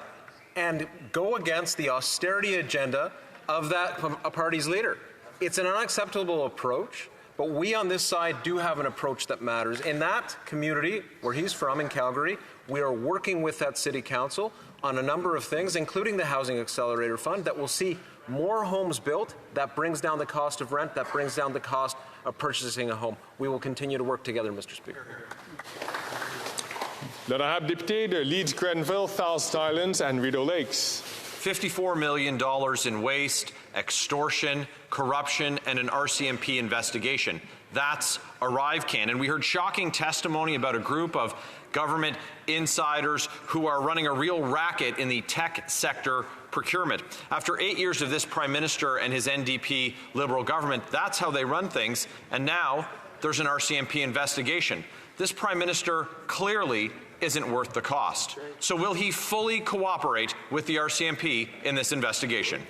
and go against the austerity agenda of that party's leader. It's an unacceptable approach, but we on this side do have an approach that matters. In that community where he's from, in Calgary, we are working with that city council on a number of things, including the Housing Accelerator Fund, that will see more homes built. That brings down the cost of rent. That brings down the cost of purchasing a home. We will continue to work together, Mr. Speaker. L'honorable député de Leeds, Grenville, Thousand Islands, and Rideau Lakes. $54 million in waste, extortion, corruption, and an RCMP investigation. That's ArriveCan. And we heard shocking testimony about a group of government insiders who are running a real racket in the tech sector procurement. After 8 years of this Prime Minister and his NDP Liberal government, that's how they run things. And now there's an RCMP investigation. This Prime Minister clearly isn't worth the cost. So will he fully cooperate with the RCMP in this investigation?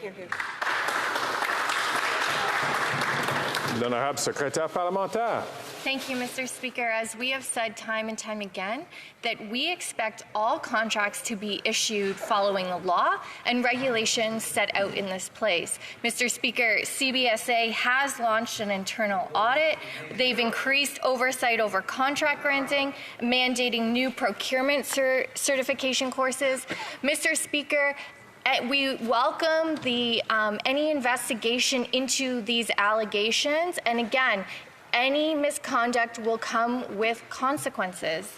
L'honorable secrétaire parlementaire. Thank you, Mr. Speaker. As we have said time and time again, that we expect all contracts to be issued following the law and regulations set out in this place. Mr. Speaker, CBSA has launched an internal audit. They've increased oversight over contract granting, mandating new procurement certification courses. Mr. Speaker, we welcome the any investigation into these allegations, and again, any misconduct will come with consequences.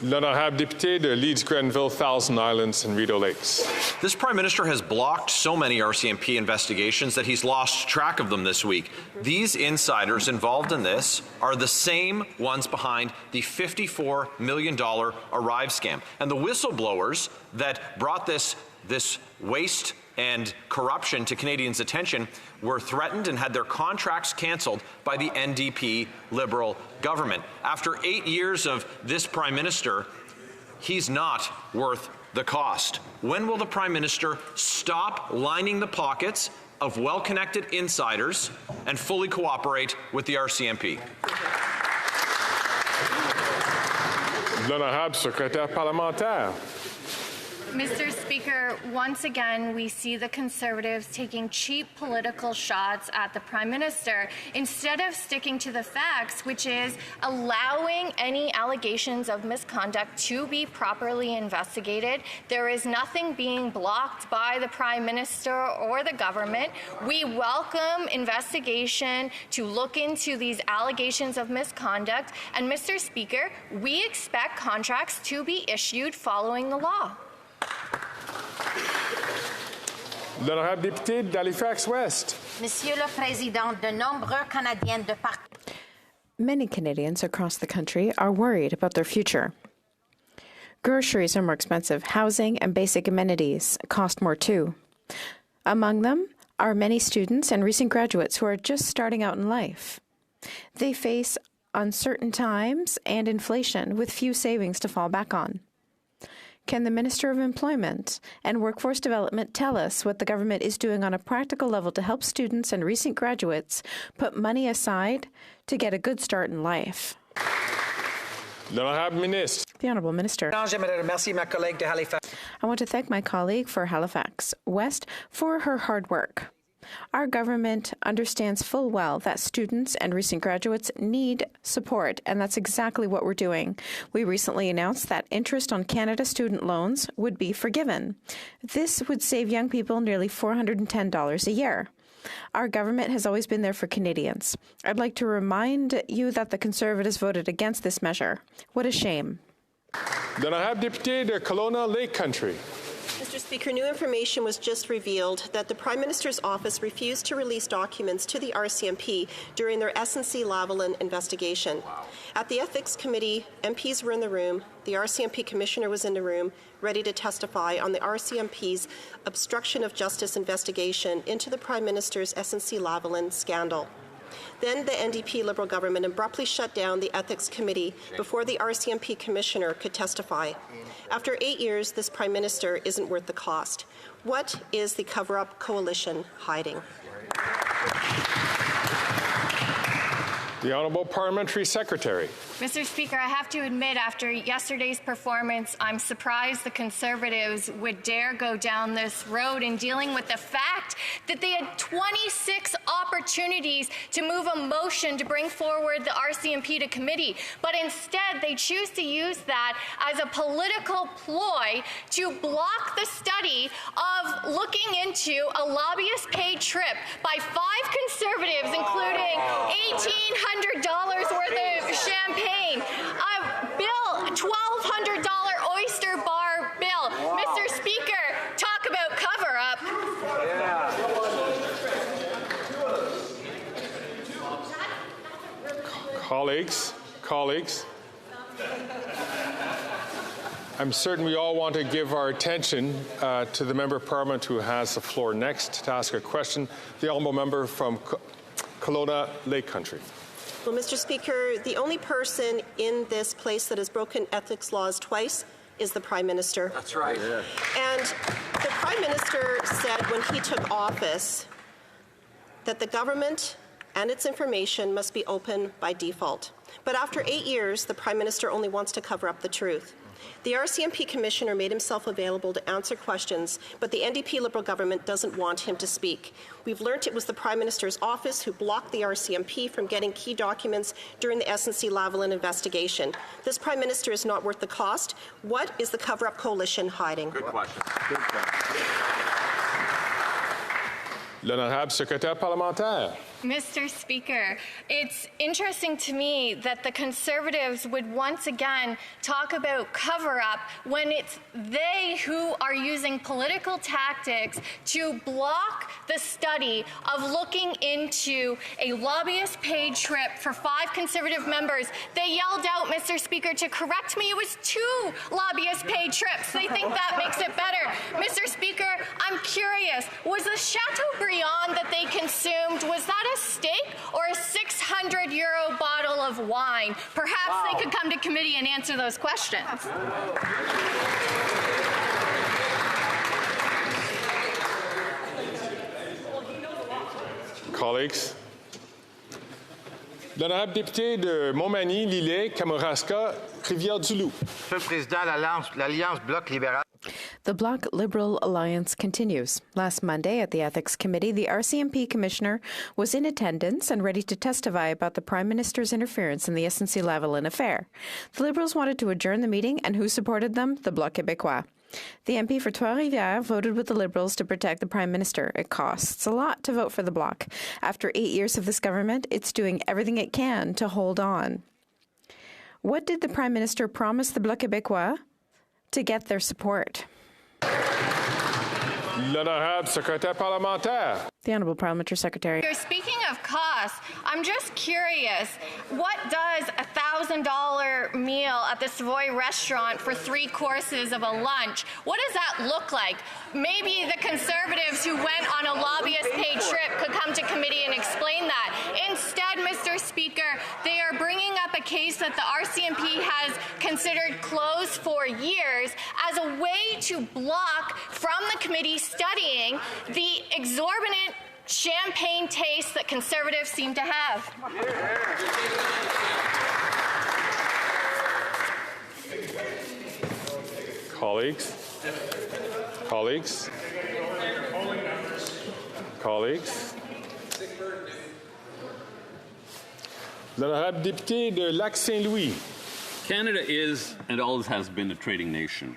L'honorable député de Leeds, Grenville, Thousand Islands, and Rideau Lakes. This Prime Minister has blocked so many RCMP investigations that he's lost track of them this week. These insiders involved in this are the same ones behind the $54 million Arrive scam. And the whistleblowers that brought this waste and corruption to Canadians' attention were threatened and had their contracts cancelled by the NDP Liberal government. After 8 years of this Prime Minister, he's not worth the cost. When will the Prime Minister stop lining the pockets of well-connected insiders and fully cooperate with the RCMP? L'honorable secrétaire parlementaire. Mr. Speaker, once again, we see the Conservatives taking cheap political shots at the Prime Minister instead of sticking to the facts, which is allowing any allegations of misconduct to be properly investigated. There is nothing being blocked by the Prime Minister or the government. We welcome investigation to look into these allegations of misconduct. And, Mr. Speaker, we expect contracts to be issued following the law. L'honorable député d'Halifax West. Monsieur le Président, de nombreux Canadiens de partout. Many Canadians across the country are worried about their future. Groceries are more expensive. Housing and basic amenities cost more too. Among them are many students and recent graduates who are just starting out in life. They face uncertain times and inflation with few savings to fall back on. Can the Minister of Employment and Workforce Development tell us what the government is doing on a practical level to help students and recent graduates put money aside to get a good start in life? The Honourable Minister. I want to thank my colleague for Halifax West for her hard work. Our government understands full well that students and recent graduates need support, and that's exactly what we're doing. We recently announced that interest on Canada student loans would be forgiven. This would save young people nearly $410 a year. Our government has always been there for Canadians. I'd like to remind you that the Conservatives voted against this measure. What a shame. Then I have député de Kelowna Lake Country. Mr. Speaker, new information was just revealed that the Prime Minister's office refused to release documents to the RCMP during their SNC-Lavalin investigation. Wow. At the Ethics Committee, MPs were in the room, the RCMP Commissioner was in the room, ready to testify on the RCMP's obstruction of justice investigation into the Prime Minister's SNC-Lavalin scandal. Then the NDP Liberal government abruptly shut down the Ethics Committee before the RCMP Commissioner could testify. After 8 years, this Prime Minister isn't worth the cost. What is the cover-up coalition hiding? The Honourable Parliamentary Secretary. Mr. Speaker, I have to admit, after yesterday's performance, I'm surprised the Conservatives would dare go down this road in dealing with the fact that they had 26 opportunities to move a motion to bring forward the RCMP to committee, but instead they choose to use that as a political ploy to block the study of looking into a lobbyist-paid trip by 5 Conservatives, including $1,800 worth of champagne. A bill, $1,200 oyster bar bill. Mr. Speaker, talk about cover-up. Yeah. Colleagues, I'm certain we all want to give our attention to the Member of Parliament who has the floor next to ask a question. The Honourable Member from Kelowna Lake Country. Well, Mr. Speaker, the only person in this place that has broken ethics laws twice is the Prime Minister. That's right. Yeah. And the Prime Minister said when he took office that the government and its information must be open by default. But after 8 years, the Prime Minister only wants to cover up the truth. The RCMP Commissioner made himself available to answer questions, but the NDP Liberal government doesn't want him to speak. We've learnt it was the Prime Minister's office who blocked the RCMP from getting key documents during the SNC-Lavalin investigation. This Prime Minister is not worth the cost. What is the cover-up coalition hiding? Good question. L'honorable secrétaire parlementaire. Mr. Speaker, it's interesting to me that the Conservatives would once again talk about cover-up when it's they who are using political tactics to block the study of looking into a lobbyist-paid trip for 5 Conservative members. They yelled out, Mr. Speaker, to correct me, it was 2 lobbyist-paid trips. They think that makes it better. Mr. Speaker, I'm curious, Was the Chateaubriand that they consumed, was that a steak or a 600-euro bottle of wine? Perhaps they could come to committee and answer those questions. Colleagues. L'honorable député de Montmagny, Lillet, Kamouraska, Rivière-du-Loup. Monsieur le Président, l'Alliance Bloc libéral. The Bloc Liberal Alliance continues. Last Monday at the Ethics Committee, the RCMP Commissioner was in attendance and ready to testify about the Prime Minister's interference in the SNC-Lavalin affair. The Liberals wanted to adjourn the meeting, and who supported them? The Bloc Québécois. The MP for Trois-Rivières voted with the Liberals to protect the Prime Minister. It costs a lot to vote for the Bloc. After 8 years of this government, it's doing everything it can to hold on. What did the Prime Minister promise the Bloc Québécois to get their support? L'honorable secrétaire parlementaire. The Honourable Parliamentary Secretary. Speaking of costs, I'm just curious, what does a $1,000 meal at the Savoy restaurant for 3 courses of a lunch, what does that look like? Maybe the Conservatives who went on a lobbyist-paid trip could come to committee and explain that. Instead, Mr. Speaker, they are bringing up a case that the RCMP has considered closed for years as a way to block from the committee studying the exorbitant champagne taste that Conservatives seem to have. Colleagues. L'honorable député de Lac-Saint-Louis. Canada is and always has been a trading nation.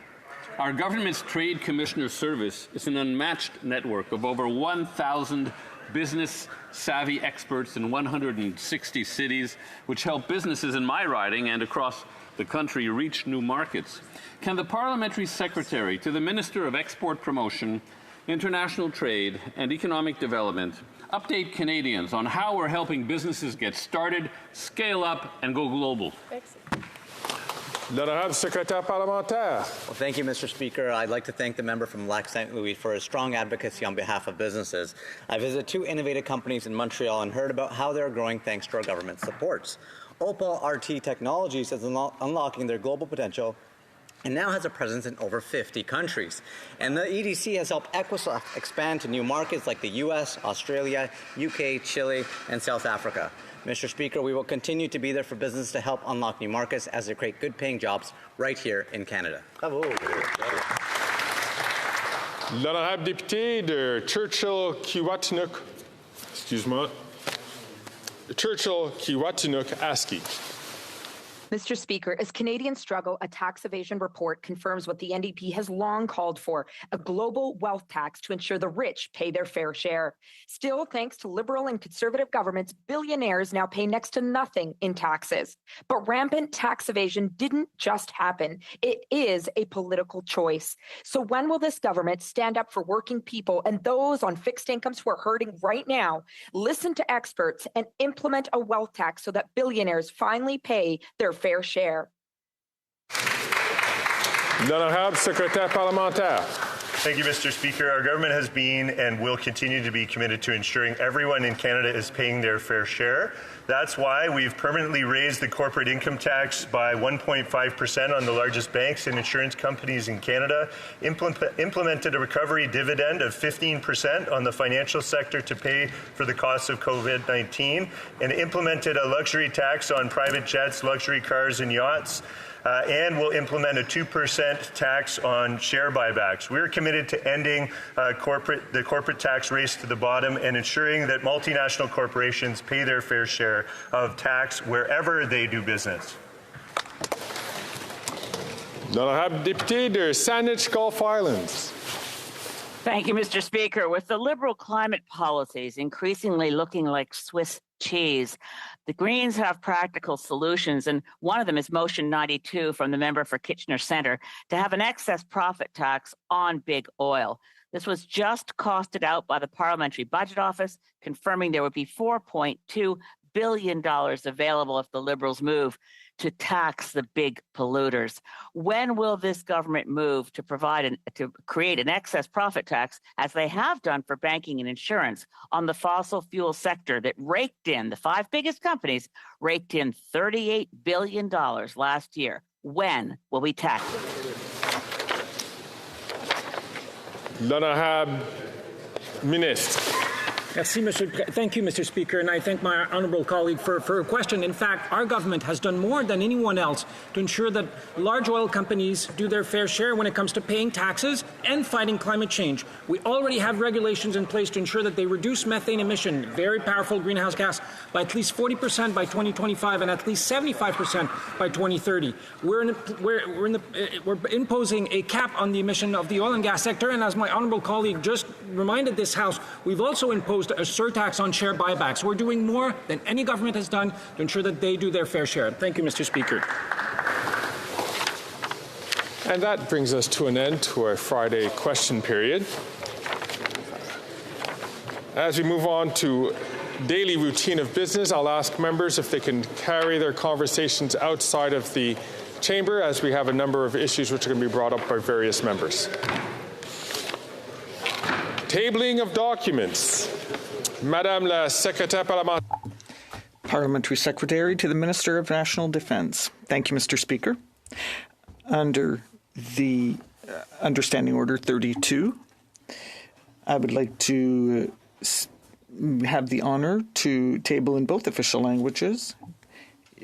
Our government's Trade Commissioner Service is an unmatched network of over 1,000 business-savvy experts in 160 cities, which help businesses in my riding and across the country reach new markets. Can the Parliamentary Secretary to the Minister of Export Promotion, International Trade and Economic Development update Canadians on how we're helping businesses get started, scale up, and go global? L'honorable secrétaire parlementaire. Well, thank you, Mr. Speaker. I'd like to thank the member from Lac-Saint Louis for his strong advocacy on behalf of businesses. I visited 2 innovative companies in Montreal and heard about how they're growing thanks to our government supports. Opal RT Technologies is unlocking their global potential and now has a presence in over 50 countries. And the EDC has helped Equisoft expand to new markets like the US, Australia, UK, Chile, and South Africa. Mr. Speaker, we will continue to be there for business to help unlock new markets as they create good-paying jobs right here in Canada. Bravo. L'honorable député de Churchill-Kiwatinuk, Churchill-Kiwatinuk-Aski. Mr. Speaker, as Canadians struggle, a tax evasion report confirms what the NDP has long called for, a global wealth tax to ensure the rich pay their fair share. Still, thanks to Liberal and Conservative governments, billionaires now pay next to nothing in taxes. But rampant tax evasion didn't just happen. It is a political choice. So when will this government stand up for working people and those on fixed incomes who are hurting right now, listen to experts, and implement a wealth tax so that billionaires finally pay their fair share? L'honorable secrétaire parlementaire. Thank you, Mr. Speaker. Our government has been and will continue to be committed to ensuring everyone in Canada is paying their fair share. That's why we've permanently raised the corporate income tax by 1.5% on the largest banks and insurance companies in Canada, implemented a recovery dividend of 15% on the financial sector to pay for the costs of COVID-19, and implemented a luxury tax on private jets, luxury cars, and yachts. And will implement a 2% tax on share buybacks. We're committed to ending the corporate tax race to the bottom and ensuring that multinational corporations pay their fair share of tax wherever they do business. L'honorable député de Saanich Gulf Islands. Thank you, Mr. Speaker. With the Liberal climate policies increasingly looking like Swiss cheese, the Greens have practical solutions, and one of them is Motion 92 from the member for Kitchener Centre to have an excess profit tax on big oil. This was just costed out by the Parliamentary Budget Office, confirming there would be $4.2 billion available if the Liberals move to tax the big polluters. When will this government move to create an excess profit tax, as they have done for banking and insurance, on the fossil fuel sector that raked in, the 5 biggest companies raked in $38 billion last year? When will we tax it? L'honorable ministre. Thank you, Mr. Speaker, and I thank my honourable colleague for a question. In fact, our government has done more than anyone else to ensure that large oil companies do their fair share when it comes to paying taxes and fighting climate change. We already have regulations in place to ensure that they reduce methane emission, very powerful greenhouse gas, by at least 40% by 2025 and at least 75% by 2030. We're imposing a cap on the emission of the oil and gas sector, and as my honourable colleague just reminded this House, we've also imposed a surtax on share buybacks. We're doing more than any government has done to ensure that they do their fair share. Thank you, Mr. Speaker. And that brings us to an end to our Friday question period. As we move on to daily routine of business, I'll ask members if they can carry their conversations outside of the chamber, as we have a number of issues which are going to be brought up by various members. Tabling of documents. Madame la Secrétaire Parlementaire. Parliamentary Secretary to the Minister of National Defence. Thank you, Mr. Speaker. Under the Understanding Order 32, I would like to have the honour to table in both official languages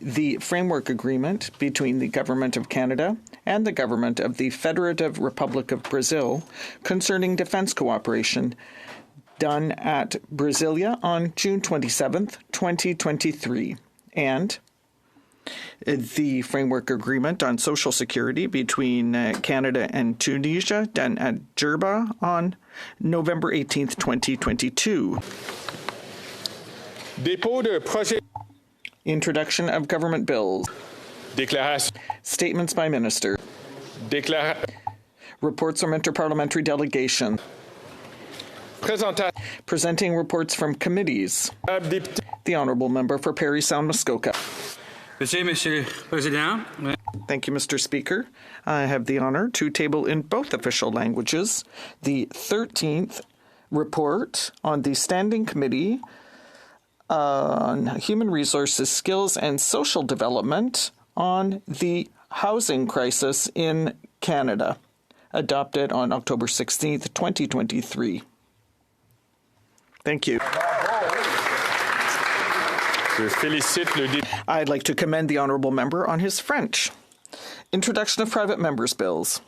the framework agreement between the Government of Canada and the Government of the Federative Republic of Brazil concerning defence cooperation, done at Brasilia on June 27th, 2023, and the framework agreement on social security between Canada and Tunisia, done at Djerba on November 18th, 2022. Dépôt de projet. Introduction of government bills. Déclaration. Statements by minister. Reports from interparliamentary delegation. Presenting reports from committees. The Honourable Member for Parry Sound Muskoka. Monsieur President. Thank you, Mr. Speaker. I have the honour to table in both official languages the 13th report on the Standing Committee on Human Resources, Skills and Social Development on the housing crisis in Canada, adopted on October 16th, 2023. Thank you. I'd like to commend the Honourable Member on his French. Introduction of private members' bills.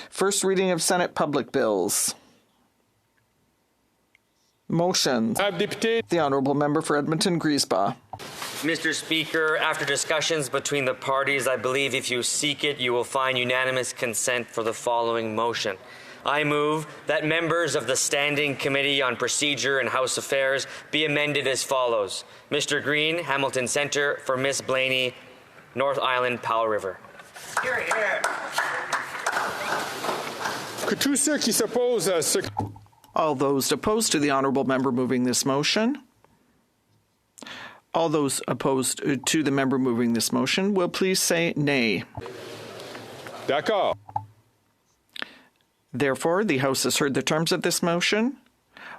First reading of Senate public bills. Motions. The Honourable Member for Edmonton Griesbach. Mr. Speaker, after discussions between the parties, I believe if you seek it, you will find unanimous consent for the following motion. I move that members of the Standing Committee on Procedure and House Affairs be amended as follows. Mr. Green, Hamilton Centre, for Miss Blaney, North Island, Powell River. Here, here. Que tous ceux qui s'opposent à ce... All those opposed to the Honourable Member moving this motion? All those opposed to the member moving this motion will please say nay. D'accord. Therefore, the House has heard the terms of this motion.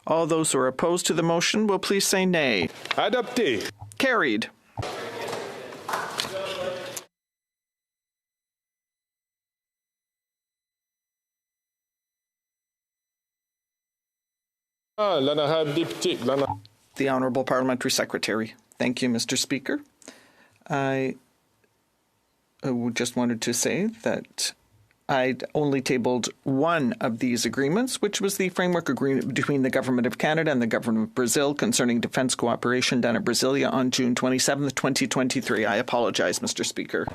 All those who are opposed to the motion will please say nay. Adopté. Carried. The Honourable Parliamentary Secretary. Thank you, Mr. Speaker. I just wanted to say that I'd only tabled one of these agreements, which was the framework agreement between the Government of Canada and the Government of Brazil concerning defence cooperation done at Brasilia on June 27th, 2023. I apologize, Mr. Speaker.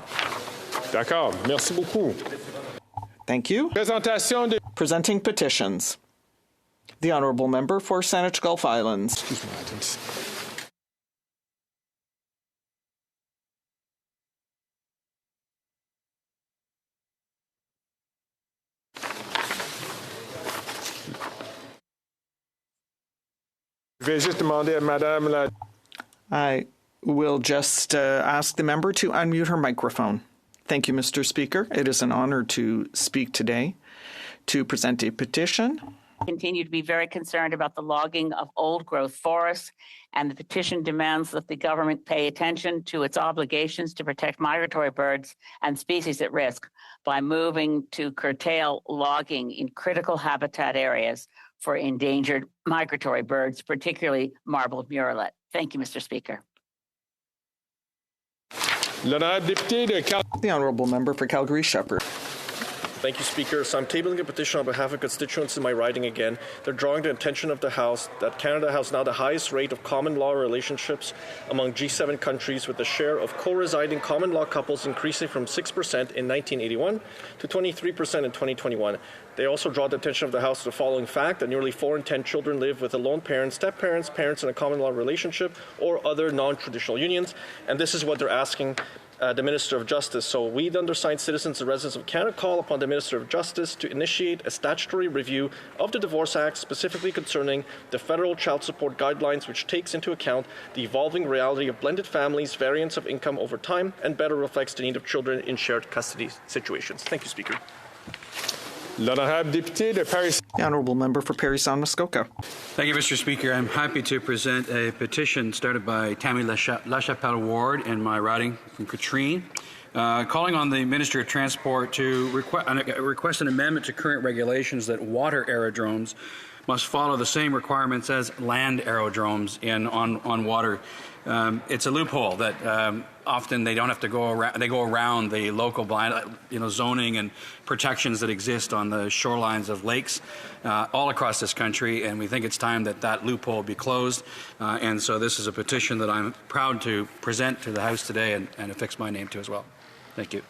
D'accord. Merci beaucoup. Thank you. Presenting petitions. The Honourable Member for Saanich Gulf Islands. Je vais juste demander à Madame la... I will just ask the member to unmute her microphone. Thank you, Mr. Speaker. It is an honor to speak today to present a petition. Continue to be very concerned about the logging of old-growth forests, and the petition demands that the government pay attention to its obligations to protect migratory birds and species at risk by moving to curtail logging in critical habitat areas for endangered migratory birds, particularly marbled murrelet. Thank you, Mr. Speaker. The Honourable Member for Calgary-Shepherd. Thank you, Speaker. So I'm tabling a petition on behalf of constituents in my riding again. They're drawing the attention of the House that Canada has now the highest rate of common law relationships among G7 countries, with the share of co-residing common law couples increasing from 6% in 1981 to 23% in 2021. They also draw the attention of the House to the following fact, that nearly 4 in 10 children live with a lone parent, step-parents, parents in a common law relationship, or other non-traditional unions. And this is what they're asking the Minister of Justice. So we, the undersigned citizens and residents of Canada, call upon the Minister of Justice to initiate a statutory review of the Divorce Act, specifically concerning the federal child support guidelines, which takes into account the evolving reality of blended families, variance of income over time, and better reflects the need of children in shared custody situations. Thank you, Speaker. The Honourable Member for Parry Sound Muskoka. Thank you, Mr. Speaker. I'm happy to present a petition started by Tammy LaChapelle Ward in my riding from Katrine, calling on the Ministry of Transport to request an amendment to current regulations that water aerodromes must follow the same requirements as land aerodromes on water. It's a loophole that often they don't have to go around. They go around the local zoning and protections that exist on the shorelines of lakes all across this country, and we think it's time that that loophole be closed. And so this is a petition that I'm proud to present to the House today and affix my name to as well. Thank you.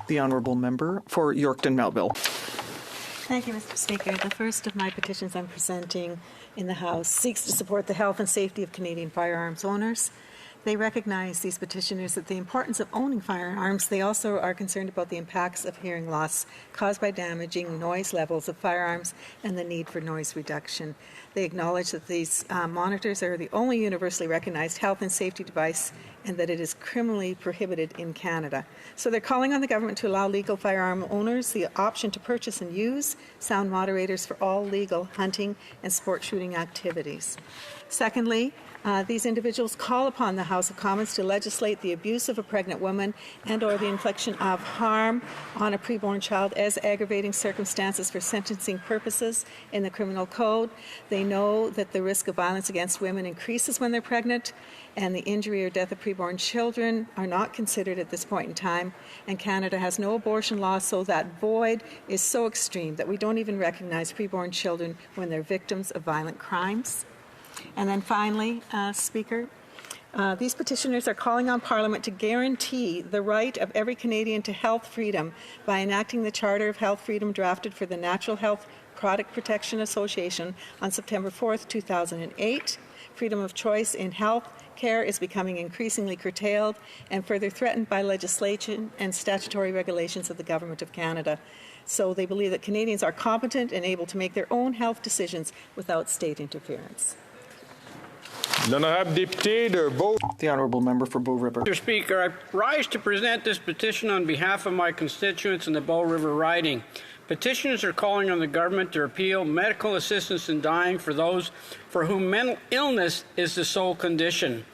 The Honourable Member for Yorkton Melville. Thank you, Mr. Speaker. The first of my petitions I'm presenting in the House seeks to support the health and safety of Canadian firearms owners. They recognize, these petitioners, that the importance of owning firearms. They also are concerned about the impacts of hearing loss caused by damaging noise levels of firearms and the need for noise reduction. They acknowledge that these monitors are the only universally recognized health and safety device, and that it is criminally prohibited in Canada. So they're calling on the government to allow legal firearm owners the option to purchase and use sound moderators for all legal hunting and sport shooting activities. Secondly, these individuals call upon the House of Commons to legislate the abuse of a pregnant woman and or the infliction of harm on a preborn child as aggravating circumstances for sentencing purposes in the criminal code. They know that the risk of violence against women increases when they're pregnant, and the injury or death of preborn children are not considered at this point in time. And Canada has no abortion law, so that void is so extreme that we don't even recognize preborn children when they're victims of violent crimes. And then finally, Speaker, these petitioners are calling on Parliament to guarantee the right of every Canadian to health freedom by enacting the Charter of Health Freedom drafted for the Natural Health Product Protection Association on September 4th, 2008. Freedom of choice in health care is becoming increasingly curtailed and further threatened by legislation and statutory regulations of the Government of Canada. So they believe that Canadians are competent and able to make their own health decisions without state interference. The Honourable Member for Bow River. Mr. Speaker, I rise to present this petition on behalf of my constituents in the Bow River riding. Petitioners are calling on the government to repeal medical assistance in dying for those for whom mental illness is the sole condition,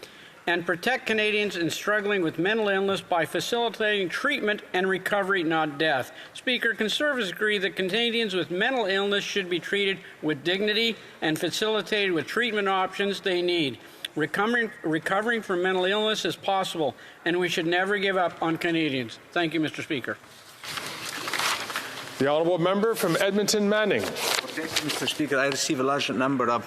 and protect Canadians in struggling with mental illness by facilitating treatment and recovery, not death. Speaker, Conservatives agree that Canadians with mental illness should be treated with dignity and facilitated with treatment options they need. Recovering from mental illness is possible, and we should never give up on Canadians. Thank you, Mr. Speaker. The Honourable Member from Edmonton Manning. Thank you, Mr. Speaker. I receive a large number of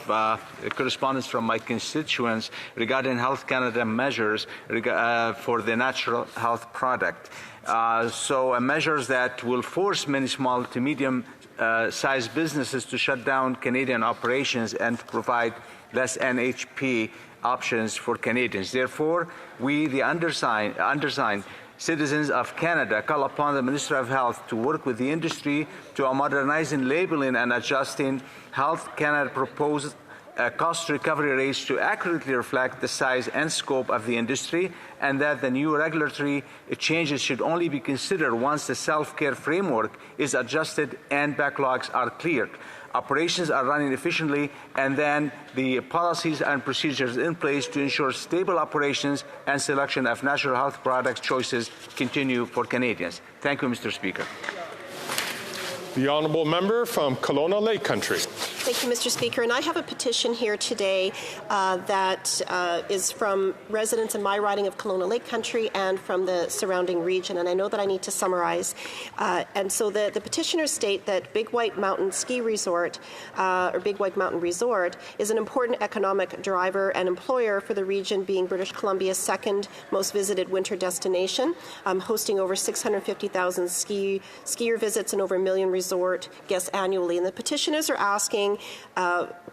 correspondence from my constituents regarding Health Canada measures for the natural health product. Measures that will force many small to medium sized businesses to shut down Canadian operations and to provide less NHP options for Canadians. Therefore, we, the undersigned citizens of Canada, call upon the Minister of Health to work with the industry to modernizing labeling and adjusting Health Canada proposed cost recovery rates to accurately reflect the size and scope of the industry, and that the new regulatory changes should only be considered once the self-care framework is adjusted and backlogs are cleared. Operations are running efficiently, and then the policies and procedures in place to ensure stable operations and selection of natural health product choices continue for Canadians. Thank you, Mr. Speaker. The honourable member from Kelowna Lake Country. Thank you, Mr. Speaker. And I have a petition here today that is from residents in my riding of Kelowna Lake Country and from the surrounding region. And I know that I need to summarize. And so the petitioners state that Big White Mountain Ski Resort, or Big White Mountain Resort, is an important economic driver and employer for the region, being British Columbia's second most visited winter destination, hosting over 650,000 skier visits and over 1 million resort guests annually. And the petitioners are asking,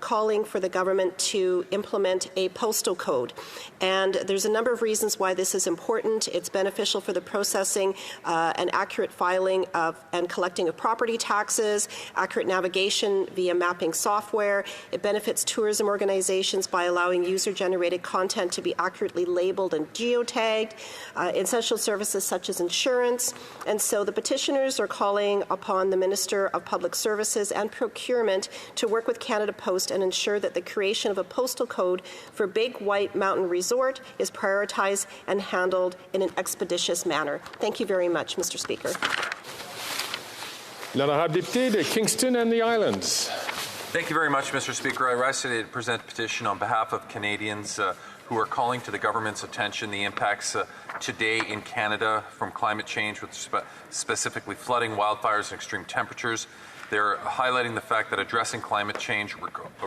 calling for the government to implement a postal code. And there's a number of reasons why this is important. It's beneficial for the processing and accurate filing of and collecting of property taxes, accurate navigation via mapping software. It benefits tourism organizations by allowing user-generated content to be accurately labeled and geotagged, essential services such as insurance. And so the petitioners are calling upon the Minister of Public Services and Procurement to work with Canada Post and ensure that the creation of a postal code for Big White Mountain Resort is prioritized and handled in an expeditious manner. Thank you very much, Mr. Speaker. L'honorable député de Kingston and the Islands. Thank you very much, Mr. Speaker. I rise today to present a petition on behalf of Canadians who are calling to the government's attention the impacts today in Canada from climate change, with specifically flooding, wildfires, and extreme temperatures. They're highlighting the fact that addressing climate change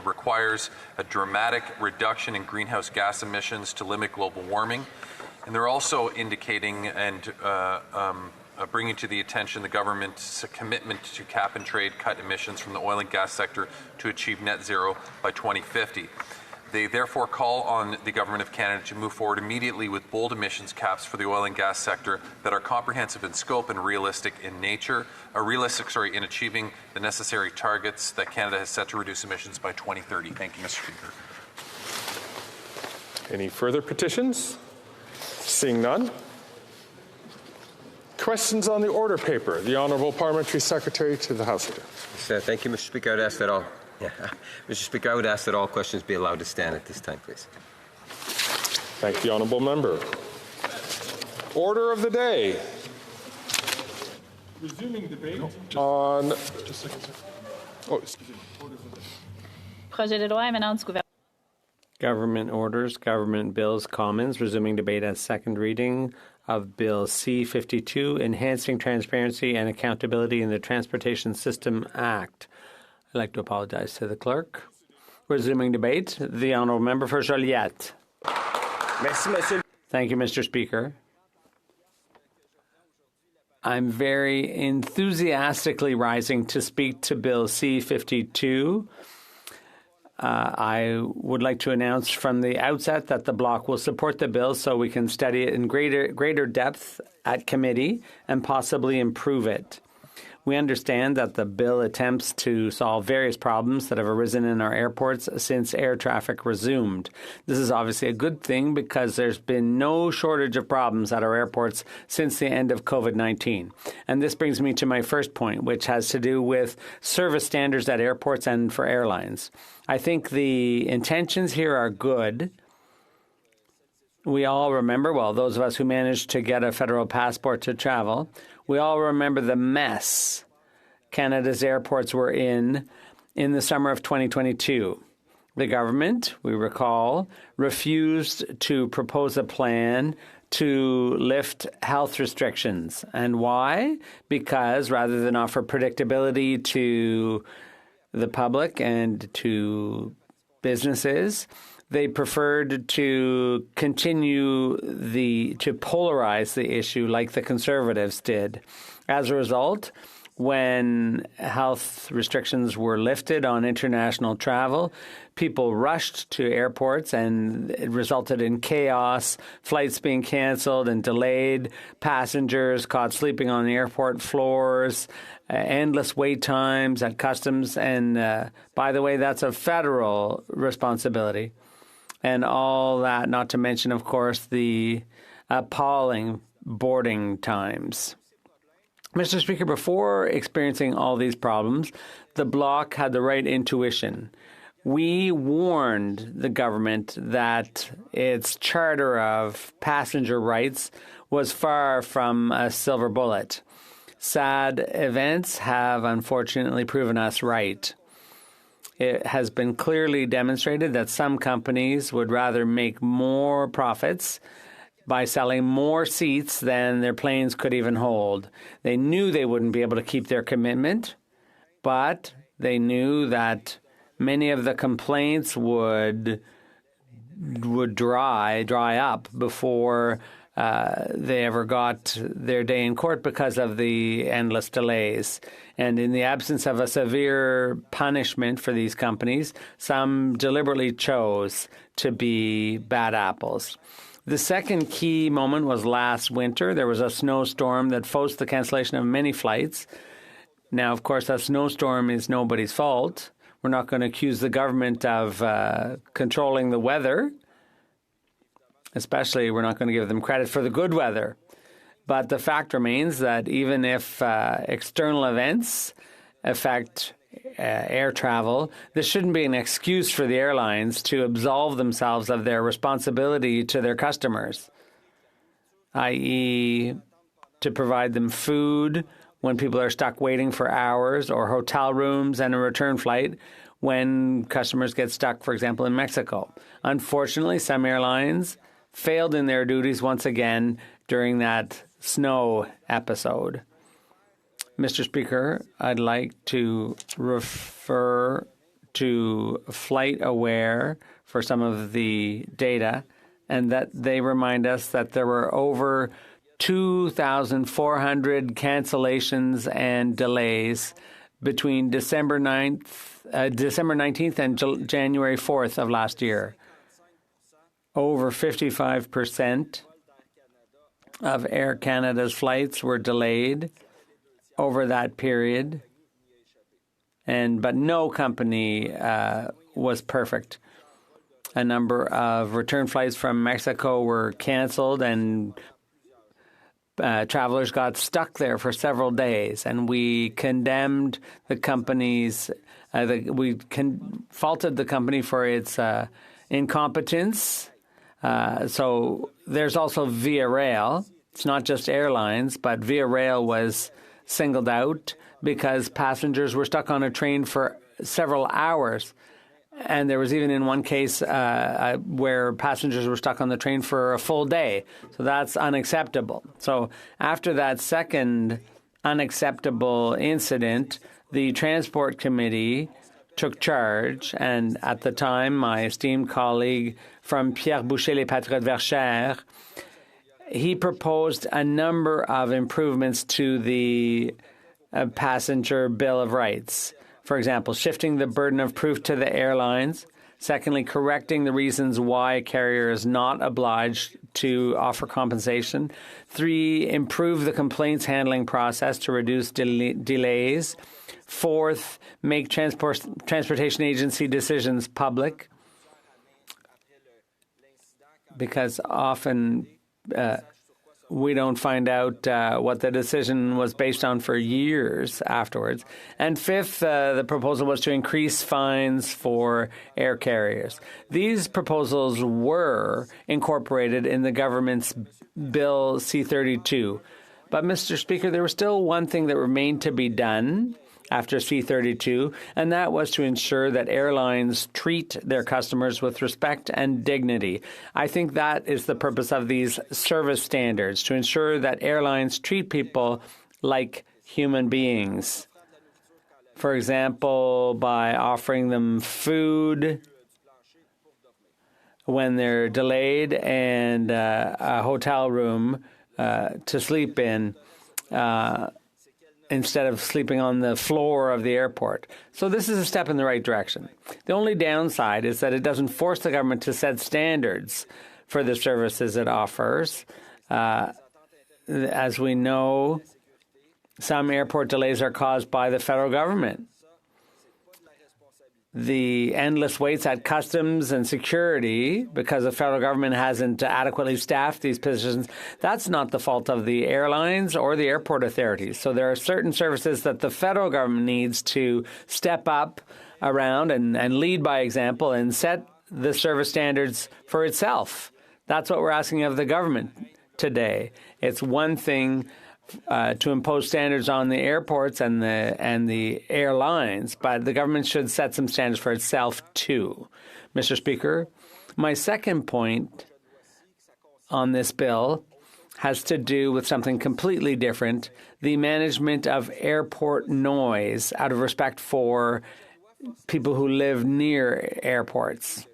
requires a dramatic reduction in greenhouse gas emissions to limit global warming. And they're also indicating and bringing to the attention the government's commitment to cap and trade, cut emissions from the oil and gas sector to achieve net zero by 2050. They therefore call on the Government of Canada to move forward immediately with bold emissions caps for the oil and gas sector that are comprehensive in scope and realistic in nature, in achieving the necessary targets that Canada has set to reduce emissions by 2030. Thank you, Mr. Speaker. Any further petitions? Seeing none. Questions on the order paper. The Honourable Parliamentary Secretary to the House Leader. Thank you, Mr. Speaker. I would ask that all. Mr. Speaker, I would ask that all questions be allowed to stand at this time, please. Thank the honourable member. Order of the day. Resuming debate on. Projet de loi émanant du gouvernement. Government orders, government bills, commons. Resuming debate as second reading of Bill C-52, Enhancing Transparency and Accountability in the Transportation System Act. I'd like to apologize to the clerk. Resuming debate, the honourable member for Joliette. Thank you, Mr. Speaker. I'm very enthusiastically rising to speak to Bill C-52. I would like to announce from the outset that the bloc will support the bill so we can study it in greater depth at committee and possibly improve it. We understand that the bill attempts to solve various problems that have arisen in our airports since air traffic resumed. This is obviously a good thing because there's been no shortage of problems at our airports since the end of COVID-19. And this brings me to my first point, which has to do with service standards at airports and for airlines. I think the intentions here are good. We all remember, well, those of us who managed to get a federal passport to travel, we all remember the mess Canada's airports were in the summer of 2022. The government, we recall, refused to propose a plan to lift health restrictions. And why? Because rather than offer predictability to the public and to businesses, they preferred to continue to polarize the issue like the Conservatives did. As a result, when health restrictions were lifted on international travel, people rushed to airports and it resulted in chaos, flights being canceled and delayed, passengers caught sleeping on the airport floors, endless wait times at customs. And by the way, that's a federal responsibility. And all that, not to mention, of course, the appalling boarding times. Mr. Speaker, before experiencing all these problems, the Bloc had the right intuition. We warned the government that its charter of passenger rights was far from a silver bullet. Sad events have unfortunately proven us right. It has been clearly demonstrated that some companies would rather make more profits by selling more seats than their planes could even hold. They knew they wouldn't be able to keep their commitment, but they knew that many of the complaints would dry up before they ever got their day in court because of the endless delays. And in the absence of a severe punishment for these companies, some deliberately chose to be bad apples. The second key moment was last winter. There was a snowstorm that forced the cancellation of many flights. Now, of course, a snowstorm is nobody's fault. We're not going to accuse the government of controlling the weather. Especially, we're not going to give them credit for the good weather. But the fact remains that even if external events affect air travel, this shouldn't be an excuse for the airlines to absolve themselves of their responsibility to their customers, i.e. to provide them food when people are stuck waiting for hours, or hotel rooms and a return flight when customers get stuck, for example, in Mexico. Unfortunately, some airlines failed in their duties once again during that snow episode. Mr. Speaker, I'd like to refer to FlightAware for some of the data, and that they remind us that there were over 2,400 cancellations and delays between December 19th and January 4th of last year. Over 55% of Air Canada's flights were delayed over that period, but no company was perfect. A number of return flights from Mexico were canceled, and travelers got stuck there for several days, and we condemned the companies. Faulted the company for its incompetence. So there's also Via Rail. It's not just airlines, but Via Rail was singled out because passengers were stuck on a train for several hours. And there was even in one case where passengers were stuck on the train for a full day. So that's unacceptable. So after that second unacceptable incident, the Transport Committee took charge. And at the time, my esteemed colleague from Pierre Boucher Les Patriotes Verchères, he proposed a number of improvements to the passenger Bill of Rights. For example, shifting the burden of proof to the airlines. Secondly, correcting the reasons why a carrier is not obliged to offer compensation. 3, improve the complaints handling process to reduce delays. 4th, make transportation agency decisions public, because often we don't find out what the decision was based on for years afterwards. And 5th, the proposal was to increase fines for air carriers. These proposals were incorporated in the government's Bill C-32. But, Mr. Speaker, there was still one thing that remained to be done after C-32, and that was to ensure that airlines treat their customers with respect and dignity. I think that is the purpose of these service standards, to ensure that airlines treat people like human beings. For example, by offering them food when they're delayed and a hotel room to sleep in. instead of sleeping on the floor of the airport. So this is a step in the right direction. The only downside is that it doesn't force the government to set standards for the services it offers. As we know, some airport delays are caused by the federal government. The endless waits at customs and security because the federal government hasn't adequately staffed these positions, that's not the fault of the airlines or the airport authorities. So there are certain services that the federal government needs to step up around and lead by example and set the service standards for itself. That's what we're asking of the government today. It's one thing to impose standards on the airports and the airlines, but the government should set some standards for itself too. Mr. Speaker, my second point on this bill has to do with something completely different, the management of airport noise out of respect for people who live near airports.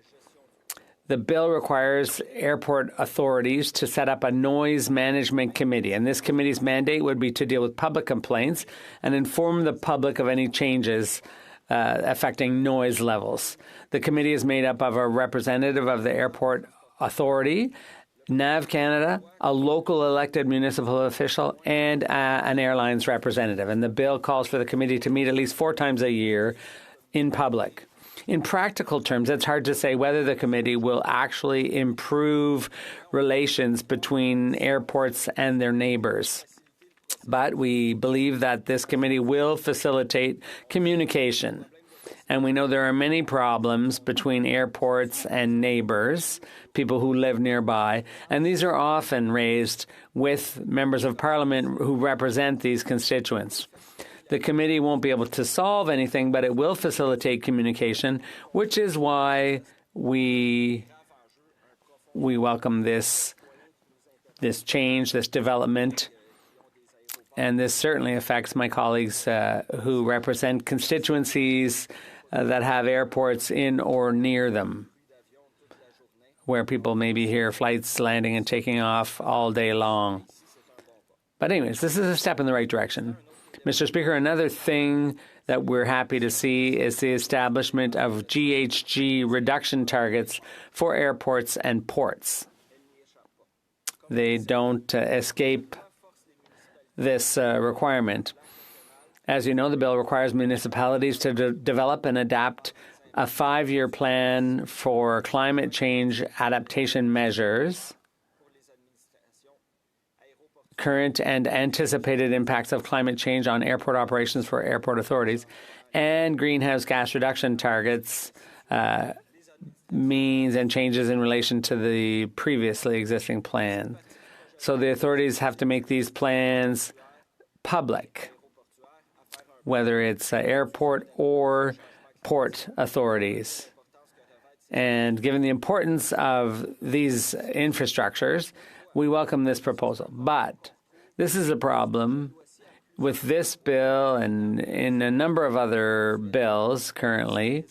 The bill requires airport authorities to set up a noise management committee, and this committee's mandate would be to deal with public complaints and inform the public of any changes affecting noise levels. The committee is made up of a representative of the airport authority, NAV Canada, a local elected municipal official, and an airlines representative. And the bill calls for the committee to meet at least 4 times a year in public. In practical terms, it's hard to say whether the committee will actually improve relations between airports and their neighbors. But we believe that this committee will facilitate communication. And we know there are many problems between airports and neighbors, people who live nearby, and these are often raised with members of parliament who represent these constituents. The committee won't be able to solve anything, but it will facilitate communication, which is why we welcome this change, this development. And this certainly affects my colleagues who represent constituencies that have airports in or near them, where people maybe hear flights landing and taking off all day long. But anyways, this is a step in the right direction. Mr. Speaker, another thing that we're happy to see is the establishment of GHG reduction targets for airports and ports. They don't escape this requirement. As you know, the bill requires municipalities to develop and adapt a 5-year plan for climate change adaptation measures, current and anticipated impacts of climate change on airport operations for airport authorities, and greenhouse gas reduction targets, means and changes in relation to the previously existing plan. So the authorities have to make these plans public, whether it's airport or port authorities. And given the importance of these infrastructures, we welcome this proposal. But this is a problem with this bill and in a number of other bills currently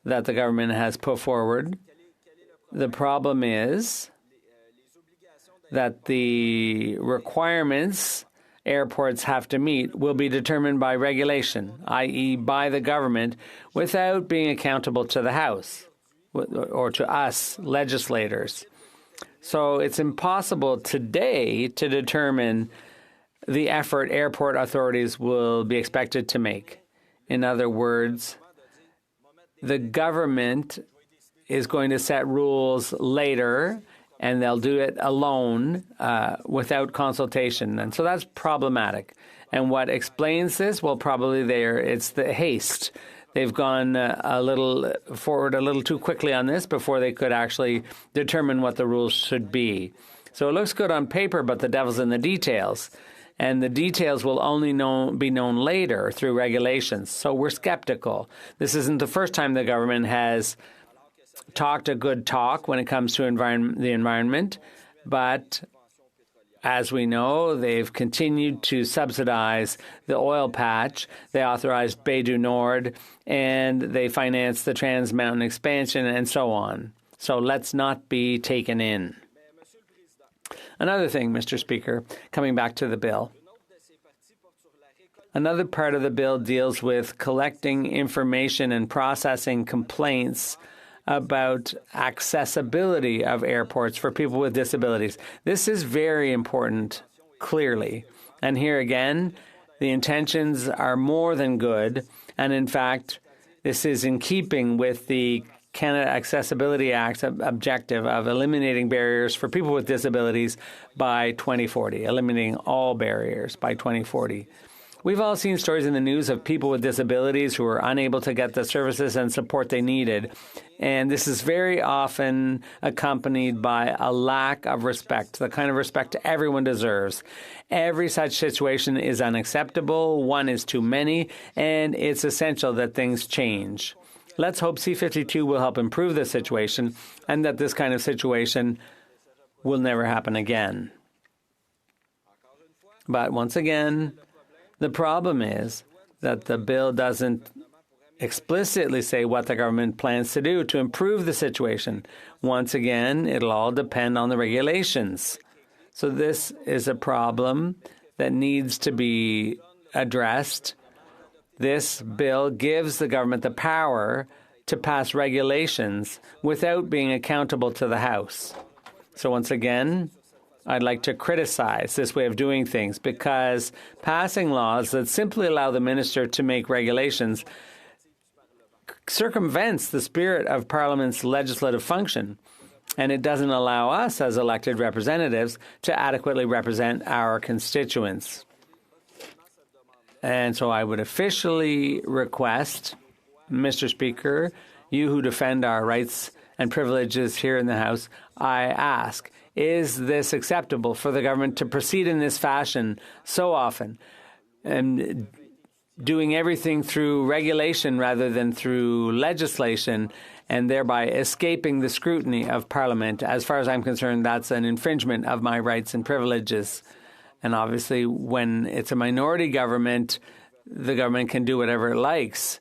that the government has put forward. The problem is that the requirements airports have to meet will be determined by regulation, i.e. by the government, without being accountable to the House or to us legislators. So it's impossible today to determine the effort airport authorities will be expected to make. In other words, the government is going to set rules later, and they'll do it alone without consultation. And so that's problematic. And what explains this? Well, probably it's the haste. They've gone a little forward a little too quickly on this before they could actually determine what the rules should be. So it looks good on paper, but the devil's in the details. And the details will only be known later through regulations. So we're skeptical. This isn't the first time the government has talked a good talk when it comes to the environment, but as we know, they've continued to subsidize the oil patch. They authorized Bay du Nord, and they financed the Trans Mountain expansion, and so on. So let's not be taken in. Another thing, Mr. Speaker, coming back to the bill, Another part of the bill deals with collecting information and processing complaints about accessibility of airports for people with disabilities. This is very important, clearly. And here again, the intentions are more than good. And in fact, this is in keeping with the Canada Accessibility Act's objective of eliminating barriers for people with disabilities by 2040, eliminating all barriers by 2040. We've all seen stories in the news of people with disabilities who are unable to get the services and support they needed. And this is very often accompanied by a lack of respect, the kind of respect everyone deserves. Every such situation is unacceptable, one is too many, and it's essential that things change. Let's hope C-52 will help improve the situation and that this kind of situation will never happen again. But once again, the problem is that the bill doesn't explicitly say what the government plans to do to improve the situation. Once again, it'll all depend on the regulations. So this is a problem that needs to be addressed. This bill gives the government the power to pass regulations without being accountable to the House. So once again, I'd like to criticize this way of doing things because passing laws that simply allow the minister to make regulations circumvents the spirit of Parliament's legislative function, and it doesn't allow us as elected representatives to adequately represent our constituents. And so I would officially request, Mr. Speaker, you who defend our rights and privileges here in the House, I ask, is this acceptable for the government to proceed in this fashion so often and doing everything through regulation rather than through legislation and thereby escaping the scrutiny of Parliament? As far as I'm concerned, that's an infringement of my rights and privileges. And obviously, when it's a minority government, the government can do whatever it likes.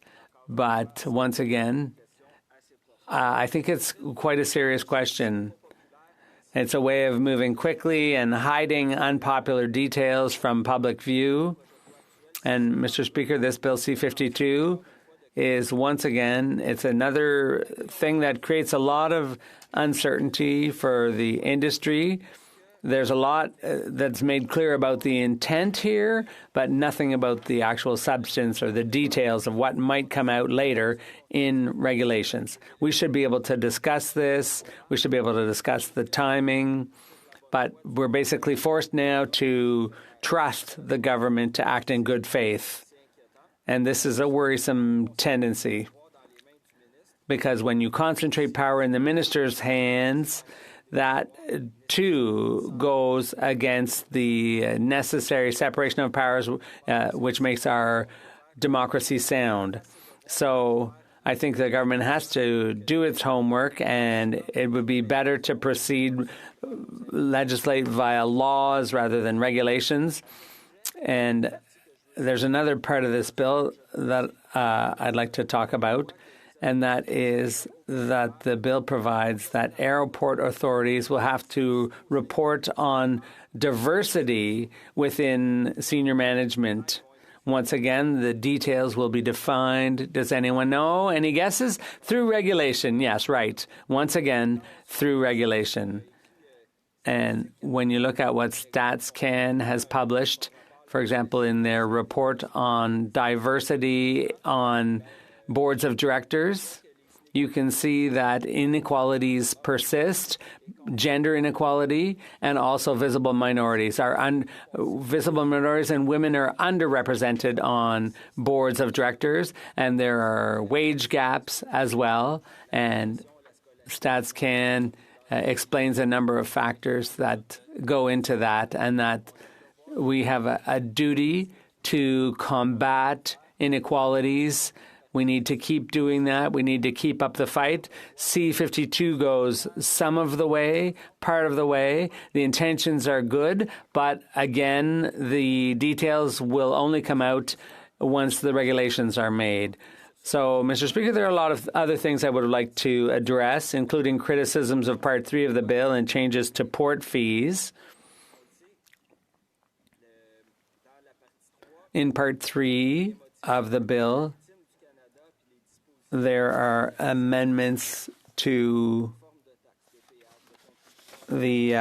But once again, I think it's quite a serious question. It's a way of moving quickly and hiding unpopular details from public view. And, Mr. Speaker, this Bill C-52 is, once again, it's another thing that creates a lot of uncertainty for the industry. There's a lot that's made clear about the intent here, but nothing about the actual substance or the details of what might come out later in regulations. We should be able to discuss this. We should be able to discuss the timing. But we're basically forced now to trust the government to act in good faith. And this is a worrisome tendency, because when you concentrate power in the minister's hands, that too goes against the necessary separation of powers, which makes our democracy sound. So I think the government has to do its homework, and it would be better to legislate via laws rather than regulations. And there's another part of this bill that I'd like to talk about, and that is that the bill provides that airport authorities will have to report on diversity within senior management. Once again, the details will be defined. Does anyone know? Any guesses? Through regulation. Yes, right. Once again, through regulation. And when you look at what StatsCan has published, for example, in their report on diversity on boards of directors, you can see that inequalities persist, gender inequality, and also visible minorities. Visible minorities and women are underrepresented on boards of directors, and there are wage gaps as well. And StatsCan explains a number of factors that go into that, and that we have a duty to combat inequalities. We need to keep doing that. We need to keep up the fight. C-52 goes some of the way, part of the way. The intentions are good, but again, the details will only come out once the regulations are made. So, Mr. Speaker, there are a lot of other things I would like to address, including criticisms of Part 3 of the bill and changes to port fees. In Part 3 of the bill, there are amendments to the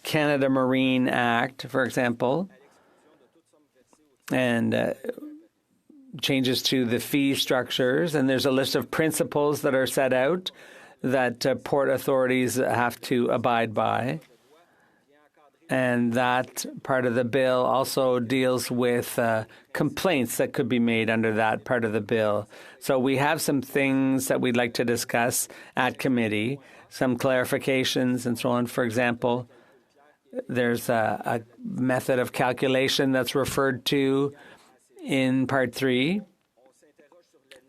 Canada Marine Act, for example, and changes to the fee structures. And there's a list of principles that are set out that port authorities have to abide by. And that part of the bill also deals with complaints that could be made under that part of the bill. So we have some things that we'd like to discuss at committee, some clarifications and so on. For example, there's a method of calculation that's referred to in Part 3.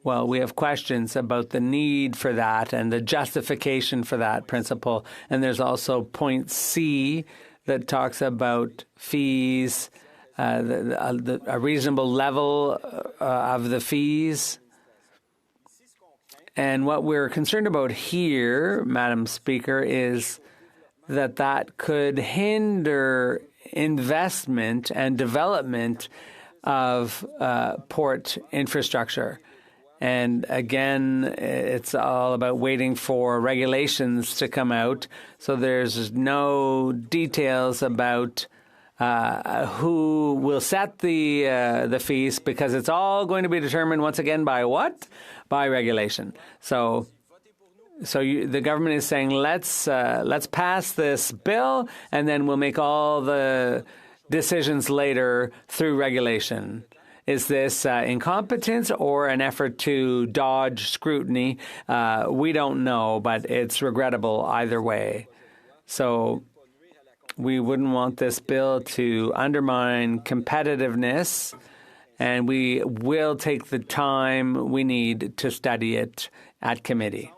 Well, we have questions about the need for that and the justification for that principle. And there's also point C that talks about fees, a reasonable level of the fees. And what we're concerned about here, Madam Speaker, is that could hinder investment and development of port infrastructure. And again, it's all about waiting for regulations to come out. So there's no details about who will set the fees, because it's all going to be determined once again by what? By regulation. So the government is saying let's pass this bill, and then we'll make all the decisions later through regulation. Is this incompetence or an effort to dodge scrutiny? We don't know, but it's regrettable either way. So we wouldn't want this bill to undermine competitiveness, and we will take the time we need to study it at committee.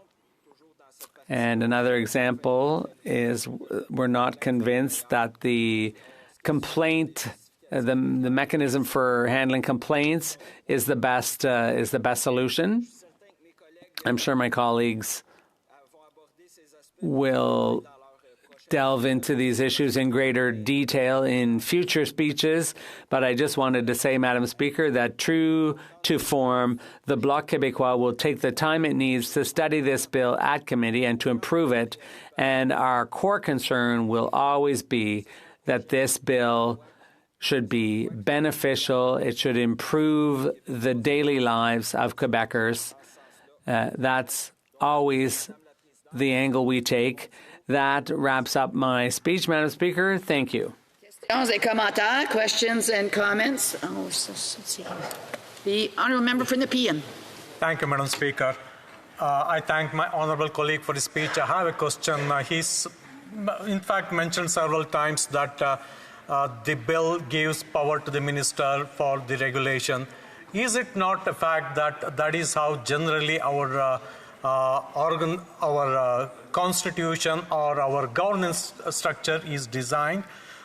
And another example is we're not convinced that the complaint, the mechanism for handling complaints is the best solution. I'm sure my colleagues will delve into these issues in greater detail in future speeches, but I just wanted to say, Madam Speaker, that true to form, the Bloc Québécois will take the time it needs to study this bill at committee and to improve it, and our core concern will always be that this bill should be beneficial. It should improve the daily lives of Quebecers. That's always the angle we take. That wraps up my speech, Madam Speaker. Thank you. Questions and comments? The honourable member from the PM. Thank you, Madam Speaker. I thank my honourable colleague for his speech. I have a question. He's, in fact, mentioned several times that the bill gives power to the minister for the regulation. Is it not a fact that that is how generally our constitution or our governance structure is designed,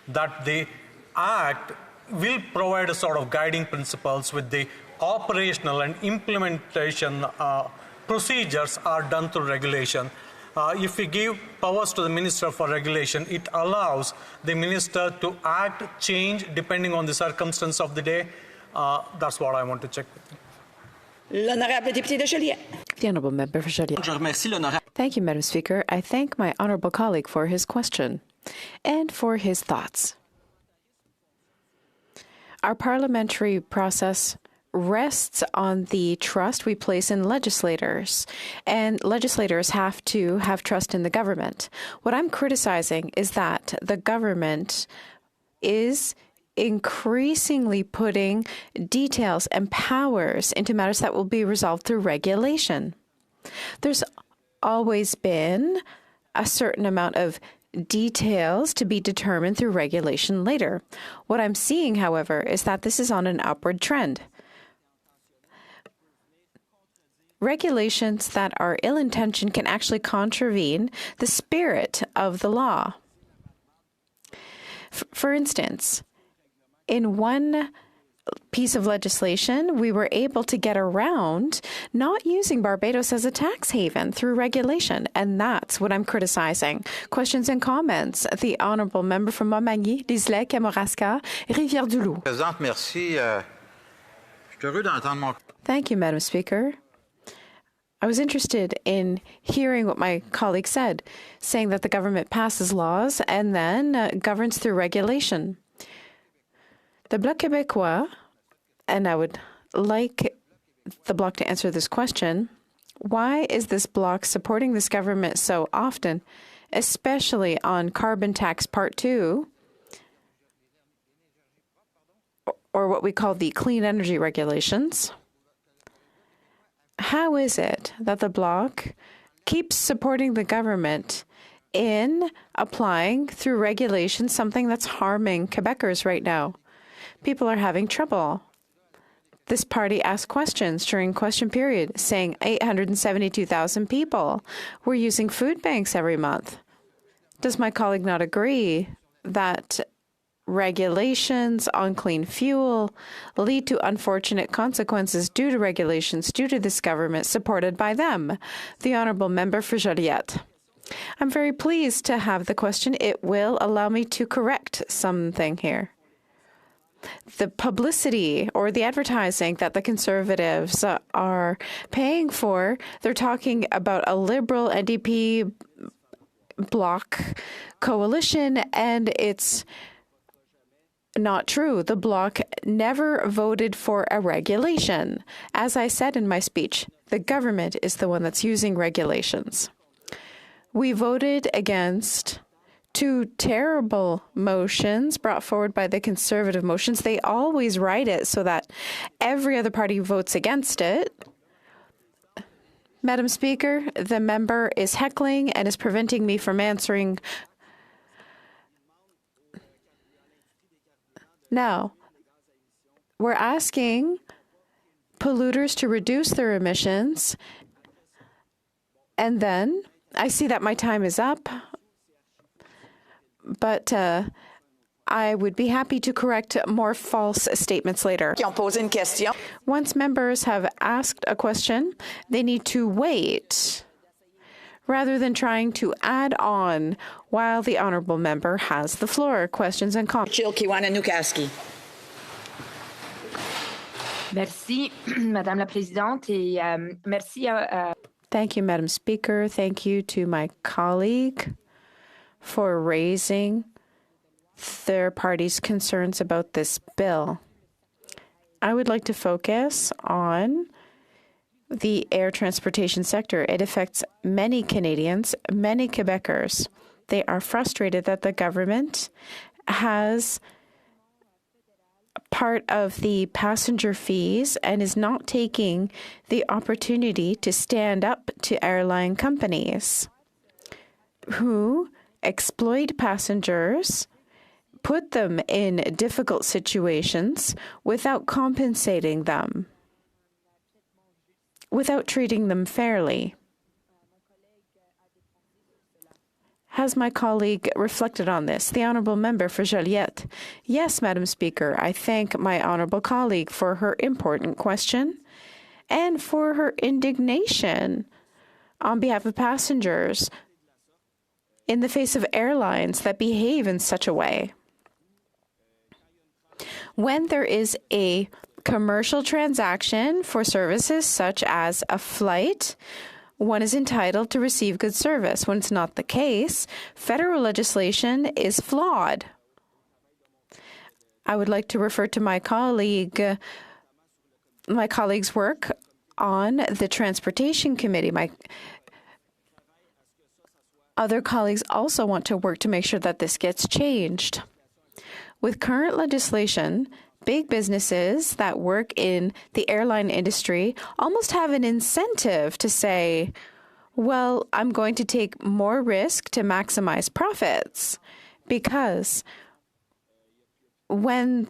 that the Act will provide a sort of guiding principles with the operational and implementation procedures are done through regulation. If we give powers to the Minister for regulation, it allows the Minister to act, change, depending on the circumstance of the day. That's what I want to check with you. L'honorable député de Joliette. The Honourable Member for Joliette. Thank you, Madam Speaker. I thank my honourable colleague for his question and for his thoughts. Our parliamentary process rests on the trust we place in legislators, and legislators have to have trust in the government. What I'm criticizing is that the government is increasingly putting details and powers into matters that will be resolved through regulation. There's always been a certain amount of details to be determined through regulation later. What I'm seeing, however, is that this is on an upward trend. Regulations that are ill-intentioned can actually contravene the spirit of the law. For instance, in one piece of legislation, we were able to get around not using Barbados as a tax haven through regulation. And that's what I'm criticizing. Questions and comments. The Honourable Member from Montmagny, L'islay, Kamouraska, Rivière-du-Loup. Thank you, Madam Speaker. I was interested in hearing what my colleague said, saying that the government passes laws and then governs through regulation. The Bloc Québécois, and I would like the Bloc to answer this question, why is this Bloc supporting this government so often, especially on carbon tax part 2, or what we call the clean energy regulations? How is it that the Bloc keeps supporting the government in applying through regulation something that's harming Quebecers right now? People are having trouble. This party asked questions during question period, saying 872,000 people were using food banks every month. Does my colleague not agree that regulations on clean fuel lead to unfortunate consequences due to regulations due to this government supported by them? The Honourable Member for Joliette. I'm very pleased to have the question. It will allow me to correct something here. The publicity or the advertising that the Conservatives are paying for, they're talking about a Liberal NDP Bloc coalition, and it's not true. The Bloc never voted for a regulation. As I said in my speech, the government is the one that's using regulations. We voted against 2 terrible motions brought forward by the Conservative motions. They always write it so that every other party votes against it. Madam Speaker, the member is heckling and is preventing me from answering. Now, we're asking polluters to reduce their emissions, and then I see that my time is up, but I would be happy to correct more false statements later. Once members have asked a question, they need to wait rather than trying to add on while the Honourable Member has the floor. Questions and comments. Merci, Madame la Présidente, et merci à... Thank you, Madam Speaker. Thank you to my colleague for raising their party's concerns about this bill. I would like to focus on the air transportation sector. It affects many Canadians, many Quebecers. They are frustrated that the government has part of the passenger fees and is not taking the opportunity to stand up to airline companies who exploit passengers, put them in difficult situations without compensating them, without treating them fairly. Has my colleague reflected on this? The Honourable Member for Joliette. Yes, Madam Speaker. I thank my honourable colleague for her important question and for her indignation on behalf of passengers in the face of airlines that behave in such a way. When there is a commercial transaction for services such as a flight, one is entitled to receive good service. When it's not the case, federal legislation is flawed. I would like to refer to my colleague's work on the Transportation Committee. My other colleagues also want to work to make sure that this gets changed. With current legislation, big businesses that work in the airline industry almost have an incentive to say, well, I'm going to take more risk to maximize profits, because when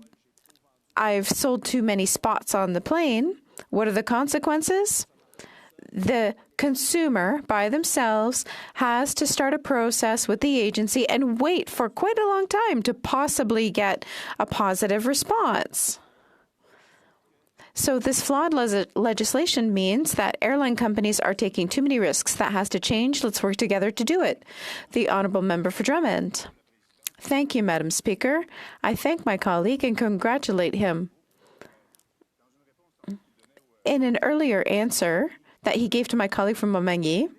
I've sold too many spots on the plane, what are the consequences? The consumer by themselves has to start a process with the agency and wait for quite a long time to possibly get a positive response. So this flawed legislation means that airline companies are taking too many risks. That has to change. Let's work together to do it. The Honourable Member for Drummond. Thank you, Madam Speaker. I thank my colleague and congratulate him. In an earlier answer that he gave to my colleague from Montmagny,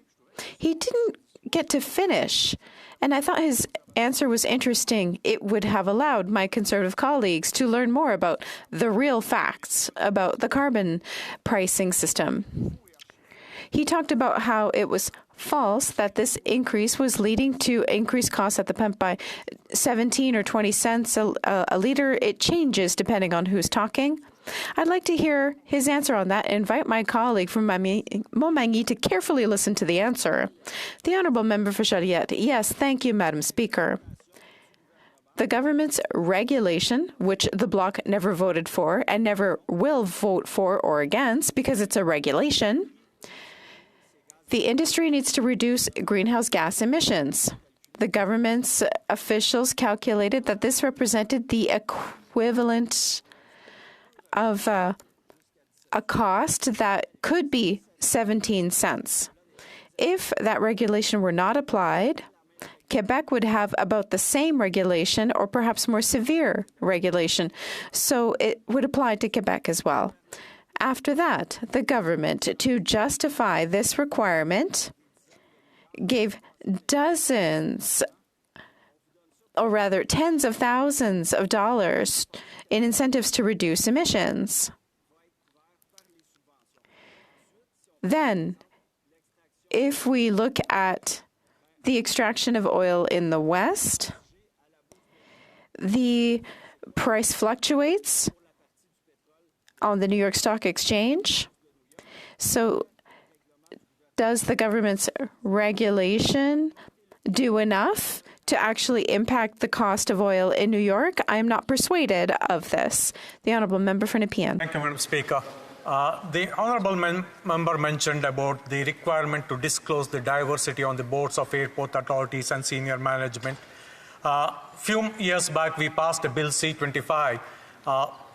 he didn't get to finish. And I thought his answer was interesting. It would have allowed my Conservative colleagues to learn more about the real facts about the carbon pricing system. He talked about how it was false that this increase was leading to increased costs at the pump by 17 or 20 cents a litre. It changes depending on who's talking. I'd like to hear his answer on that and invite my colleague from Montmagny to carefully listen to the answer. The Honourable Member for Joliette. Yes, thank you, Madam Speaker. The government's regulation, which the Bloc never voted for and never will vote for or against because it's a regulation, the industry needs to reduce greenhouse gas emissions. The government's officials calculated that this represented the equivalent of a cost that could be 17 cents. If that regulation were not applied, Quebec would have about the same regulation or perhaps more severe regulation, so it would apply to Quebec as well. After that, the government, to justify this requirement, gave dozens, or rather tens of thousands of dollars in incentives to reduce emissions. Then, if we look at the extraction of oil in the West, the price fluctuates on the New York Stock Exchange. So does the government's regulation do enough to actually impact the cost of oil in New York? I am not persuaded of this. The Honourable Member for Nepean. Thank you, Madam Speaker. The Honourable Member mentioned about the requirement to disclose the diversity on the boards of airport authorities and senior management. Few years back, we passed a Bill C-25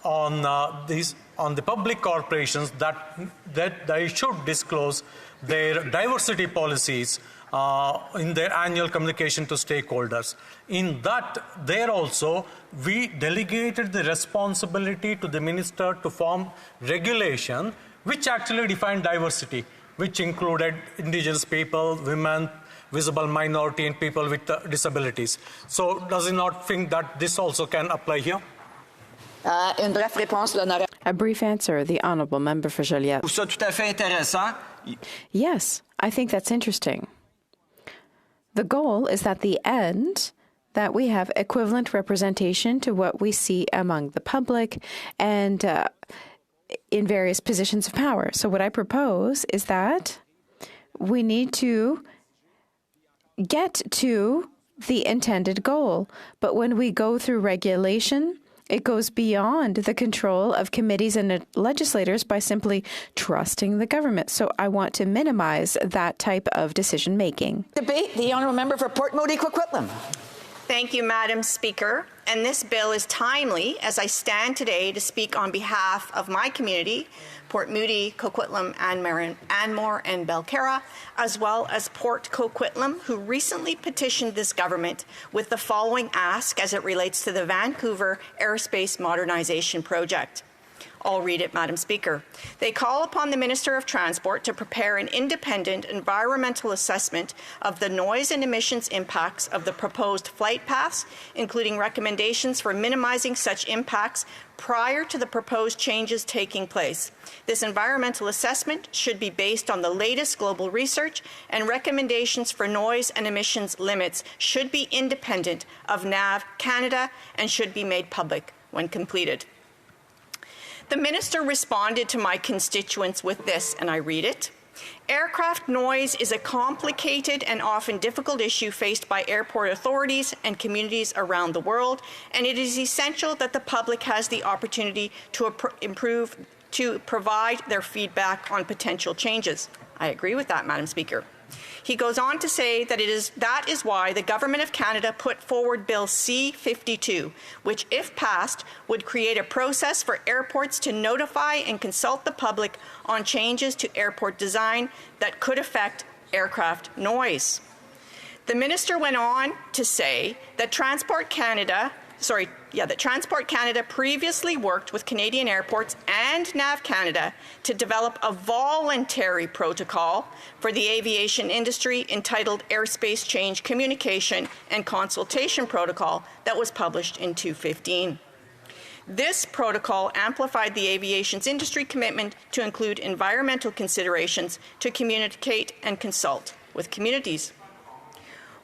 on the public corporations that they should disclose their diversity policies in their annual communication to stakeholders. In that, there also, we delegated the responsibility to the minister to form regulation which actually defined diversity, which included indigenous people, women, visible minority, and people with disabilities. So does he not think that this also can apply here? A brief answer, the Honourable Member for Joliette. Yes, I think that's interesting. The goal is at the end that we have equivalent representation to what we see among the public and in various positions of power. So what I propose is that we need to get to the intended goal. But when we go through regulation, it goes beyond the control of committees and legislators by simply trusting the government. So I want to minimize that type of decision making. Debate, the Honourable Member for Port Moody Coquitlam. Thank you, Madam Speaker. And this bill is timely as I stand today to speak on behalf of my community, Port Moody, Coquitlam, Anmore, and Belcarra, as well as Port Coquitlam, who recently petitioned this government with the following ask as it relates to the Vancouver Airspace Modernization Project. I'll read it, Madam Speaker. They call upon the Minister of Transport to prepare an independent environmental assessment of the noise and emissions impacts of the proposed flight paths, including recommendations for minimizing such impacts prior to the proposed changes taking place. This environmental assessment should be based on the latest global research, and recommendations for noise and emissions limits should be independent of NAV Canada and should be made public when completed. The Minister responded to my constituents with this, and I read it. Aircraft noise is a complicated and often difficult issue faced by airport authorities and communities around the world, and it is essential that the public has the opportunity to provide their feedback on potential changes. I agree with that, Madam Speaker. He goes on to say that that is why the Government of Canada put forward Bill C-52, which, if passed, would create a process for airports to notify and consult the public on changes to airport design that could affect aircraft noise. The minister went on to say that Transport Canada previously worked with Canadian airports and NAV Canada to develop a voluntary protocol for the aviation industry entitled Airspace Change Communication and Consultation Protocol that was published in 2015. This protocol amplified the aviation's industry commitment to include environmental considerations to communicate and consult with communities.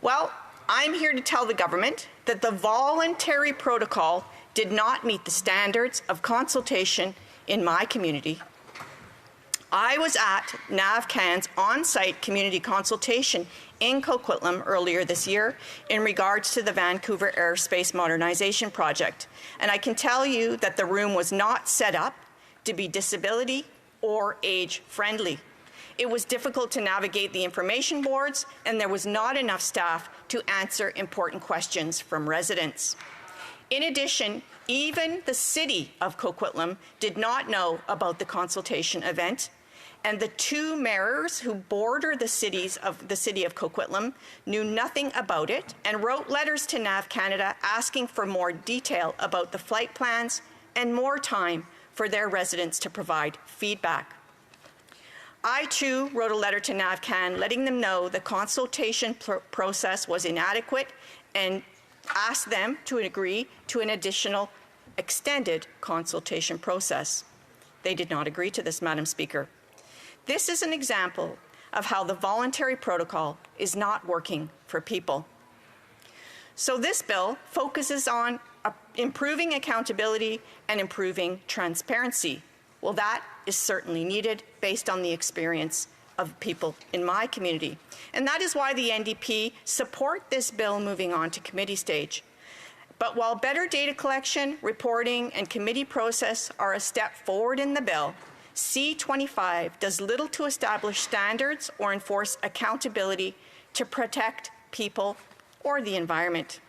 Well, I'm here to tell the government that the voluntary protocol did not meet the standards of consultation in my community. I was at NAVCAN's on-site community consultation in Coquitlam earlier this year in regards to the Vancouver Airspace Modernization Project, and I can tell you that the room was not set up to be disability or age-friendly. It was difficult to navigate the information boards, and there was not enough staff to answer important questions from residents. In addition, even the City of Coquitlam did not know about the consultation event, and the two mayors who border the city of Coquitlam knew nothing about it and wrote letters to NAV Canada asking for more detail about the flight plans and more time for their residents to provide feedback. I, too, wrote a letter to NAVCAN letting them know the consultation process was inadequate and asked them to agree to an additional extended consultation process. They did not agree to this, Madam Speaker. This is an example of how the voluntary protocol is not working for people. So this bill focuses on improving accountability and improving transparency. Well, that is certainly needed based on the experience of people in my community. And that is why the NDP support this bill moving on to committee stage. But while better data collection, reporting, and committee process are a step forward in the bill, C-25 does little to establish standards or enforce accountability to protect people or the environment.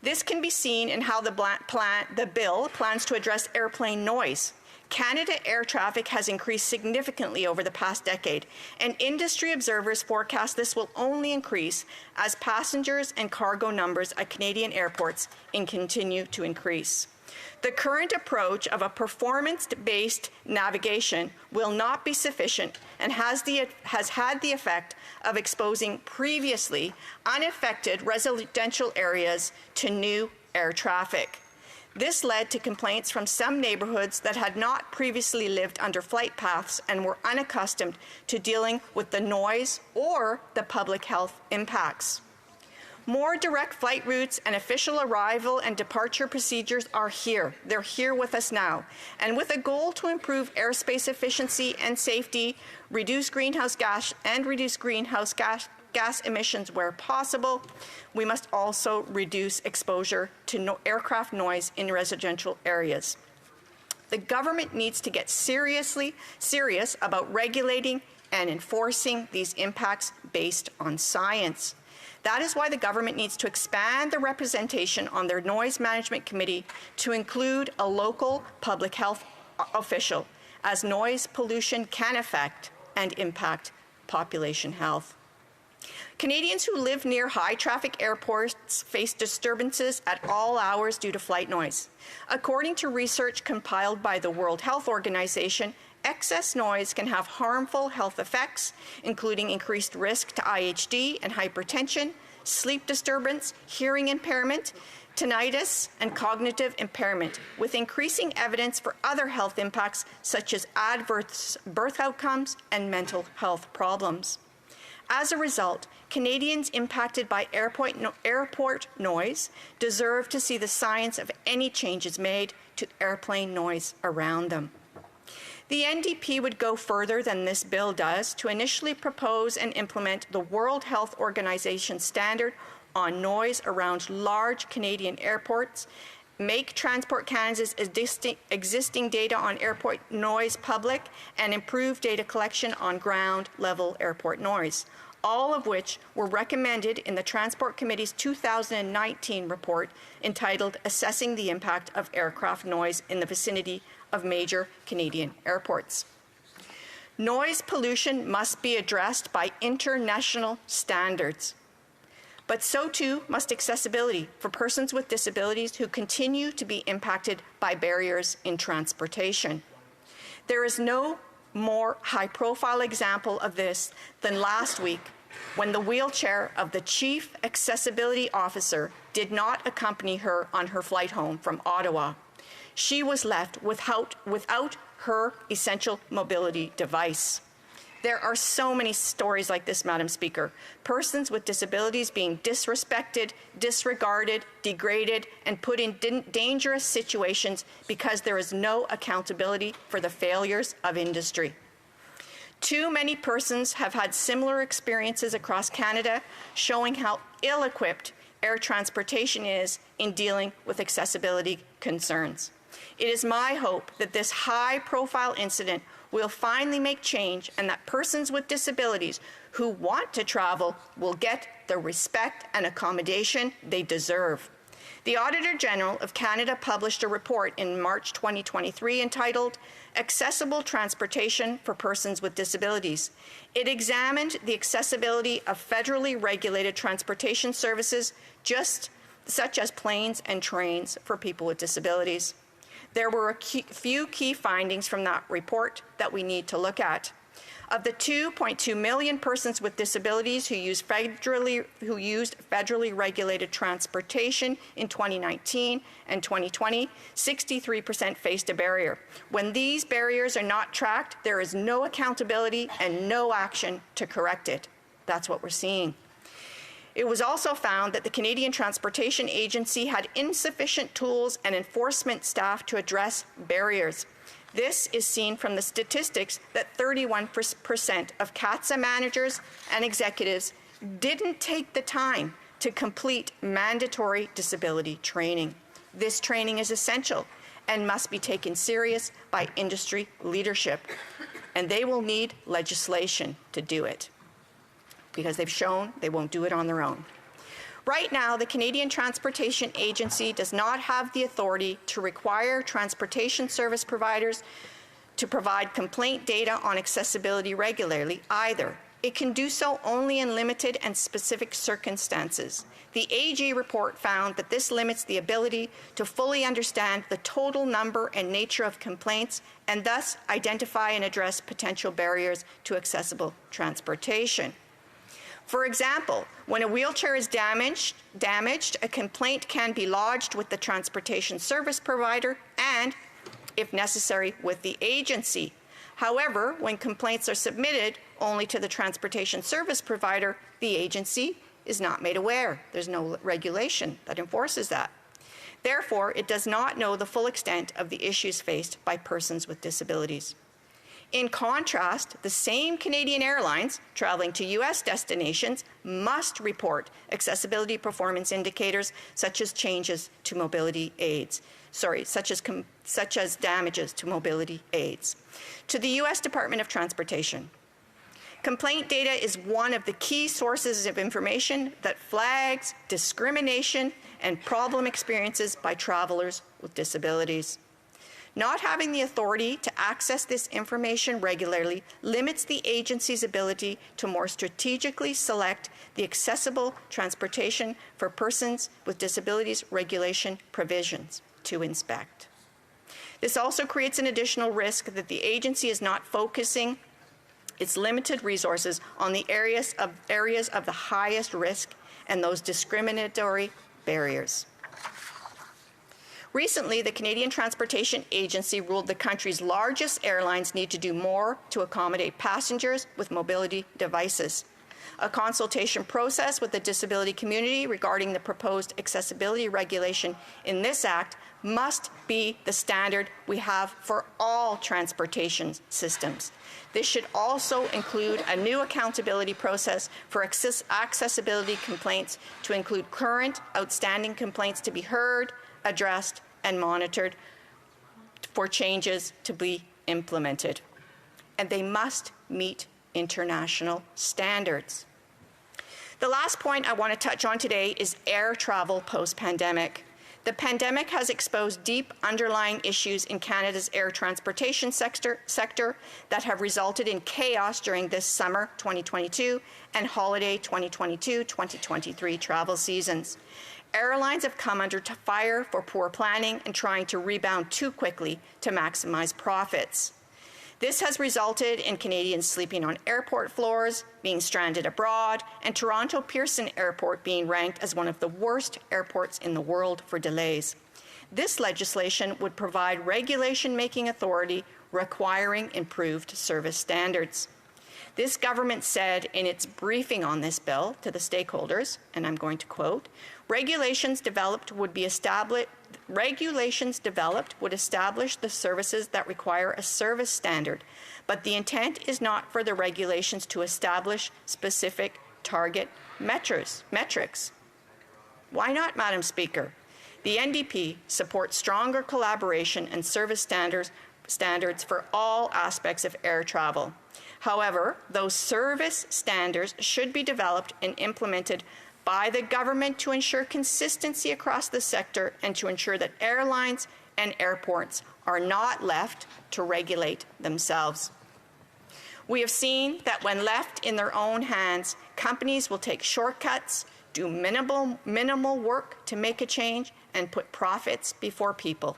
This can be seen in how the bill plans to address airplane noise. Canada air traffic has increased significantly over the past decade, and industry observers forecast this will only increase as passengers and cargo numbers at Canadian airports continue to increase. The current approach of a performance-based navigation will not be sufficient and has had the effect of exposing previously unaffected residential areas to new air traffic. This led to complaints from some neighborhoods that had not previously lived under flight paths and were unaccustomed to dealing with the noise or the public health impacts. More direct flight routes and official arrival and departure procedures are here. They're here with us now. And with a goal to improve airspace efficiency and safety, reduce greenhouse gas emissions where possible, we must also reduce exposure to aircraft noise in residential areas. The government needs to get serious about regulating and enforcing these impacts based on science. That is why the government needs to expand the representation on their Noise Management Committee to include a local public health official, as noise pollution can affect and impact population health. Canadians who live near high-traffic airports face disturbances at all hours due to flight noise. According to research compiled by the World Health Organization, excess noise can have harmful health effects, including increased risk to IHD and hypertension, sleep disturbance, hearing impairment, tinnitus, and cognitive impairment, with increasing evidence for other health impacts such as adverse birth outcomes and mental health problems. As a result, Canadians impacted by airport noise deserve to see the science of any changes made to airplane noise around them. The NDP would go further than this bill does to initially propose and implement the World Health Organization standard on noise around large Canadian airports, make Transport Canada's existing data on airport noise public, and improve data collection on ground-level airport noise. all of which were recommended in the Transport Committee's 2019 report entitled Assessing the Impact of Aircraft Noise in the Vicinity of Major Canadian Airports. Noise pollution must be addressed by international standards, but so too must accessibility for persons with disabilities who continue to be impacted by barriers in transportation. There is no more high-profile example of this than last week when the wheelchair of the Chief Accessibility Officer did not accompany her on her flight home from Ottawa. She was left without her essential mobility device. There are so many stories like this, Madam Speaker. Persons with disabilities being disrespected, disregarded, degraded, and put in dangerous situations because there is no accountability for the failures of industry. Too many persons have had similar experiences across Canada, showing how ill-equipped air transportation is in dealing with accessibility concerns. It is my hope that this high-profile incident will finally make change and that persons with disabilities who want to travel will get the respect and accommodation they deserve. The Auditor General of Canada published a report in March 2023 entitled Accessible Transportation for Persons with Disabilities. It examined the accessibility of federally regulated transportation services, such as planes and trains for people with disabilities. There were a few key findings from that report that we need to look at. Of the 2.2 million persons with disabilities who used federally regulated transportation in 2019 and 2020, 63% faced a barrier. When these barriers are not tracked, there is no accountability and no action to correct it. That's what we're seeing. It was also found that the Canadian Transportation Agency had insufficient tools and enforcement staff to address barriers. This is seen from the statistics that 31% of CATSA managers and executives didn't take the time to complete mandatory disability training. This training is essential and must be taken serious by industry leadership, and they will need legislation to do it, because they've shown they won't do it on their own. Right now, the Canadian Transportation Agency does not have the authority to require transportation service providers to provide complaint data on accessibility regularly either. It can do so only in limited and specific circumstances. The AG report found that this limits the ability to fully understand the total number and nature of complaints and thus identify and address potential barriers to accessible transportation. For example, when a wheelchair is damaged, a complaint can be lodged with the transportation service provider and, if necessary, with the agency. However, when complaints are submitted only to the transportation service provider, the agency is not made aware. There's no regulation that enforces that. Therefore, it does not know the full extent of the issues faced by persons with disabilities. In contrast, the same Canadian airlines traveling to U.S. destinations must report accessibility performance indicators such as changes to mobility aids, such as damages to mobility aids, to the U.S. Department of Transportation. Complaint data is one of the key sources of information that flags discrimination and problem experiences by travelers with disabilities. Not having the authority to access this information regularly limits the agency's ability to more strategically select the accessible transportation for persons with disabilities regulation provisions to inspect. This also creates an additional risk that the agency is not focusing its limited resources on the areas of the highest risk and those discriminatory barriers. Recently, the Canadian Transportation Agency ruled the country's largest airlines need to do more to accommodate passengers with mobility devices. A consultation process with the disability community regarding the proposed accessibility regulation in this Act must be the standard we have for all transportation systems. This should also include a new accountability process for accessibility complaints to include current outstanding complaints to be heard, addressed, and monitored for changes to be implemented. And they must meet international standards. The last point I want to touch on today is air travel post-pandemic. The pandemic has exposed deep underlying issues in Canada's air transportation sector that have resulted in chaos during this summer 2022 and holiday 2022-2023 travel seasons. Airlines have come under fire for poor planning and trying to rebound too quickly to maximize profits. This has resulted in Canadians sleeping on airport floors, being stranded abroad, and Toronto Pearson Airport being ranked as one of the worst airports in the world for delays. This legislation would provide regulation-making authority requiring improved service standards. This government said in its briefing on this bill to the stakeholders, and I'm going to quote, regulations developed would establish the services that require a service standard, but the intent is not for the regulations to establish specific target metrics. Why not, Madam Speaker? The NDP supports stronger collaboration and service standards for all aspects of air travel. However, those service standards should be developed and implemented by the government to ensure consistency across the sector and to ensure that airlines and airports are not left to regulate themselves. We have seen that when left in their own hands, companies will take shortcuts, do minimal work to make a change, and put profits before people.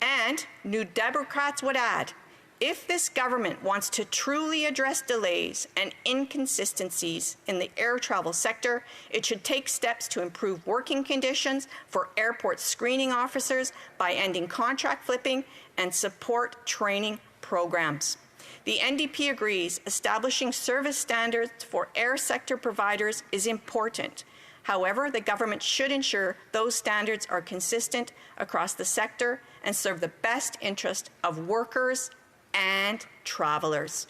And New Democrats would add, if this government wants to truly address delays and inconsistencies in the air travel sector, it should take steps to improve working conditions for airport screening officers by ending contract flipping and support training programs. The NDP agrees establishing service standards for air sector providers is important. However, the government should ensure those standards are consistent across the sector and serve the best interest of workers and travelers.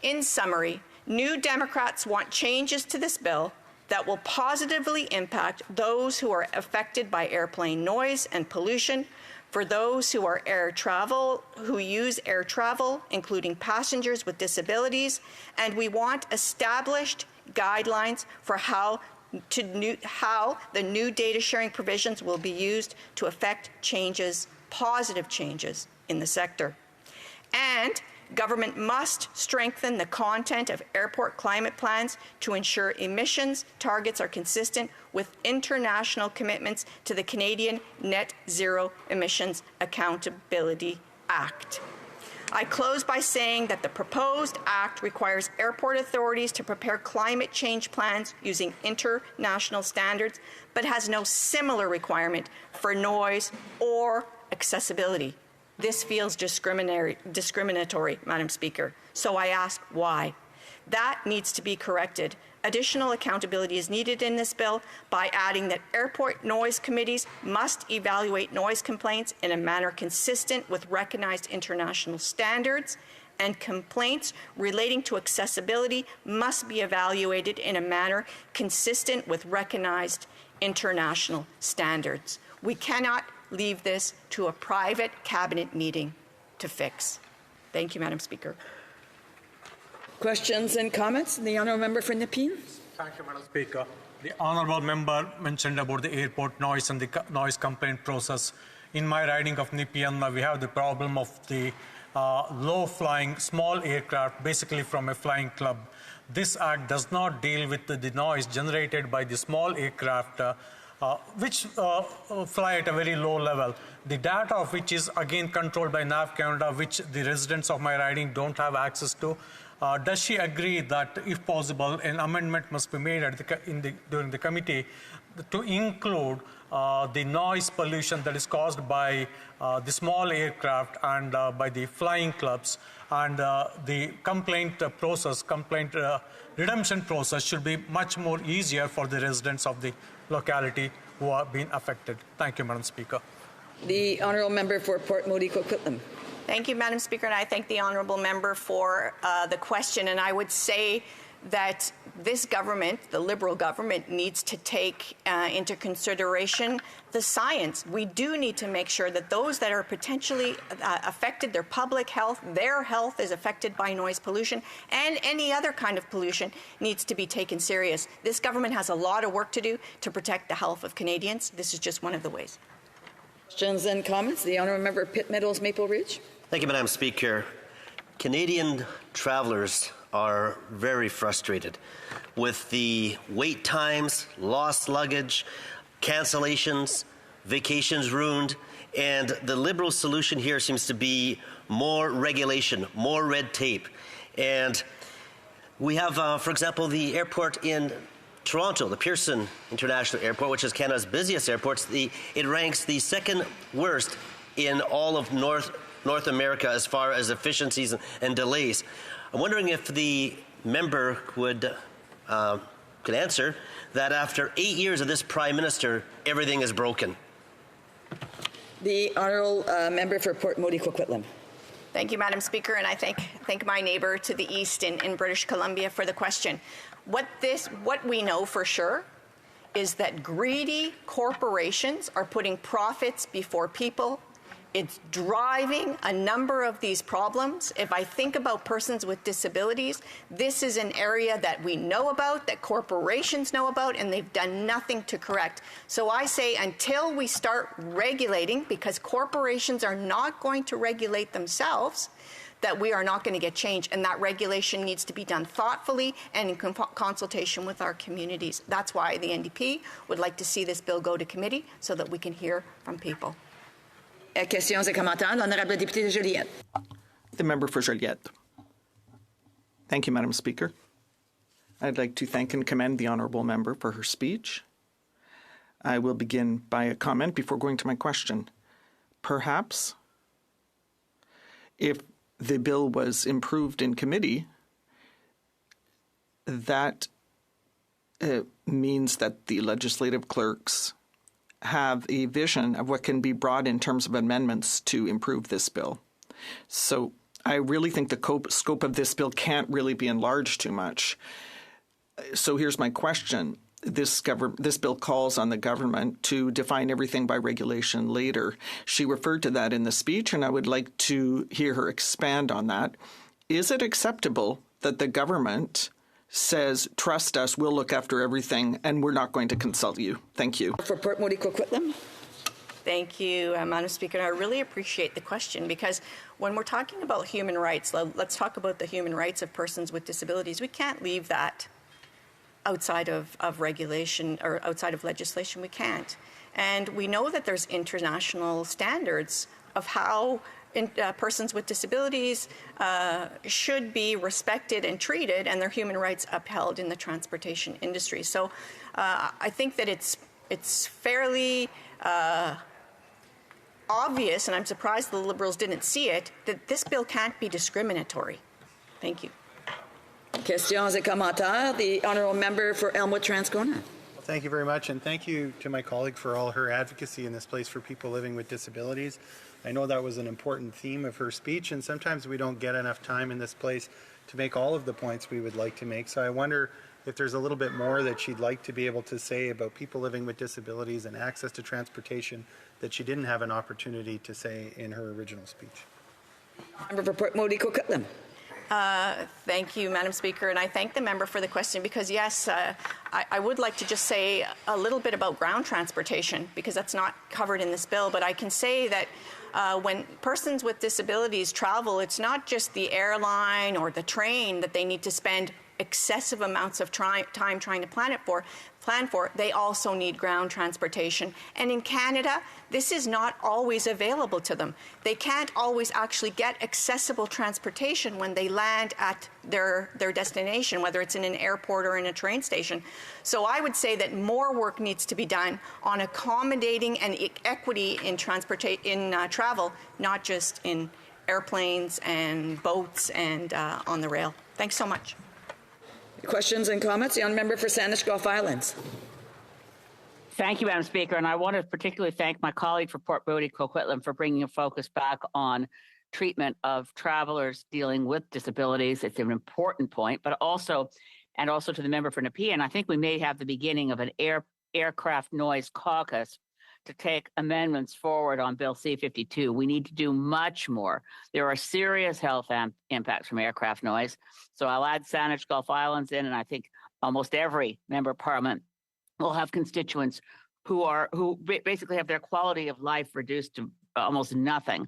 In summary, New Democrats want changes to this bill that will positively impact those who are affected by airplane noise and pollution, for those who use air travel, including passengers with disabilities, and we want established guidelines for how the new data sharing provisions will be used to affect positive changes in the sector. And government must strengthen the content of airport climate plans to ensure emissions targets are consistent with international commitments to the Canadian Net Zero Emissions Accountability Act. I close by saying that the proposed act requires airport authorities to prepare climate change plans using international standards, but has no similar requirement for noise or accessibility. This feels discriminatory, Madam Speaker. So I ask why. That needs to be corrected. Additional accountability is needed in this bill by adding that airport noise committees must evaluate noise complaints in a manner consistent with recognized international standards, and complaints relating to accessibility must be evaluated in a manner consistent with recognized international standards. We cannot leave this to a private cabinet meeting to fix. Thank you, Madam Speaker. Questions and comments? The Honourable Member for Nepean. Thank you, Madam Speaker. The Honourable Member mentioned about the airport noise and the noise complaint process. In my riding of Nepean, we have the problem of the low-flying small aircraft, basically from a flying club. This act does not deal with the noise generated by the small aircraft which fly at a very low level. The data of which is again controlled by NAV Canada, which the residents of my riding don't have access to. Does she agree that, if possible, an amendment must be made during the committee to include the noise pollution that is caused by the small aircraft and by the flying clubs, and the complaint redemption process should be much more easier for the residents of the locality who are being affected. Thank you, Madam Speaker. The Honourable Member for Port Moody Coquitlam. Thank you, Madam Speaker, and I thank the Honourable Member for the question. And I would say that this government, the Liberal government, needs to take into consideration the science. We do need to make sure that those that are potentially affected, their public health, their health is affected by noise pollution, and any other kind of pollution needs to be taken serious. This government has a lot of work to do to protect the health of Canadians. This is just one of the ways. Questions and comments? The Honourable Member Pitt Meadows, Maple Ridge. Thank you, Madam Speaker. Canadian travellers are very frustrated with the wait times, lost luggage, cancellations, vacations ruined, and the Liberal solution here seems to be more regulation, more red tape. And we have, for example, the airport in Toronto, the Pearson International Airport, which is Canada's busiest airport. It ranks the second worst in all of North America as far as efficiencies and delays. I'm wondering if the member could answer that after 8 years of this Prime Minister, everything is broken. The Honourable Member for Port Moody Coquitlam. Thank you, Madam Speaker, and I thank my neighbour to the east in British Columbia for the question. What we know for sure is that greedy corporations are putting profits before people. It's driving a number of these problems. If I think about persons with disabilities, this is an area that we know about, that corporations know about, and they've done nothing to correct. So I say until we start regulating, because corporations are not going to regulate themselves, that we are not going to get change, and that regulation needs to be done thoughtfully and in consultation with our communities. That's why the NDP would like to see this bill go to committee so that we can hear from people. Questions et commentaires. L'honorable député de Joliette. The member for Joliette. Thank you, Madam Speaker. I'd like to thank and commend the honourable member for her speech. I will begin by a comment before going to my question. Perhaps, if the bill was improved in committee, that means that the legislative clerks have a vision of what can be brought in terms of amendments to improve this bill. So I really think the scope of this bill can't really be enlarged too much. So here's my question. This bill calls on the government to define everything by regulation later. She referred to that in the speech, and I would like to hear her expand on that. Is it acceptable that the government says, trust us, we'll look after everything, and we're not going to consult you? Thank you. For Port Moody Coquitlam. Thank you, Madam Speaker. I really appreciate the question, because when we're talking about human rights, let's talk about the human rights of persons with disabilities. We can't leave that outside of regulation or outside of legislation. We can't. And we know that there's international standards of how persons with disabilities should be respected and treated, and their human rights upheld in the transportation industry. So I think that it's fairly obvious, and I'm surprised the Liberals didn't see it, that this bill can't be discriminatory. Thank you. Questions et commentaires. The honourable member for Elmwood Transcona. Thank you very much, and thank you to my colleague for all her advocacy in this place for people living with disabilities. I know that was an important theme of her speech, and sometimes we don't get enough time in this place to make all of the points we would like to make. So I wonder if there's a little bit more that she'd like to be able to say about people living with disabilities and access to transportation that she didn't have an opportunity to say in her original speech. Member for Port Moody Coquitlam. Thank you, Madam Speaker, and I thank the member for the question, because yes, I would like to just say a little bit about ground transportation, because that's not covered in this bill, but I can say that when persons with disabilities travel, it's not just the airline or the train that they need to spend excessive amounts of time trying to plan for. They also need ground transportation. And in Canada, this is not always available to them. They can't always actually get accessible transportation when they land at their destination, whether it's in an airport or in a train station. So I would say that more work needs to be done on accommodating and equity in travel, not just in airplanes and boats and on the rail. Thanks so much. Questions and comments? The honourable member for Sandwich Gulf Islands. Thank you, Madam Speaker, and I want to particularly thank my colleague for Port Moody Coquitlam for bringing a focus back on treatment of travelers dealing with disabilities. It's an important point, but also and also to the member for Nepean. I think we may have the beginning of an aircraft noise caucus to take amendments forward on Bill C-52. We need to do much more. There are serious health impacts from aircraft noise. So I'll add Saanich Gulf Islands in, and I think almost every member of parliament will have constituents who basically have their quality of life reduced to almost nothing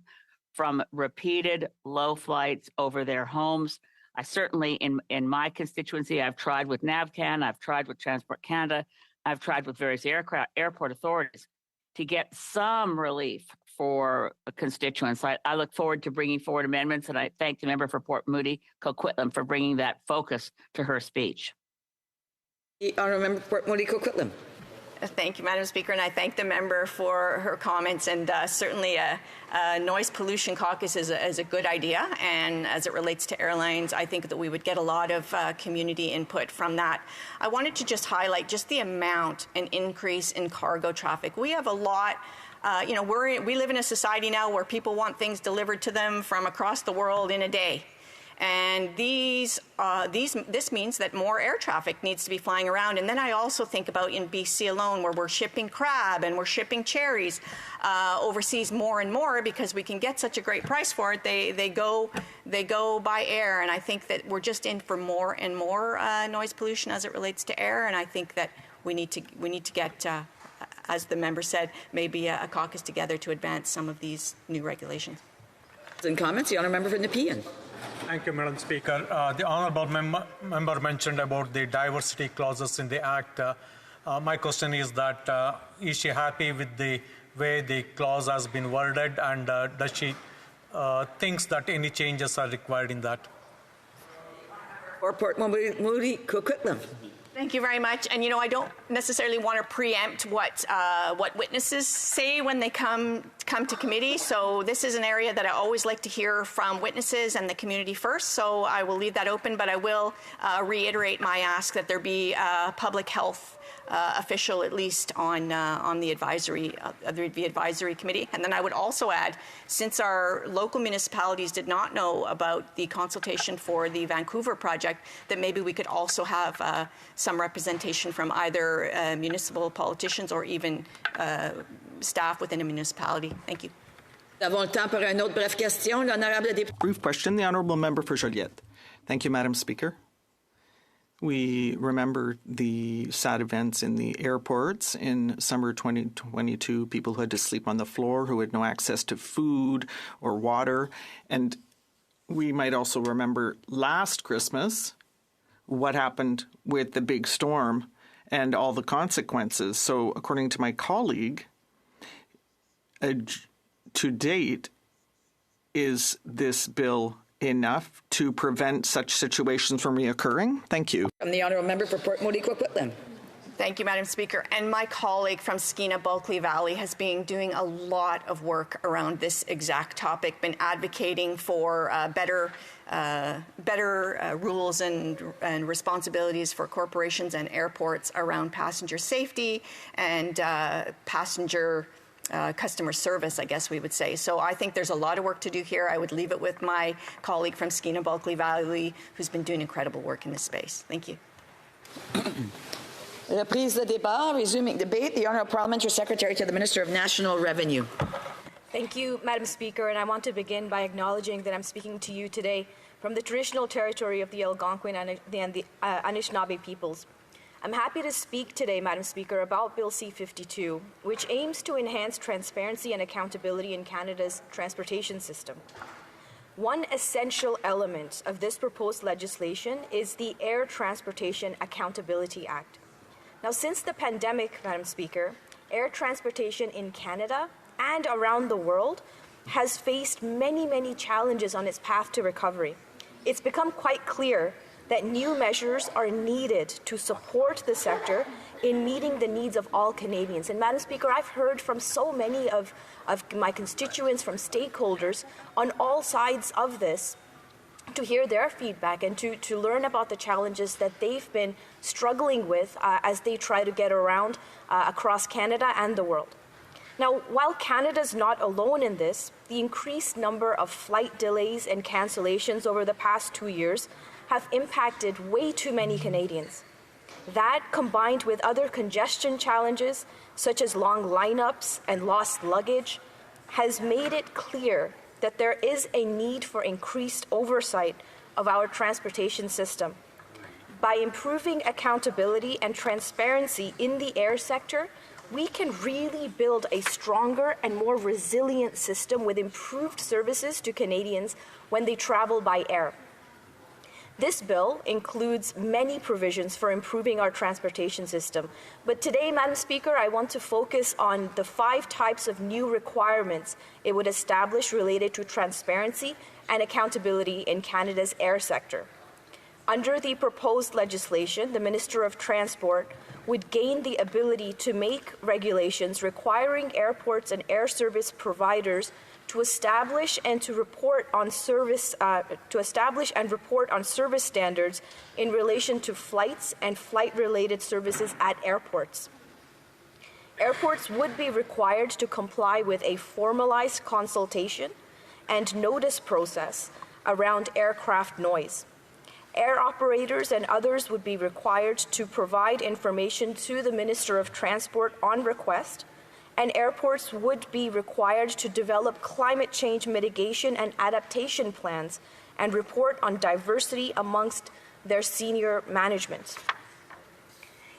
from repeated low flights over their homes. I certainly, in my constituency, I've tried with NAVCAN, I've tried with Transport Canada, I've tried with various airport authorities to get some relief for constituents. I look forward to bringing forward amendments, and I thank the member for Port Moody, Coquitlam, for bringing that focus to her speech. The Honourable Member for Port Moody, Coquitlam. Thank you, Madam Speaker, and I thank the member for her comments. And certainly a noise pollution caucus is a good idea. And as it relates to airlines, I think that we would get a lot of community input from that. I wanted to just highlight just the amount and increase in cargo traffic. We have a lot. We live in a society now where people want things delivered to them from across the world in a day. And this means that more air traffic needs to be flying around. And then I also think about in BC alone, where we're shipping crab and we're shipping cherries overseas more and more because we can get such a great price for it. They go by air, and I think that we're just in for more and more noise pollution as it relates to air. And I think that we need to get, as the member said, maybe a caucus together to advance some of these new regulations. In comments, the honourable member for Nepean. Thank you, Madam Speaker. The honourable member mentioned about the diversity clauses in the Act. My question is that is she happy with the way the clause has been worded, and does she thinks that any changes are required in that? Or Port Moody, Coquitlam. Thank you very much. And I don't necessarily want to preempt what witnesses say when they come to committee. So this is an area that I always like to hear from witnesses and the community first. So I will leave that open, but I will reiterate my ask that there be a public health official at least on the advisory committee. And then I would also add, since our local municipalities did not know about the consultation for the Vancouver project, that maybe we could also have some representation from either municipal politicians or even staff within a municipality. Thank you. Brief question, the honourable member for Joliette. Thank you, Madam Speaker. We remember the sad events in the airports in summer 2022, people who had to sleep on the floor, who had no access to food or water. And we might also remember last Christmas what happened with the big storm and all the consequences. So according to my colleague, to date, is this bill enough to prevent such situations from reoccurring? Thank you. From the honourable member for Port Moody, Coquitlam. Thank you, Madam Speaker. And my colleague from Skeena-Bulkley Valley has been doing a lot of work around this exact topic, been advocating for better rules and responsibilities for corporations and airports around passenger safety and passenger customer service, I guess we would say. So I think there's a lot of work to do here. I would leave it with my colleague from Skeena-Bulkley Valley, who's been doing incredible work in this space. Thank you. Reprise de débat, resuming debate. The Honourable Parliamentary Secretary to the Minister of National Revenue. Thank you, Madam Speaker, and I want to begin by acknowledging that I'm speaking to you today from the traditional territory of the Algonquin and the Anishinaabe peoples. I'm happy to speak today, Madam Speaker, about Bill C-52, which aims to enhance transparency and accountability in Canada's transportation system. One essential element of this proposed legislation is the Air Transportation Accountability Act. Now, since the pandemic, Madam Speaker, air transportation in Canada and around the world has faced many, many challenges on its path to recovery. It's become quite clear that new measures are needed to support the sector in meeting the needs of all Canadians. And Madam Speaker, I've heard from so many of my constituents, from stakeholders on all sides of this, to hear their feedback and to learn about the challenges that they've been struggling with as they try to get around across Canada and the world. Now, while Canada's not alone in this, the increased number of flight delays and cancellations over the past 2 years have impacted way too many Canadians. That, combined with other congestion challenges, such as long lineups and lost luggage, has made it clear that there is a need for increased oversight of our transportation system. By improving accountability and transparency in the air sector, we can really build a stronger and more resilient system with improved services to Canadians when they travel by air. This bill includes many provisions for improving our transportation system. But today, Madam Speaker, I want to focus on the 5 types of new requirements it would establish related to transparency and accountability in Canada's air sector. Under the proposed legislation, the Minister of Transport would gain the ability to make regulations requiring airports and air service providers to establish and report on service standards in relation to flights and flight-related services at airports. Airports would be required to comply with a formalized consultation and notice process around aircraft noise. Air operators and others would be required to provide information to the Minister of Transport on request, and airports would be required to develop climate change mitigation and adaptation plans and report on diversity amongst their senior management.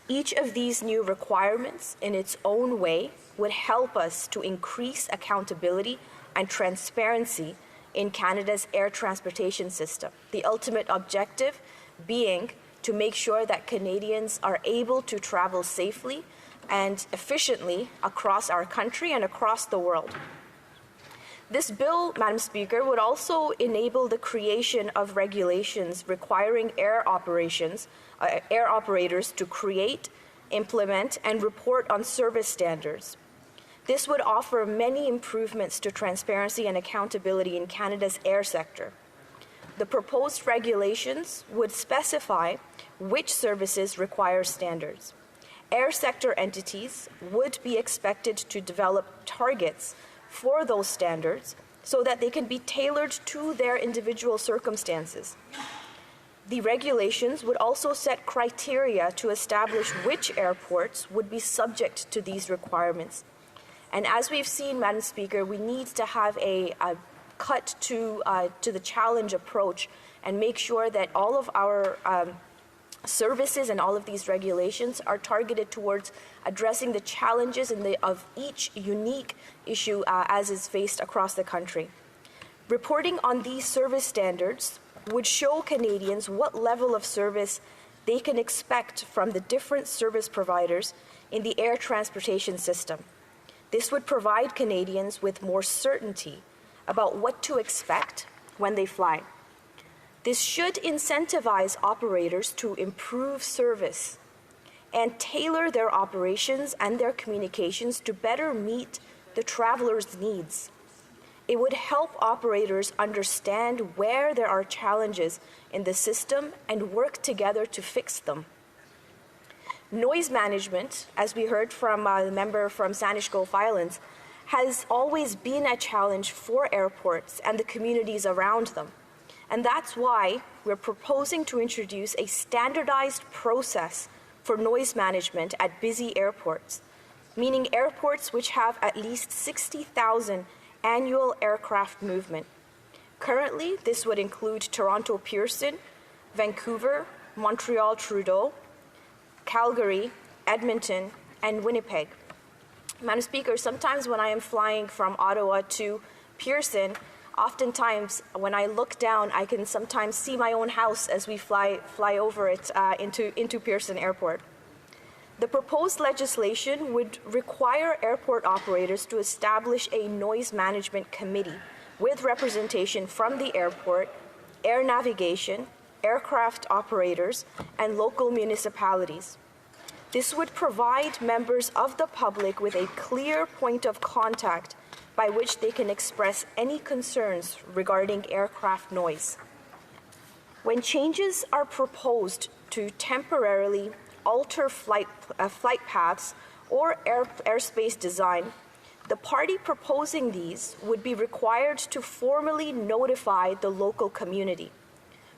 Each of these new requirements, in its own way, would help us to increase accountability and transparency in Canada's air transportation system, the ultimate objective being to make sure that Canadians are able to travel safely and efficiently across our country and across the world. This bill, Madam Speaker, would also enable the creation of regulations requiring air operators to create, implement, and report on service standards. This would offer many improvements to transparency and accountability in Canada's air sector. The proposed regulations would specify which services require standards. Air sector entities would be expected to develop targets for those standards so that they can be tailored to their individual circumstances. The regulations would also set criteria to establish which airports would be subject to these requirements. And as we've seen, Madam Speaker, we need to have a cut to the challenge approach and make sure that all of our services and all of these regulations are targeted towards addressing the challenges of each unique issue as is faced across the country. Reporting on these service standards would show Canadians what level of service they can expect from the different service providers in the air transportation system. This would provide Canadians with more certainty about what to expect when they fly. This should incentivize operators to improve service and tailor their operations and their communications to better meet the travelers' needs. It would help operators understand where there are challenges in the system and work together to fix them. Noise management, as we heard from the member from Voilence, has always been a challenge for airports and the communities around them. And that's why we're proposing to introduce a standardized process for noise management at busy airports, meaning airports which have at least 60,000 annual aircraft movement. Currently, this would include Toronto Pearson, Vancouver, Montreal Trudeau, Calgary, Edmonton, and Winnipeg. Madam Speaker, sometimes when I am flying from Ottawa to Pearson, oftentimes when I look down, I can sometimes see my own house as we fly over it into Pearson Airport. The proposed legislation would require airport operators to establish a noise management committee with representation from the airport, air navigation, aircraft operators, and local municipalities. This would provide members of the public with a clear point of contact by which they can express any concerns regarding aircraft noise. When changes are proposed to temporarily alter flight paths or airspace design, The party proposing these would be required to formally notify the local community.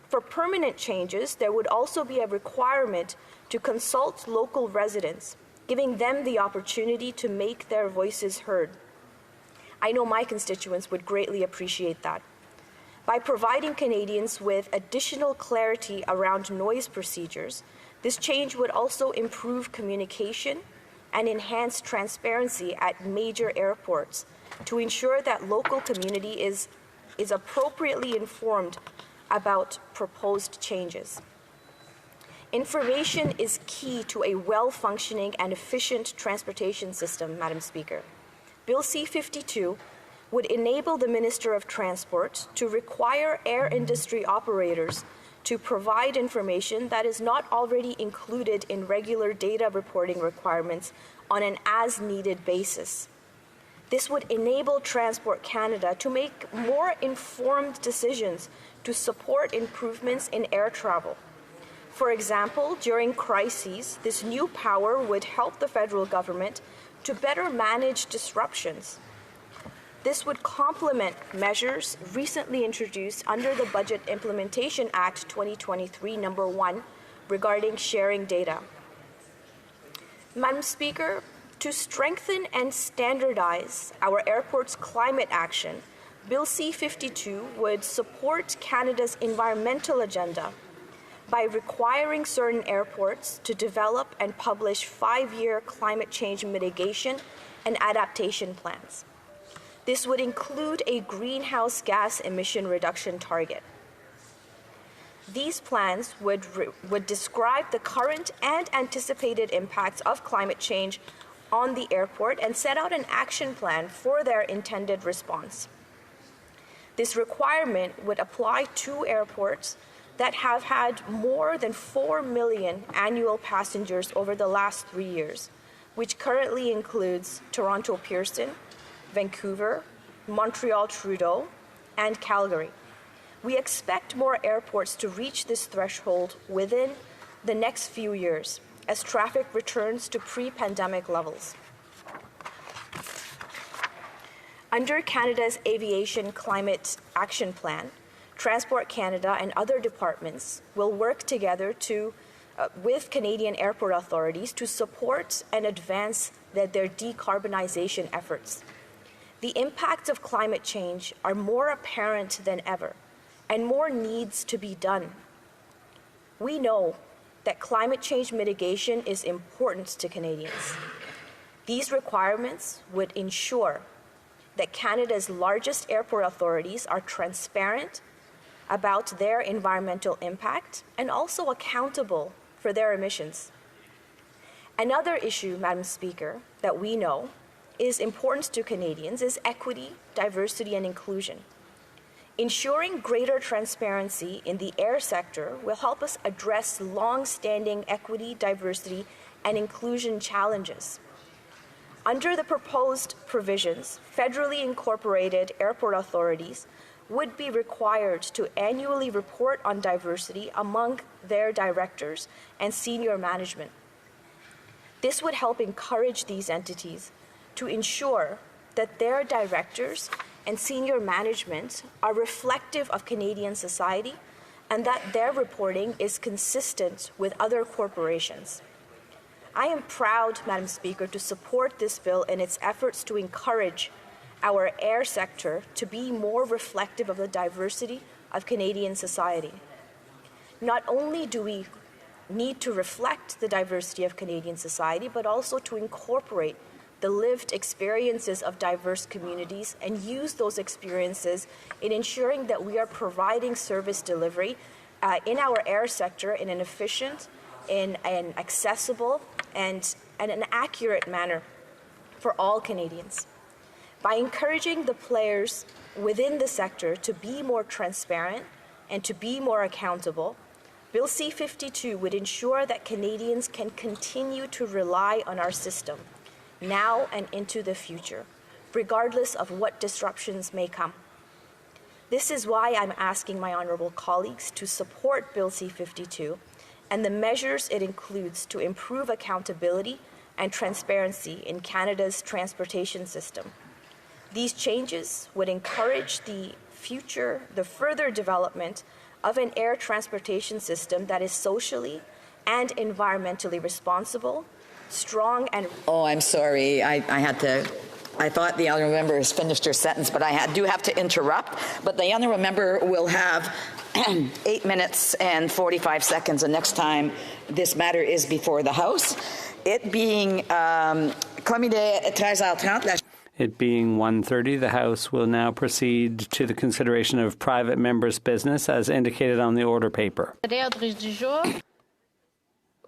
For permanent changes, there would also be a requirement to consult local residents, giving them the opportunity to make their voices heard. I know my constituents would greatly appreciate that. By providing Canadians with additional clarity around noise procedures, this change would also improve communication and enhance transparency at major airports to ensure that local community is appropriately informed about proposed changes. Information is key to a well-functioning and efficient transportation system, Madam Speaker. Bill C-52 would enable the Minister of Transport to require air industry operators to provide information that is not already included in regular data reporting requirements on an as-needed basis. This would enable Transport Canada to make more informed decisions to support improvements in air travel. For example, during crises, this new power would help the federal government to better manage disruptions. This would complement measures recently introduced under the Budget Implementation Act 2023, number 1, regarding sharing data. Madam Speaker, to strengthen and standardize our airport's climate action, Bill C-52 would support Canada's environmental agenda by requiring certain airports to develop and publish 5-year climate change mitigation and adaptation plans. This would include a greenhouse gas emission reduction target. These plans would describe the current and anticipated impacts of climate change on the airport and set out an action plan for their intended response. This requirement would apply to airports that have had more than 4 million annual passengers over the last 3 years, which currently includes Toronto Pearson, Vancouver, Montreal Trudeau, and Calgary. We expect more airports to reach this threshold within the next few years as traffic returns to pre-pandemic levels. Under Canada's Aviation Climate Action Plan, Transport Canada and other departments will work together with Canadian airport authorities to support and advance their decarbonization efforts. The impacts of climate change are more apparent than ever, and more needs to be done. We know that climate change mitigation is important to Canadians. These requirements would ensure that Canada's largest airport authorities are transparent about their environmental impact and also accountable for their emissions. Another issue, Madam Speaker, that we know is important to Canadians is equity, diversity, and inclusion. Ensuring greater transparency in the air sector will help us address long-standing equity, diversity, and inclusion challenges. Under the proposed provisions, federally incorporated airport authorities would be required to annually report on diversity among their directors and senior management. This would help encourage these entities to ensure that their directors and senior management are reflective of Canadian society and that their reporting is consistent with other corporations. I am proud, Madam Speaker, to support this bill in its efforts to encourage our air sector to be more reflective of the diversity of Canadian society. Not only do we need to reflect the diversity of Canadian society, but also to incorporate the lived experiences of diverse communities and use those experiences in ensuring that we are providing service delivery in our air sector in an efficient, in an accessible, and an accurate manner for all Canadians. By encouraging the players within the sector to be more transparent and to be more accountable, Bill C-52 would ensure that Canadians can continue to rely on our system now and into the future, regardless of what disruptions may come. This is why I'm asking my honourable colleagues to support Bill C-52 and the measures it includes to improve accountability and transparency in Canada's transportation system. These changes would encourage the further development of an air transportation system that is socially and environmentally responsible, strong and... Oh, I'm sorry. I thought the honourable member has finished her sentence, but I do have to interrupt. But the honourable member will have 8 minutes and 45 seconds the next time this matter is before the House. It being comité 13h30. It being 1:30, the House will now proceed to the consideration of private members' business as indicated on the order paper.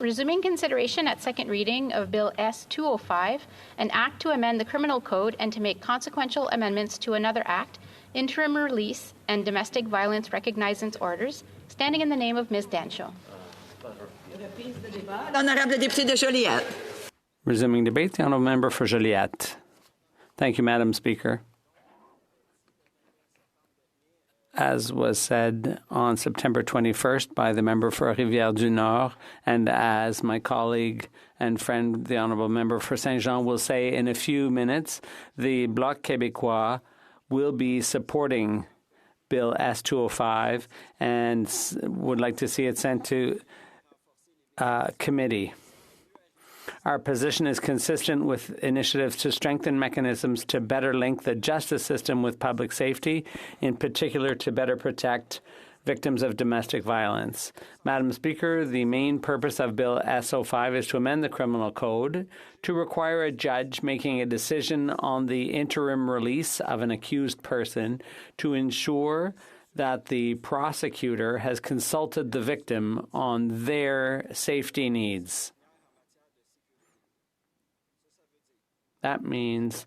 Resuming consideration at second reading of Bill S-205, an act to amend the Criminal Code and to make consequential amendments to another act, interim release and domestic violence recognizance orders, standing in the name of Ms. Dancho. Resuming debate, the honourable member for Joliette. Thank you, Madam Speaker. As was said on September 21st by the member for Rivière-du-Nord, and as my colleague and friend, the honourable member for Saint-Jean, will say in a few minutes, the Bloc Québécois will be supporting Bill S-205 and would like to see it sent to committee. Our position is consistent with initiatives to strengthen mechanisms to better link the justice system with public safety, in particular to better protect victims of domestic violence. Madam Speaker, the main purpose of Bill S-05 is to amend the Criminal Code to require a judge making a decision on the interim release of an accused person to ensure that the prosecutor has consulted the victim on their safety needs. That means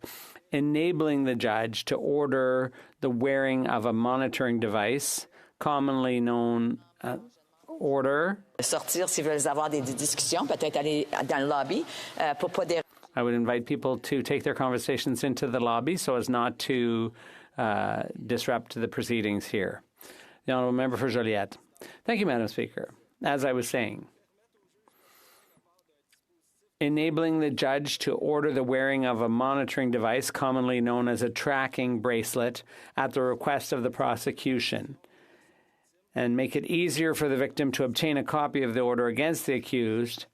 enabling the judge to order the wearing of a monitoring device, commonly known order. Sortir s'ils veulent avoir des discussions, peut-être aller dans le lobby pour pas déranger. I would invite people to take their conversations into the lobby so as not to disrupt the proceedings here. The honourable member for Joliette. Thank you, Madam Speaker. As I was saying, enabling the judge to order the wearing of a monitoring device, commonly known as a tracking bracelet, at the request of the prosecution, and make it easier for the victim to obtain a copy of the order against the accused,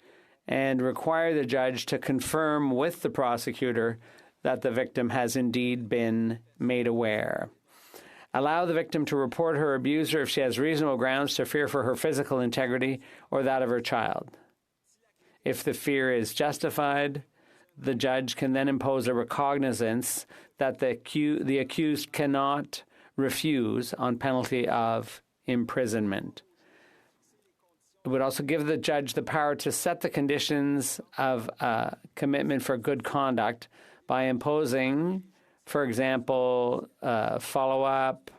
and require the judge to confirm with the prosecutor that the victim has indeed been made aware. Allow the victim to report her abuser if she has reasonable grounds to fear for her physical integrity or that of her child. If the fear is justified, the judge can then impose a recognizance that the accused cannot refuse on penalty of imprisonment. It would also give the judge the power to set the conditions of commitment for good conduct by imposing, for example, follow-up,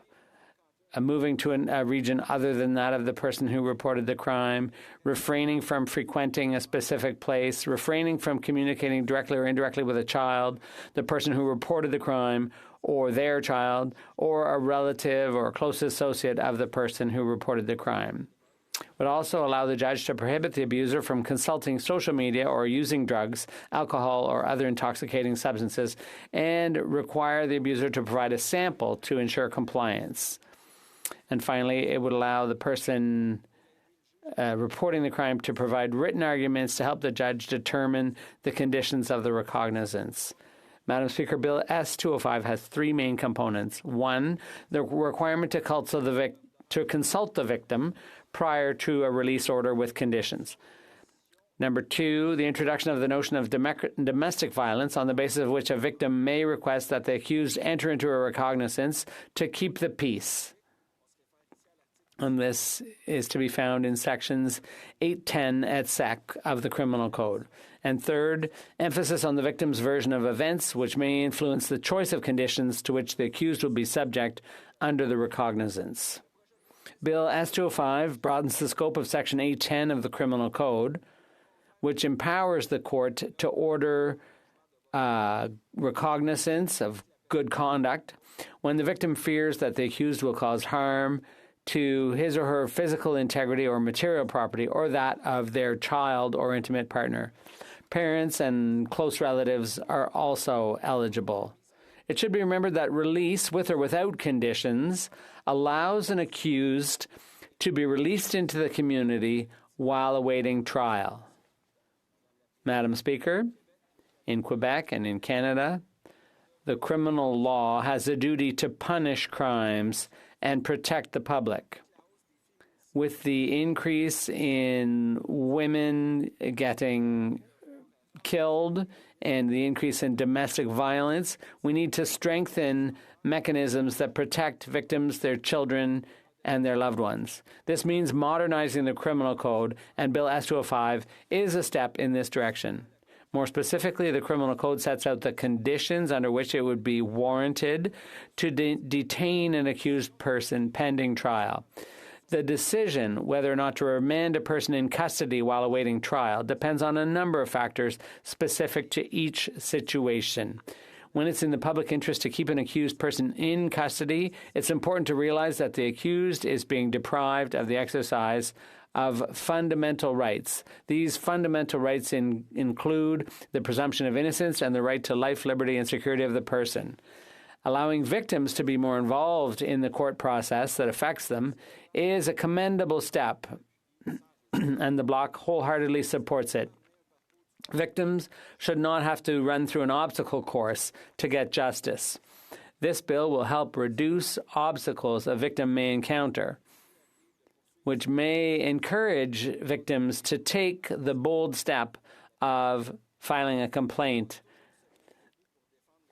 moving to a region other than that of the person who reported the crime, refraining from frequenting a specific place, refraining from communicating directly or indirectly with a child, the person who reported the crime, or their child, or a relative or a close associate of the person who reported the crime. Would also allow the judge to prohibit the abuser from consulting social media or using drugs, alcohol, or other intoxicating substances, and require the abuser to provide a sample to ensure compliance. And finally, it would allow the person reporting the crime to provide written arguments to help the judge determine the conditions of the recognizance. Madam Speaker, Bill S-205 has three main components. One, the requirement to consult the victim prior to a release order with conditions. Number two, the introduction of the notion of domestic violence, on the basis of which a victim may request that the accused enter into a recognizance to keep the peace. And this is to be found in sections 810 et sec of the Criminal Code. And third, emphasis on the victim's version of events, which may influence the choice of conditions to which the accused will be subject under the recognizance. Bill S-205 broadens the scope of section 810 of the Criminal Code, which empowers the court to order recognizance of good conduct when the victim fears that the accused will cause harm to his or her physical integrity or material property or that of their child or intimate partner, Parents and close relatives are also eligible. It should be remembered that release, with or without conditions, allows an accused to be released into the community while awaiting trial. Madam Speaker, in Quebec and in Canada, the criminal law has a duty to punish crimes and protect the public. With the increase in women getting killed and the increase in domestic violence, we need to strengthen mechanisms that protect victims, their children, and their loved ones. This means modernizing the criminal code, and Bill S-205 is a step in this direction. More specifically, the criminal code sets out the conditions under which it would be warranted to detain an accused person pending trial. The decision whether or not to remand a person in custody while awaiting trial depends on a number of factors specific to each situation. When it's in the public interest to keep an accused person in custody, it's important to realize that the accused is being deprived of the exercise of fundamental rights. These fundamental rights include the presumption of innocence and the right to life, liberty, and security of the person. Allowing victims to be more involved in the court process that affects them is a commendable step, and the Bloc wholeheartedly supports it. Victims should not have to run through an obstacle course to get justice. This bill will help reduce obstacles a victim may encounter, which may encourage victims to take the bold step of filing a complaint.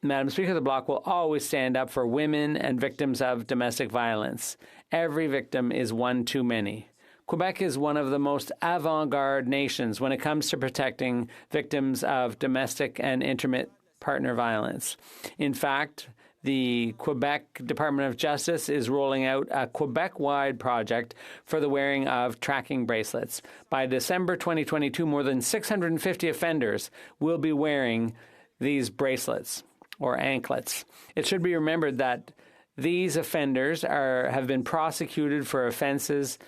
Madam Speaker, the Bloc will always stand up for women and victims of domestic violence. Every victim is one too many. Quebec is one of the most avant-garde nations when it comes to protecting victims of domestic and intimate partner violence. In fact, the Quebec Department of Justice is rolling out a Quebec-wide project for the wearing of tracking bracelets. By December 2022, more than 650 offenders will be wearing these bracelets or anklets. It should be remembered that these offenders have been prosecuted for offenses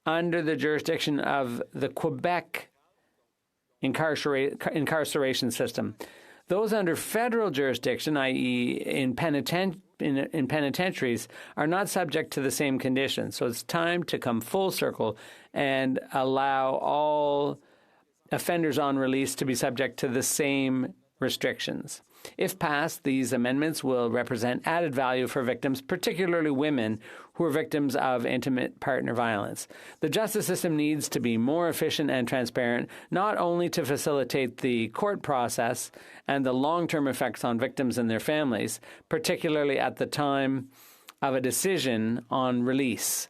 under the jurisdiction of the Quebec incarceration system. Those under federal jurisdiction, i.e. in penitentiaries, are not subject to the same conditions. So it's time to come full circle and allow all offenders on release to be subject to the same restrictions. If passed, these amendments will represent added value for victims, particularly women who are victims of intimate partner violence. The justice system needs to be more efficient and transparent, not only to facilitate the court process and the long-term effects on victims and their families, particularly at the time of a decision on release.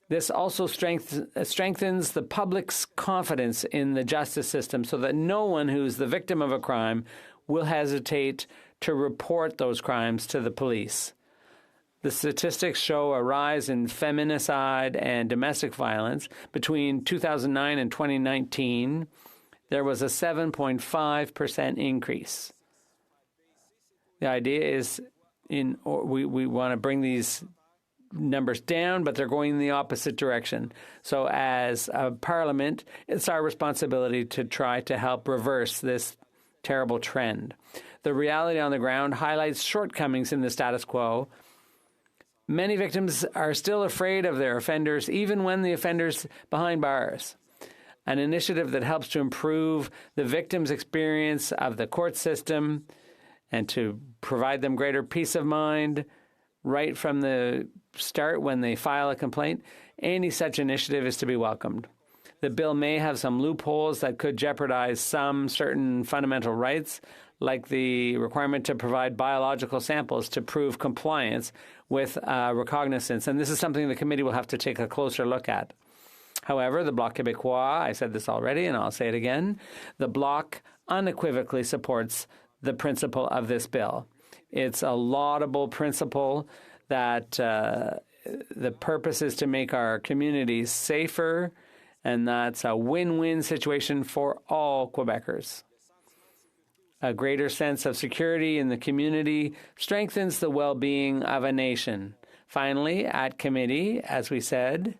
This also strengthens the public's confidence in the justice system so that no one who's the victim of a crime will hesitate to report those crimes to the police. The statistics show a rise in feminicide and domestic violence. Between 2009 and 2019, there was a 7.5% increase. The idea is we want to bring these numbers down, but they're going in the opposite direction. So as a parliament, it's our responsibility to try to help reverse this terrible trend. The reality on the ground highlights shortcomings in the status quo. Many victims are still afraid of their offenders, even when the offender's behind bars. An initiative that helps to improve the victim's experience of the court system and to provide them greater peace of mind right from the start when they file a complaint. Any such initiative is to be welcomed. The bill may have some loopholes that could jeopardize some certain fundamental rights, like the requirement to provide biological samples to prove compliance with recognizance. And this is something the committee will have to take a closer look at. However, the Bloc Québécois, I said this already and I'll say it again, the Bloc unequivocally supports the principle of this bill. It's a laudable principle that the purpose is to make our communities safer, and that's a win-win situation for all Quebecers. A greater sense of security in the community strengthens the well-being of a nation. Finally, at committee, as we said,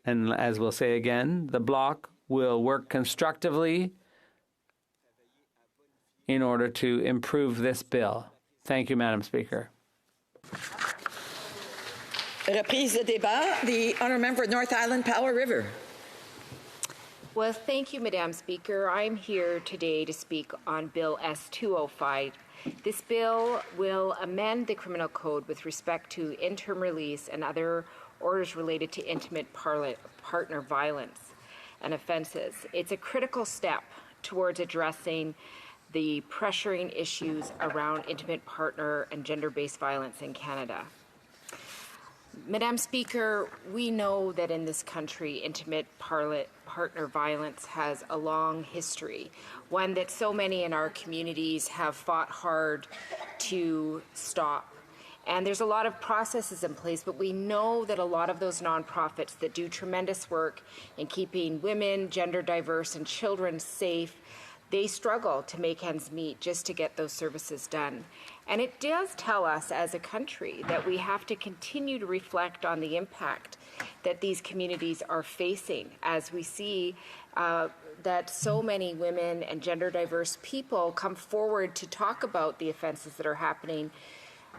and as we'll say again, the Bloc will work constructively in order to improve this bill. Thank you, Madam Speaker. Reprise de débat, the honourable member of North Island, Powell River. Well, thank you, Madam Speaker. I'm here today to speak on Bill S-205. This bill will amend the criminal code with respect to interim release and other orders related to intimate partner violence and offences. It's a critical step towards addressing the pressuring issues around intimate partner and gender-based violence in Canada. Madam Speaker, we know that in this country, intimate partner violence has a long history, one that so many in our communities have fought hard to stop. And there's a lot of processes in place, but we know that a lot of those nonprofits that do tremendous work in keeping women, gender diverse, and children safe, they struggle to make ends meet just to get those services done. And it does tell us as a country that we have to continue to reflect on the impact that these communities are facing as we see that so many women and gender diverse people come forward to talk about the offenses that are happening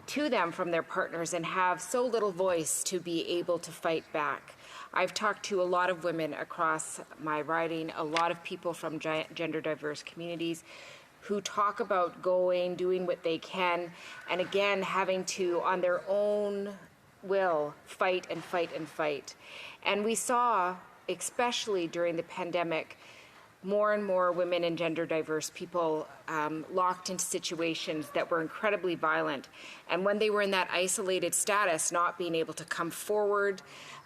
to them from their partners and have so little voice to be able to fight back. I've talked to a lot of women across my riding, a lot of people from gender diverse communities who talk about doing what they can, and again, having to, on their own will, fight and fight and fight. And we saw, especially during the pandemic, more and more women and gender diverse people locked into situations that were incredibly violent. And when they were in that isolated status, not being able to come forward,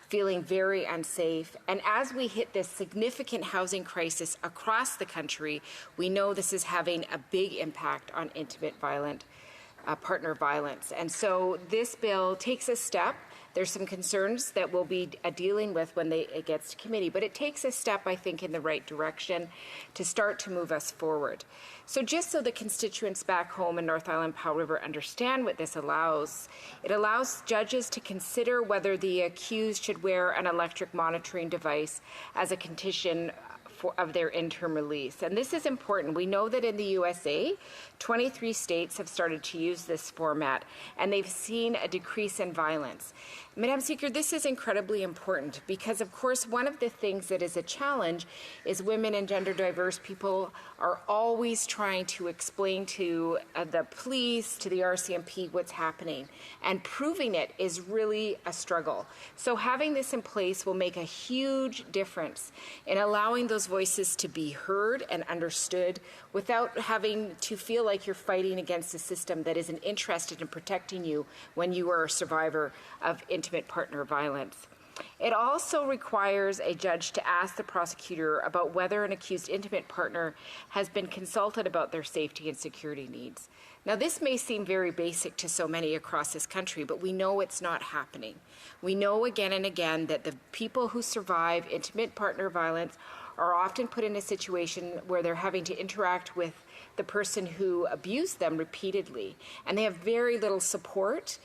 feeling very unsafe. And as we hit this significant housing crisis across the country, we know this is having a big impact on intimate partner violence. And so this bill takes a step. There's some concerns that we'll be dealing with when it gets to committee, but it takes a step, I think, in the right direction to start to move us forward. So just so the constituents back home in North Island Powell River understand what this allows, it allows judges to consider whether the accused should wear an electric monitoring device as a condition of their interim release. And this is important. We know that in the USA, 23 states have started to use this format, and they've seen a decrease in violence. Madam Speaker, this is incredibly important because, of course, one of the things that is a challenge is women and gender diverse people are always trying to explain to the police, to the RCMP, what's happening. And proving it is really a struggle. So having this in place will make a huge difference in allowing those voices to be heard and understood without having to feel like you're fighting against a system that isn't interested in protecting you when you are a survivor of intimate partner violence. It also requires a judge to ask the prosecutor about whether an accused intimate partner has been consulted about their safety and security needs. Now, this may seem very basic to so many across this country, but we know it's not happening. We know again and again that the people who survive intimate partner violence are often put in a situation where they're having to interact with the person who abused them repeatedly. And they have very little support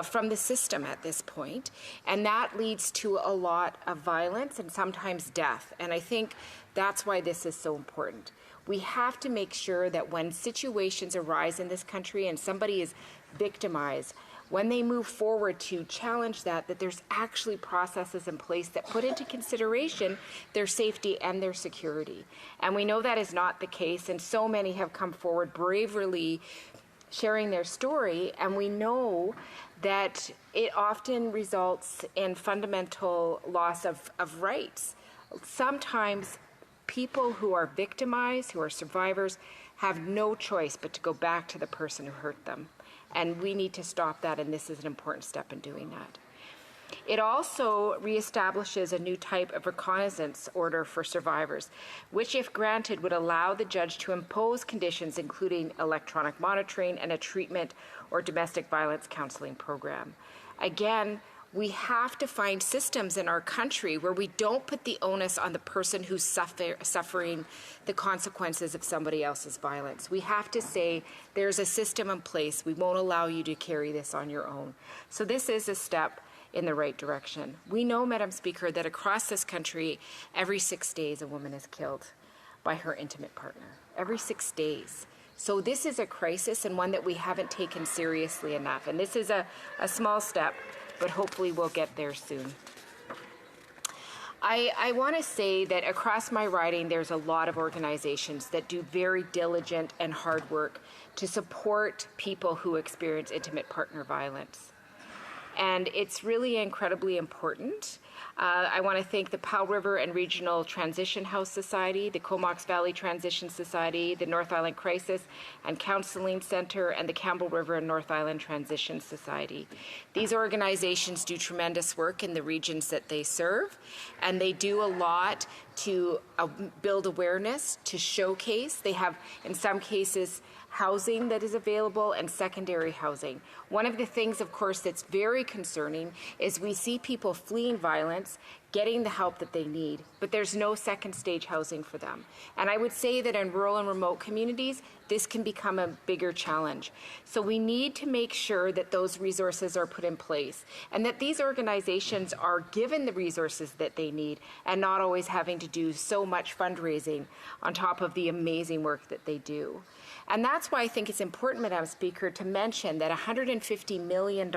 from the system at this point. And that leads to a lot of violence and sometimes death. And I think that's why this is so important. We have to make sure that when situations arise in this country and somebody is victimized, when they move forward to challenge that there's actually processes in place that put into consideration their safety and their security. And we know that is not the case, and so many have come forward bravely sharing their story, and we know that it often results in fundamental loss of rights. Sometimes people who are victimized, who are survivors, have no choice but to go back to the person who hurt them. And we need to stop that, and this is an important step in doing that. It also reestablishes a new type of recognizance order for survivors, which, if granted, would allow the judge to impose conditions including electronic monitoring and a treatment or domestic violence counseling program. Again, we have to find systems in our country where we don't put the onus on the person who's suffering the consequences of somebody else's violence. We have to say there's a system in place. We won't allow you to carry this on your own. So this is a step in the right direction. We know, Madam Speaker, that across this country, every 6 days a woman is killed by her intimate partner. Every 6 days. So this is a crisis and one that we haven't taken seriously enough. And this is a small step, but hopefully we'll get there soon. I want to say that across my riding, there's a lot of organizations that do very diligent and hard work to support people who experience intimate partner violence. And it's really incredibly important. I want to thank the Powell River and Regional Transition House Society, the Comox Valley Transition Society, the North Island Crisis and Counseling Center, and the Campbell River and North Island Transition Society. These organizations do tremendous work in the regions that they serve, and they do a lot to build awareness, to showcase. They have, in some cases, housing that is available and secondary housing. One of the things, of course, that's very concerning is we see people fleeing violence, getting the help that they need, but there's no second stage housing for them. And I would say that in rural and remote communities, this can become a bigger challenge. So we need to make sure that those resources are put in place and that these organizations are given the resources that they need and not always having to do so much fundraising on top of the amazing work that they do. And that's why I think it's important, Madam Speaker, to mention that $150 million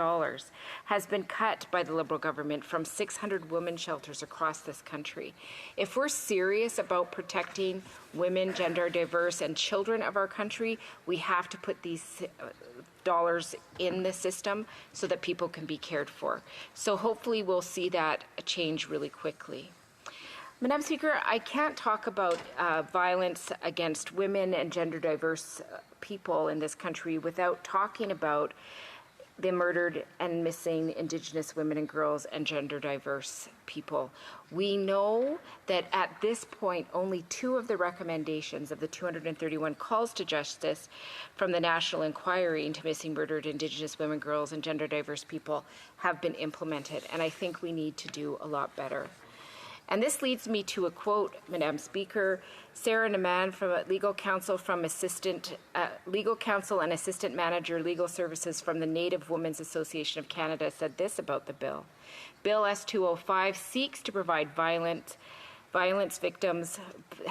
has been cut by the Liberal government from 600 women's shelters across this country. If we're serious about protecting women, gender diverse, and children of our country, we have to put these dollars in the system so that people can be cared for. So hopefully we'll see that change really quickly. Madam Speaker, I can't talk about violence against women and gender diverse people in this country without talking about the murdered and missing Indigenous women and girls and gender diverse people. We know that at this point, only 2 of the recommendations of the 231 calls to justice from the National Inquiry into Missing Murdered Indigenous Women, Girls, and Gender Diverse People have been implemented, and I think we need to do a lot better. And this leads me to a quote, Madam Speaker. Sarah Naman from Legal Counsel and Assistant Manager Legal Services from the Native Women's Association of Canada said this about the bill. Bill S-205 seeks to provide violence victims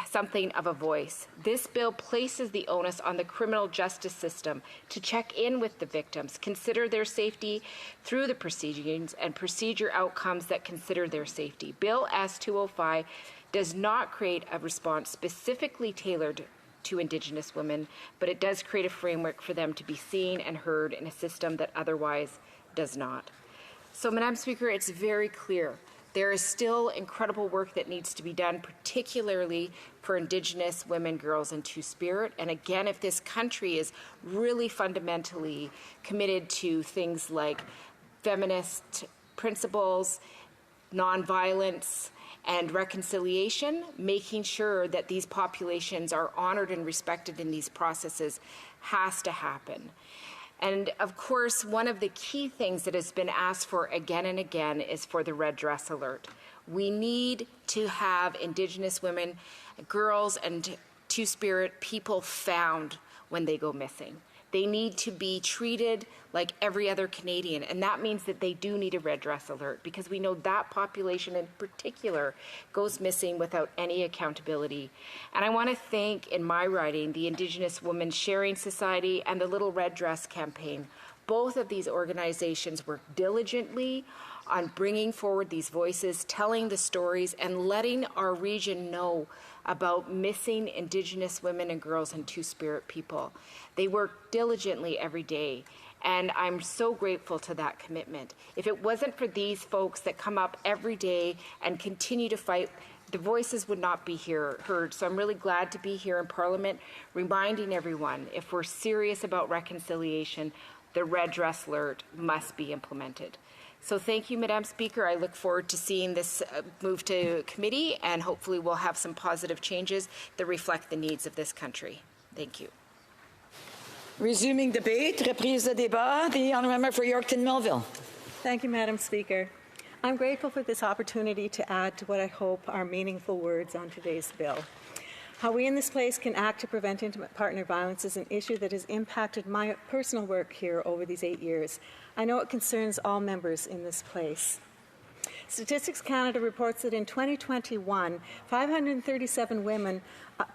something of a voice. This bill places the onus on the criminal justice system to check in with the victims, consider their safety through the proceedings, and procedure outcomes that consider their safety. Bill S-205 does not create a response specifically tailored to Indigenous women, but it does create a framework for them to be seen and heard in a system that otherwise does not. So, Madam Speaker, it's very clear. There is still incredible work that needs to be done, particularly for Indigenous women, girls, and Two-Spirit. And again, if this country is really fundamentally committed to things like feminist principles, nonviolence, and reconciliation, making sure that these populations are honored and respected in these processes has to happen. And of course, one of the key things that has been asked for again and again is for the red dress alert. We need to have Indigenous women, girls, and Two-Spirit people found when they go missing. They need to be treated like every other Canadian, and that means that they do need a red dress alert because we know that population in particular goes missing without any accountability. And I want to thank, in my writing, the Indigenous Women's Sharing Society and the Little Red Dress campaign. Both of these organizations work diligently on bringing forward these voices, telling the stories, and letting our region know about missing Indigenous women and girls and Two-Spirit people. They work diligently every day, and I'm so grateful to that commitment. If it wasn't for these folks that come up every day and continue to fight, the voices would not be heard. So I'm really glad to be here in Parliament, reminding everyone, if we're serious about reconciliation, the red dress alert must be implemented. So thank you, Madam Speaker. I look forward to seeing this move to committee, and hopefully we'll have some positive changes that reflect the needs of this country. Thank you. Resuming debate, reprise de débat, the honourable member for Yorkton Millville. Thank you, Madam Speaker. I'm grateful for this opportunity to add to what I hope are meaningful words on today's bill. How we in this place can act to prevent intimate partner violence is an issue that has impacted my personal work here over these 8 years. I know it concerns all members in this place. Statistics Canada reports that in 2021, 537 women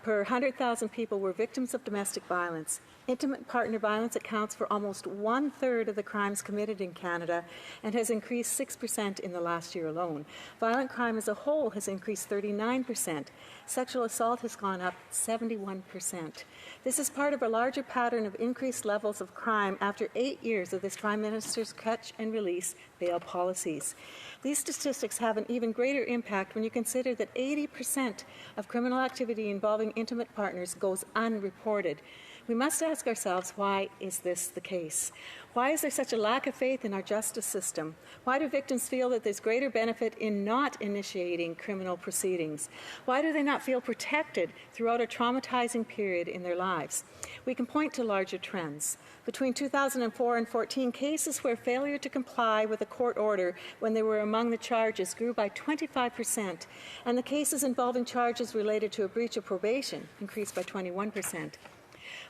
per 100,000 people were victims of domestic violence. Intimate partner violence accounts for almost 1/3 of the crimes committed in Canada and has increased 6% in the last year alone. Violent crime as a whole has increased 39%. Sexual assault has gone up 71%. This is part of a larger pattern of increased levels of crime after 8 years of this Prime Minister's catch and release bail policies. These statistics have an even greater impact when you consider that 80% of criminal activity involving intimate partners goes unreported. We must ask ourselves, why is this the case? Why is there such a lack of faith in our justice system? Why do victims feel that there's greater benefit in not initiating criminal proceedings? Why do they not feel protected throughout a traumatizing period in their lives? We can point to larger trends. Between 2004 and 2014, cases where failure to comply with a court order when they were among the charges grew by 25%, and the cases involving charges related to a breach of probation increased by 21%.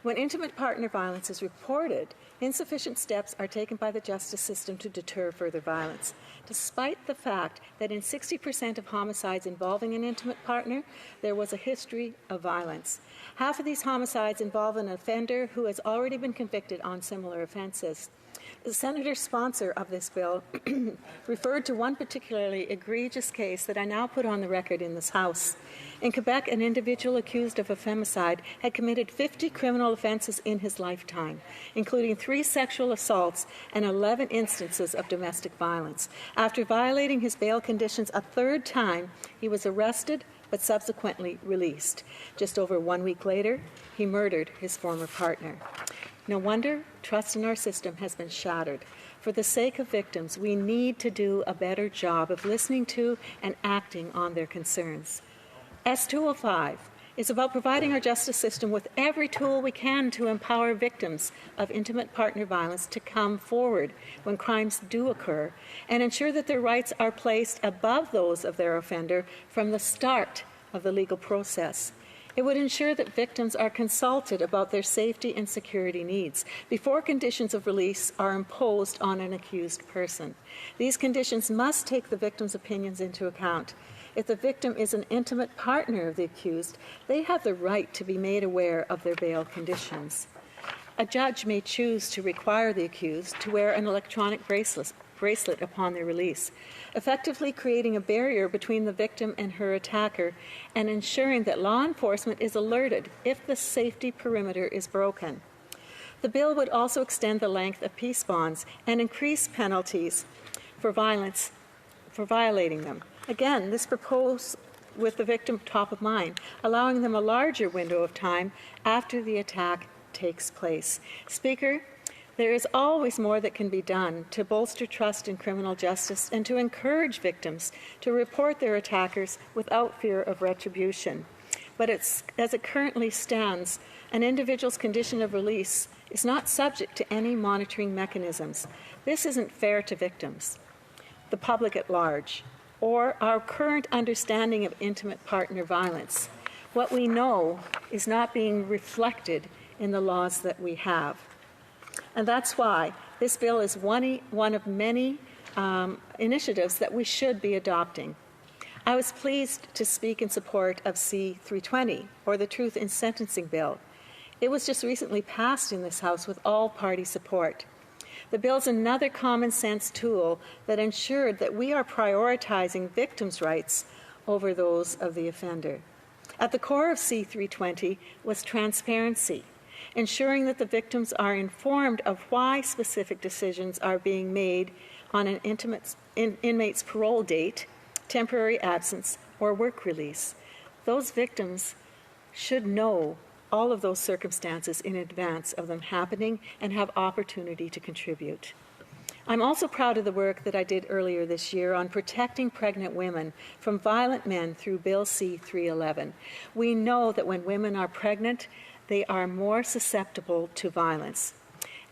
When intimate partner violence is reported, insufficient steps are taken by the justice system to deter further violence, despite the fact that in 60% of homicides involving an intimate partner, there was a history of violence. Half of these homicides involve an offender who has already been convicted on similar offenses. The senator sponsor of this bill referred to one particularly egregious case that I now put on the record in this House. In Quebec, an individual accused of a femicide had committed 50 criminal offenses in his lifetime, including 3 sexual assaults and 11 instances of domestic violence. After violating his bail conditions a 3rd time, he was arrested but subsequently released. Just over 1 week later, he murdered his former partner. No wonder trust in our system has been shattered. For the sake of victims, we need to do a better job of listening to and acting on their concerns. S205 is about providing our justice system with every tool we can to empower victims of intimate partner violence to come forward when crimes do occur and ensure that their rights are placed above those of their offender from the start of the legal process. It would ensure that victims are consulted about their safety and security needs before conditions of release are imposed on an accused person. These conditions must take the victim's opinions into account. If the victim is an intimate partner of the accused, they have the right to be made aware of their bail conditions. A judge may choose to require the accused to wear an electronic bracelet upon their release, effectively creating a barrier between the victim and her attacker and ensuring that law enforcement is alerted if the safety perimeter is broken. The bill would also extend the length of peace bonds and increase penalties for violating them. Again, this proposed with the victim top of mind, allowing them a larger window of time after the attack takes place. Speaker, there is always more that can be done to bolster trust in criminal justice and to encourage victims to report their attackers without fear of retribution. But as it currently stands, an individual's condition of release is not subject to any monitoring mechanisms. This isn't fair to victims, the public at large, or our current understanding of intimate partner violence. What we know is not being reflected in the laws that we have. And that's why this bill is one of many initiatives that we should be adopting. I was pleased to speak in support of C-320, or the Truth in Sentencing Bill. It was just recently passed in this House with all-party support. The bill is another common-sense tool that ensured that we are prioritizing victims' rights over those of the offender. At the core of C-320 was transparency, ensuring that the victims are informed of why specific decisions are being made on an inmate's parole date, temporary absence, or work release. Those victims should know all of those circumstances in advance of them happening and have opportunity to contribute. I'm also proud of the work that I did earlier this year on protecting pregnant women from violent men through Bill C-311. We know that when women are pregnant, they are more susceptible to violence.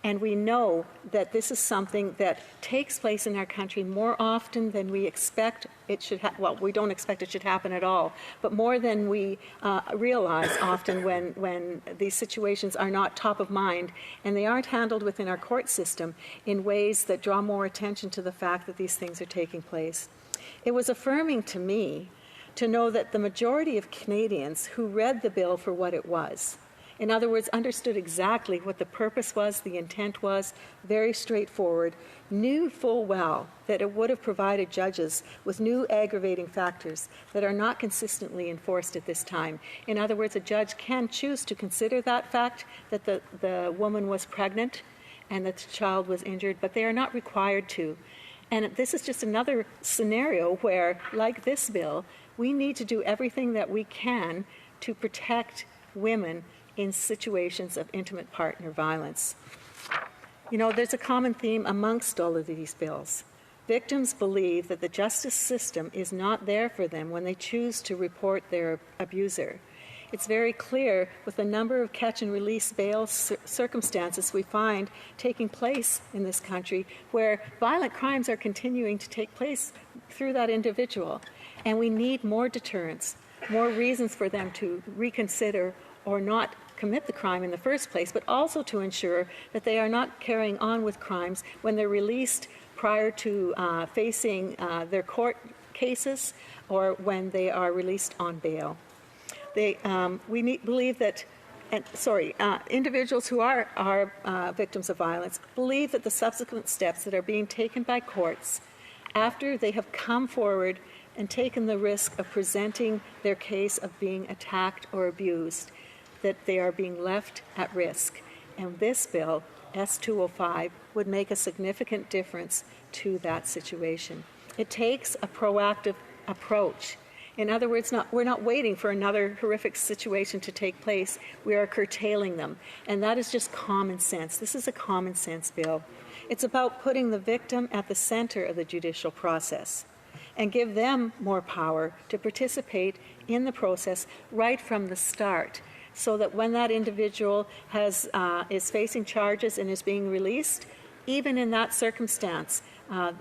And we know that this is something that takes place in our country more often than we expect it should well, we don't expect it should happen at all, but more than we realize often when these situations are not top of mind and they aren't handled within our court system in ways that draw more attention to the fact that these things are taking place. It was affirming to me to know that the majority of Canadians who read the bill for what it was, in other words, understood exactly what the purpose was, the intent was, very straightforward, knew full well that it would have provided judges with new aggravating factors that are not consistently enforced at this time. In other words, a judge can choose to consider that fact that the woman was pregnant and that the child was injured, but they are not required to. And this is just another scenario where, like this bill, we need to do everything that we can to protect women in situations of intimate partner violence. You know, there's a common theme amongst all of these bills. Victims believe that the justice system is not there for them when they choose to report their abuser. It's very clear with the number of catch and release bail circumstances we find taking place in this country where violent crimes are continuing to take place through that individual. And we need more deterrence, more reasons for them to reconsider or not commit the crime in the first place, but also to ensure that they are not carrying on with crimes when they're released prior to facing their court cases or when they are released on bail. Believe that, individuals who are victims of violence believe that the subsequent steps that are being taken by courts after they have come forward and taken the risk of presenting their case of being attacked or abused, that they are being left at risk. And this bill, S205, would make a significant difference to that situation. It takes a proactive approach. In other words, we're not waiting for another horrific situation to take place. We are curtailing them. And that is just common sense. This is a common sense bill. It's about putting the victim at the center of the judicial process and give them more power to participate in the process right from the start, so that when that individual is facing charges and is being released, even in that circumstance,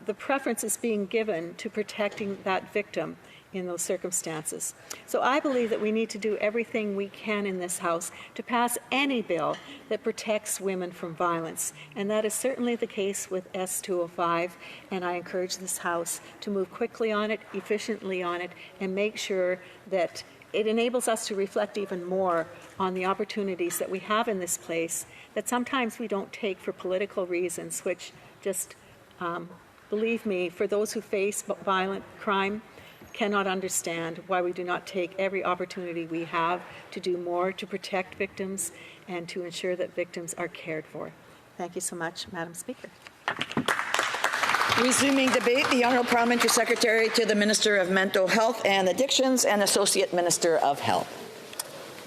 the preference is being given to protecting that victim in those circumstances. So I believe that we need to do everything we can in this House to pass any bill that protects women from violence. And that is certainly the case with S205, and I encourage this House to move quickly on it, efficiently on it, and make sure that it enables us to reflect even more on the opportunities that we have in this place that sometimes we don't take for political reasons, which just, believe me, for those who face violent crime, cannot understand why we do not take every opportunity we have to do more to protect victims and to ensure that victims are cared for. Thank you so much, Madam Speaker. Resuming debate, the Honourable Parliamentary Secretary to the Minister of Mental Health and Addictions and Associate Minister of Health.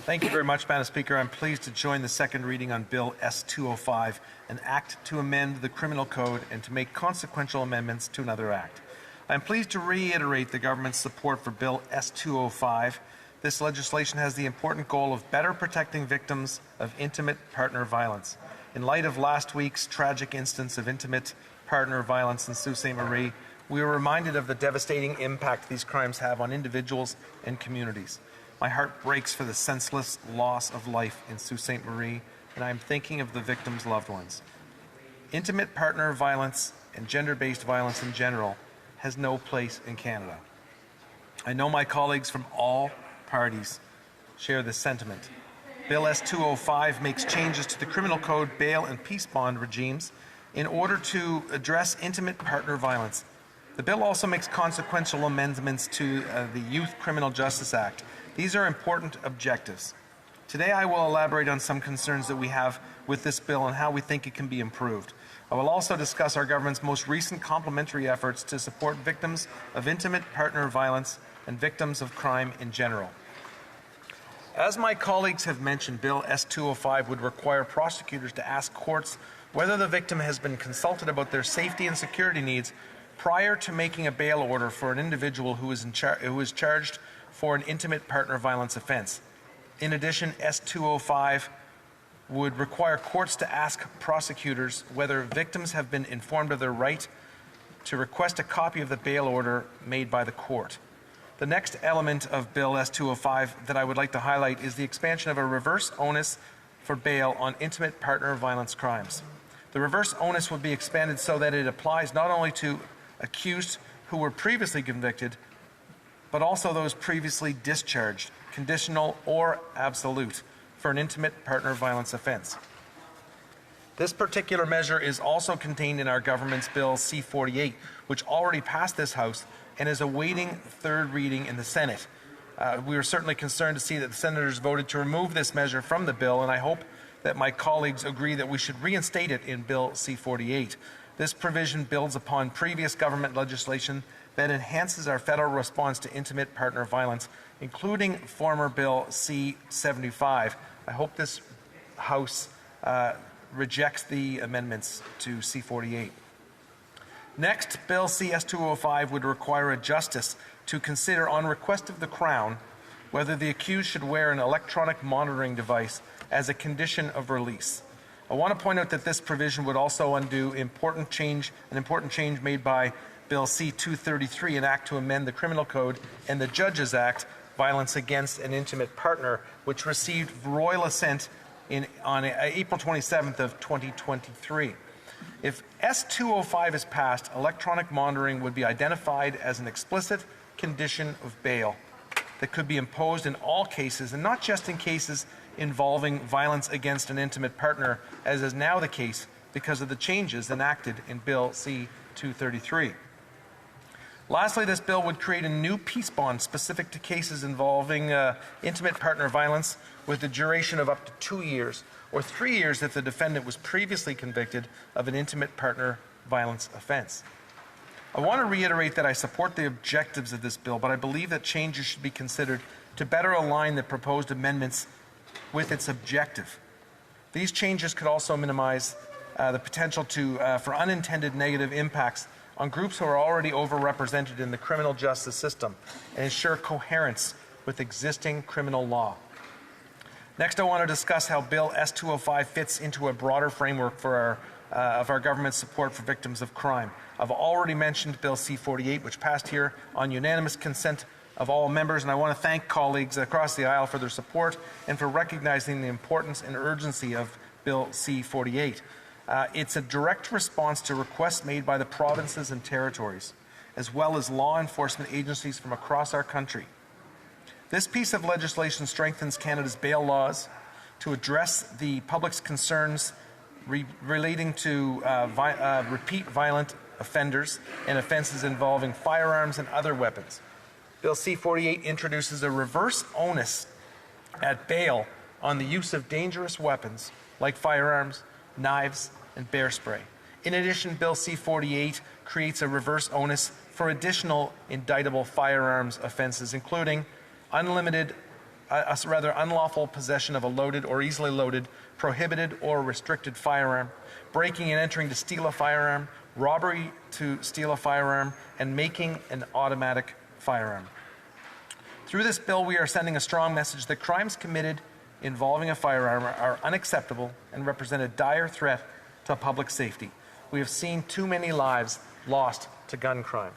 Thank you very much, Madam Speaker. I'm pleased to join the second reading on Bill S205, an act to amend the Criminal Code and to make consequential amendments to another act. I'm pleased to reiterate the government's support for Bill S205. This legislation has the important goal of better protecting victims of intimate partner violence. In light of last week's tragic instance of intimate partner violence in Sault Ste. Marie, we are reminded of the devastating impact these crimes have on individuals and communities. My heart breaks for the senseless loss of life in Sault Ste. Marie, and I am thinking of the victims' loved ones. Intimate partner violence and gender-based violence in general has no place in Canada. I know my colleagues from all parties share this sentiment. Bill S205 makes changes to the Criminal Code bail and peace bond regimes in order to address intimate partner violence. The bill also makes consequential amendments to the Youth Criminal Justice Act. These are important objectives. Today I will elaborate on some concerns that we have with this bill and how we think it can be improved. I will also discuss our government's most recent complementary efforts to support victims of intimate partner violence and victims of crime in general. As my colleagues have mentioned, Bill S205 would require prosecutors to ask courts whether the victim has been consulted about their safety and security needs prior to making a bail order for an individual who is charged for an intimate partner violence offense. In addition, S205 would require courts to ask prosecutors whether victims have been informed of their right to request a copy of the bail order made by the court. The next element of Bill S205 that I would like to highlight is the expansion of a reverse onus for bail on intimate partner violence crimes. The reverse onus will be expanded so that it applies not only to accused who were previously convicted, but also those previously discharged, conditional or absolute, for an intimate partner violence offence. This particular measure is also contained in our government's Bill C-48, which already passed this House and is awaiting third reading in the Senate. We are certainly concerned to see that the senators voted to remove this measure from the bill, and I hope that my colleagues agree that we should reinstate it in Bill C-48. This provision builds upon previous government legislation that enhances our federal response to intimate partner violence, including former Bill C-75. I hope this House rejects the amendments to C-48. Next, Bill CS-205 would require a justice to consider, on request of the Crown, whether the accused should wear an electronic monitoring device as a condition of release. I want to point out that this provision would also undo an important change made by Bill C-233, an act to amend the Criminal Code, and the Judges Act, Violence Against an Intimate Partner, which received royal assent on April 27th of 2023. If S-205 is passed, electronic monitoring would be identified as an explicit condition of bail that could be imposed in all cases, and not just in cases involving violence against an intimate partner, as is now the case because of the changes enacted in Bill C-233. Lastly, this bill would create a new peace bond specific to cases involving intimate partner violence with a duration of up to 2 years, or 3 years if the defendant was previously convicted of an intimate partner violence offense. I want to reiterate that I support the objectives of this bill, but I believe that changes should be considered to better align the proposed amendments with its objective. These changes could also minimize the potential for unintended negative impacts on groups who are already overrepresented in the criminal justice system and ensure coherence with existing criminal law. Next, I want to discuss how Bill S-205 fits into a broader framework for our government's support for victims of crime. I've already mentioned Bill C-48, which passed here on unanimous consent of all members, and I want to thank colleagues across the aisle for their support and for recognizing the importance and urgency of Bill C-48. It's a direct response to requests made by the provinces and territories, as well as law enforcement agencies from across our country. This piece of legislation strengthens Canada's bail laws to address the public's concerns relating to repeat violent offenders and offenses involving firearms and other weapons. Bill C-48 introduces a reverse onus at bail on the use of dangerous weapons like firearms, knives, and bear spray. In addition, Bill C-48 creates a reverse onus for additional indictable firearms offenses, including unlawful possession of a loaded or easily loaded, prohibited or restricted firearm, breaking and entering to steal a firearm, robbery to steal a firearm, and making an automatic firearm. Through this bill, we are sending a strong message that crimes committed involving a firearm are unacceptable and represent a dire threat to public safety. We have seen too many lives lost to gun crime.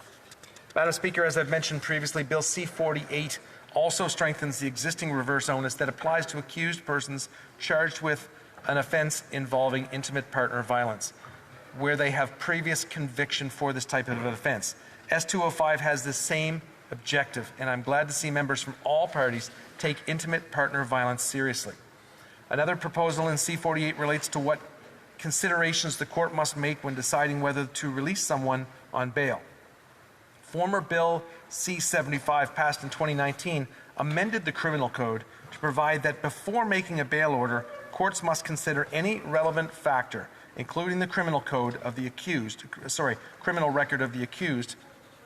Madam Speaker, as I've mentioned previously, Bill C-48 also strengthens the existing reverse onus that applies to accused persons charged with an offense involving intimate partner violence, where they have previous conviction for this type of offense. S-205 has the same objective, and I'm glad to see members from all parties take intimate partner violence seriously. Another proposal in C-48 relates to what considerations the court must make when deciding whether to release someone on bail. Former Bill C-75, passed in 2019, amended the Criminal Code to provide that before making a bail order, courts must consider any relevant factor, including the criminal record of the accused,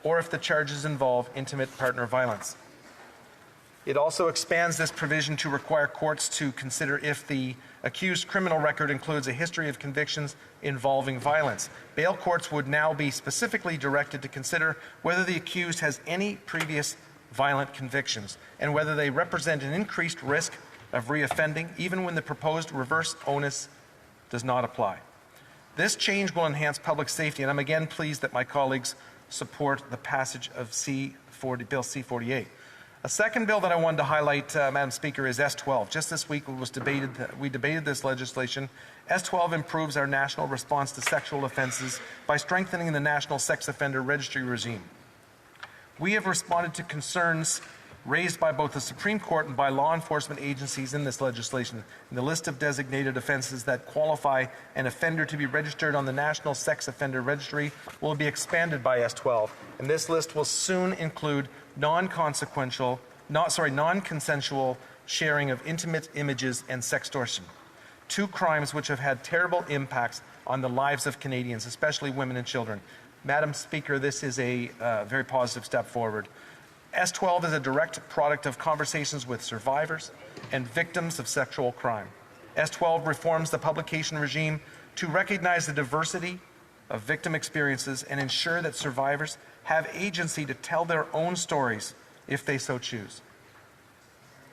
or if the charges involve intimate partner violence. It also expands this provision to require courts to consider if the accused criminal record includes a history of convictions involving violence. Bail courts would now be specifically directed to consider whether the accused has any previous violent convictions and whether they represent an increased risk of reoffending, even when the proposed reverse onus does not apply. This change will enhance public safety, and I'm again pleased that my colleagues support the passage of Bill C-48. A second bill that I wanted to highlight, Madam Speaker, is S-12. Just this week we debated this legislation. S-12 improves our national response to sexual offences by strengthening the National Sex Offender Registry regime. We have responded to concerns raised by both the Supreme Court and by law enforcement agencies in this legislation. In the list of designated offences that qualify an offender to be registered on the National Sex Offender Registry will be expanded by S12, and this list will soon include non-consensual sharing of intimate images and sextortion, two crimes which have had terrible impacts on the lives of Canadians, especially women and children. Madam Speaker, this is a very positive step forward. S12 is a direct product of conversations with survivors and victims of sexual crime. S12 reforms the publication regime to recognize the diversity of victim experiences and ensure that survivors have agency to tell their own stories if they so choose.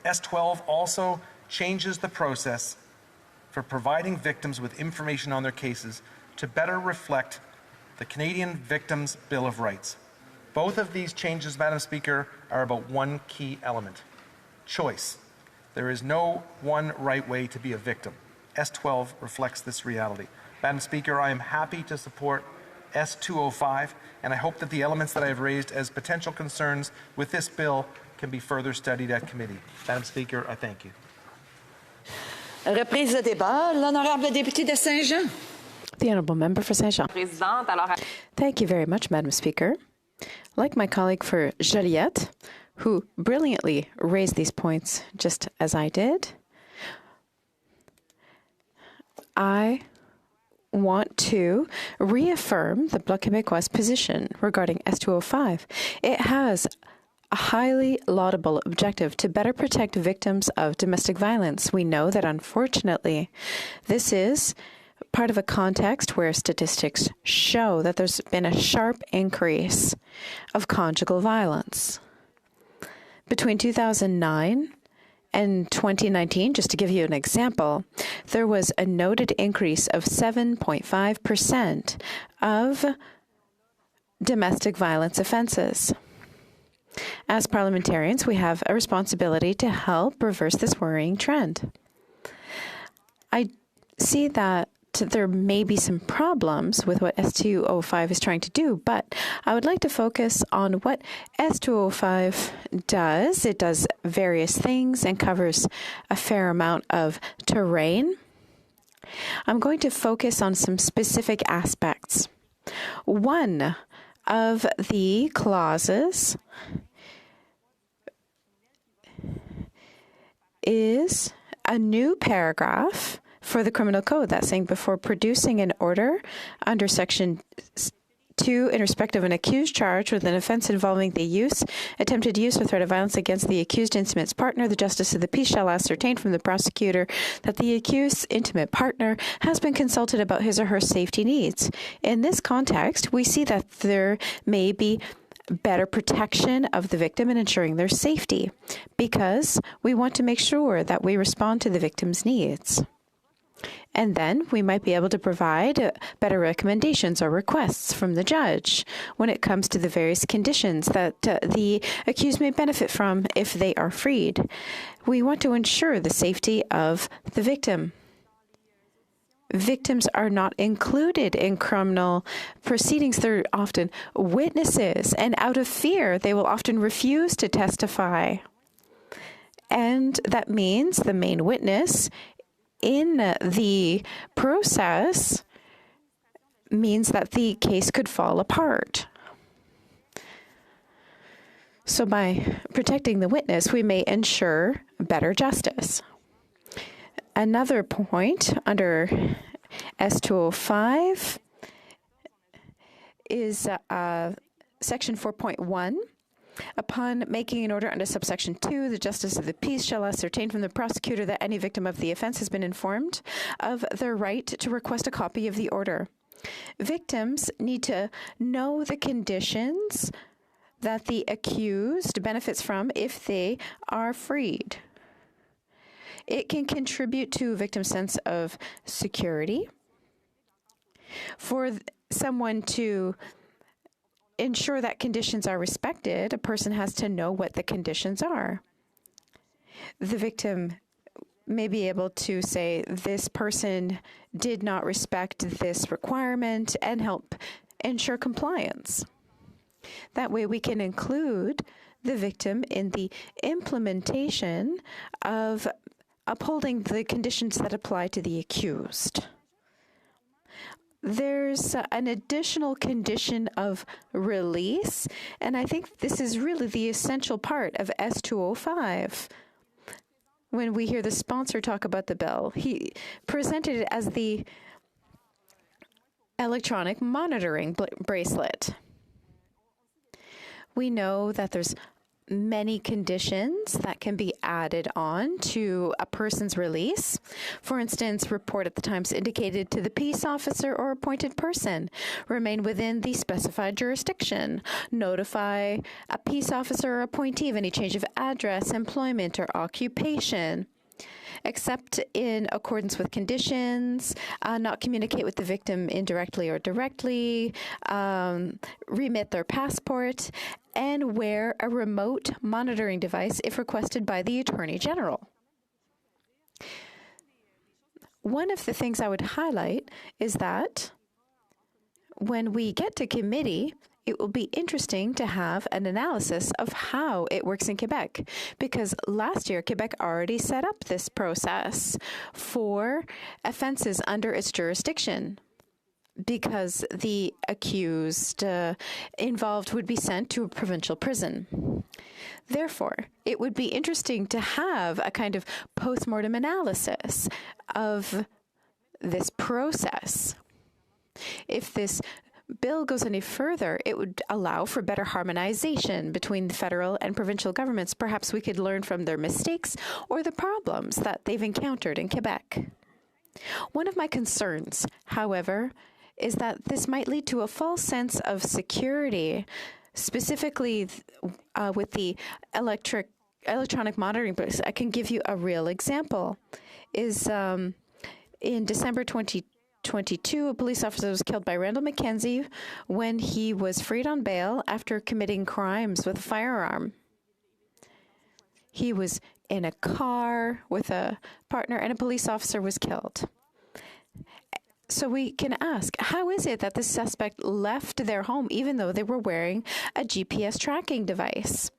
S12 also changes the process for providing victims with information on their cases to better reflect the Canadian Victims' Bill of Rights. Both of these changes, Madam Speaker, are about one key element: choice. There is no one right way to be a victim. S12 reflects this reality. Madam Speaker, I am happy to support S205, and I hope that the elements that I have raised as potential concerns with this bill can be further studied at committee. Madam Speaker, I thank you. Reprise de débat, l'honorable député de Saint-Jean. The Honourable Member for Saint-Jean. Thank you very much, Madam Speaker. Like my colleague for Joliette, who brilliantly raised these points just as I did, I want to reaffirm the Bloc Québécois position regarding S205. It has a highly laudable objective to better protect victims of domestic violence. We know that, unfortunately, this is part of a context where statistics show that there's been a sharp increase of conjugal violence. Between 2009 and 2019, just to give you an example, there was a noted increase of 7.5% of domestic violence offenses. As parliamentarians, we have a responsibility to help reverse this worrying trend. I see that there may be some problems with what S205 is trying to do, but I would like to focus on what S205 does. It does various things and covers a fair amount of terrain. I'm going to focus on some specific aspects. One of the clauses is a new paragraph for the criminal code that's saying before producing an order under Section 2 in respect of an accused charged with an offence involving the use, attempted use, or threat of violence against the accused intimate's partner, the justice of the peace shall ascertain from the prosecutor that the accused's intimate partner has been consulted about his or her safety needs. In this context, we see that there may be better protection of the victim and ensuring their safety, because we want to make sure that we respond to the victim's needs. And then we might be able to provide better recommendations or requests from the judge when it comes to the various conditions that the accused may benefit from if they are freed. We want to ensure the safety of the victim. Victims are not included in criminal proceedings. They're often witnesses, and out of fear, they will often refuse to testify. And that means the main witness in the process means that the case could fall apart. So by protecting the witness, we may ensure better justice. Another point under S205 is Section 4.1. Upon making an order under subsection 2, the justice of the peace shall ascertain from the prosecutor that any victim of the offence has been informed of their right to request a copy of the order. Victims need to know the conditions that the accused benefits from if they are freed. It can contribute to a victim's sense of security. For someone to ensure that conditions are respected, a person has to know what the conditions are. The victim may be able to say, this person did not respect this requirement, and help ensure compliance. That way we can include the victim in the implementation of upholding the conditions that apply to the accused. There's an additional condition of release, and I think this is really the essential part of S205. When we hear the sponsor talk about the bill, he presented it as the electronic monitoring bracelet. We know that there's many conditions that can be added on to a person's release. For instance, report at the times indicated to the peace officer or appointed person, remain within the specified jurisdiction, notify a peace officer or appointee of any change of address, employment, or occupation, except in accordance with conditions, not communicate with the victim indirectly or directly, remit their passport, and wear a remote monitoring device if requested by the Attorney General. One of the things I would highlight is that when we get to committee, it will be interesting to have an analysis of how it works in Quebec, because last year Quebec already set up this process for offenses under its jurisdiction, because the accused involved would be sent to a provincial prison. Therefore, it would be interesting to have a kind of post-mortem analysis of this process. If this bill goes any further, it would allow for better harmonization between the federal and provincial governments. Perhaps we could learn from their mistakes or the problems that they've encountered in Quebec. One of my concerns, however, is that this might lead to a false sense of security, specifically with the electronic monitoring. But I can give you a real example. Is in December 2022, a police officer was killed by Randall McKenzie when he was freed on bail after committing crimes with a firearm. He was in a car with a partner, and a police officer was killed. So we can ask, how is it that the suspect left their home even though they were wearing a GPS tracking device?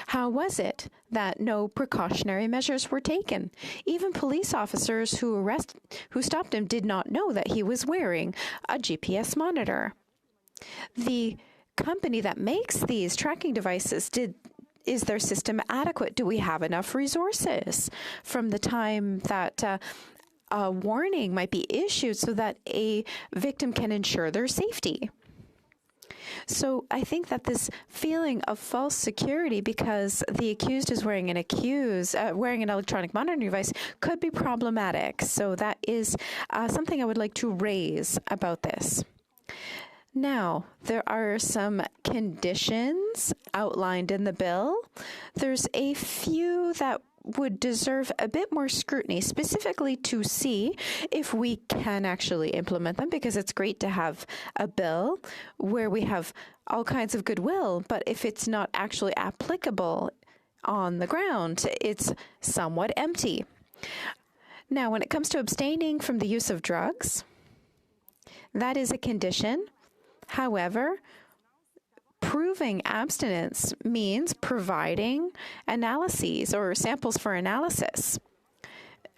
How was it that no precautionary measures were taken? Even police officers who stopped him did not know that he was wearing a GPS monitor. The company that makes these tracking devices is their system adequate? Do we have enough resources from the time that a warning might be issued so that a victim can ensure their safety? So I think that this feeling of false security because the accused is wearing an electronic monitoring device could be problematic. So that is something I would like to raise about this. Now, there are some conditions outlined in the bill. There's a few that would deserve a bit more scrutiny, specifically to see if we can actually implement them, because it's great to have a bill where we have all kinds of goodwill, but if it's not actually applicable on the ground, it's somewhat empty. Now, when it comes to abstaining from the use of drugs, that is a condition. However, proving abstinence means providing analyses or samples for analysis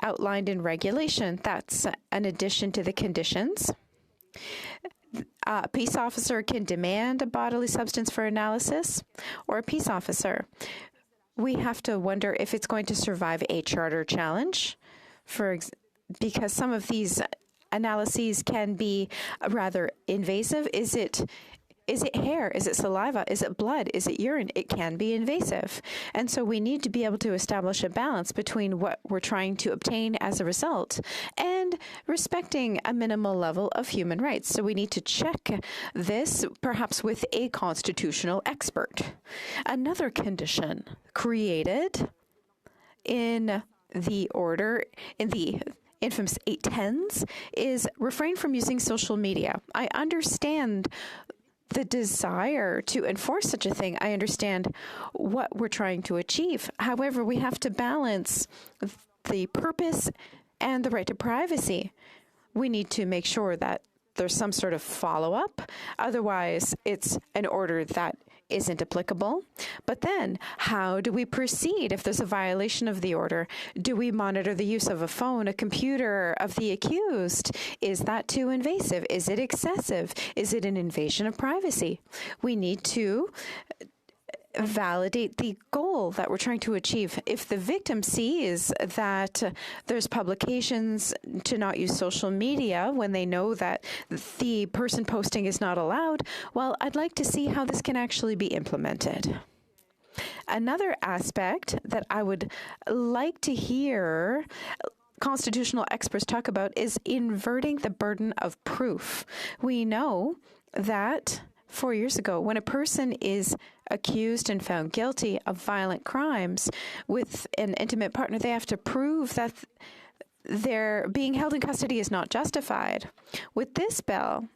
outlined in regulation. That's an addition to the conditions. A peace officer can demand a bodily substance for analysis, or a peace officer. We have to wonder if it's going to survive a charter challenge, because some of these analyses can be rather invasive. Is it hair? Is it saliva? Is it blood? Is it urine? It can be invasive. And so we need to be able to establish a balance between what we're trying to obtain as a result and respecting a minimal level of human rights. So we need to check this perhaps with a constitutional expert. Another condition created in the order, in the infamous 810s, is refrain from using social media. I understand the desire to enforce such a thing. I understand what we're trying to achieve. However, we have to balance the purpose and the right to privacy. We need to make sure that there's some sort of follow-up. Otherwise, it's an order that isn't applicable. But then, how do we proceed if there's a violation of the order? Do we monitor the use of a phone, a computer of the accused? Is that too invasive? Is it excessive? Is it an invasion of privacy? We need to validate the goal that we're trying to achieve. If the victim sees that there's publications to not use social media when they know that the person posting is not allowed, well, I'd like to see how this can actually be implemented. Another aspect that I would like to hear constitutional experts talk about is inverting the burden of proof. We know that 4 years ago, when a person is accused and found guilty of violent crimes with an intimate partner, they have to prove that their being held in custody is not justified. With this bill,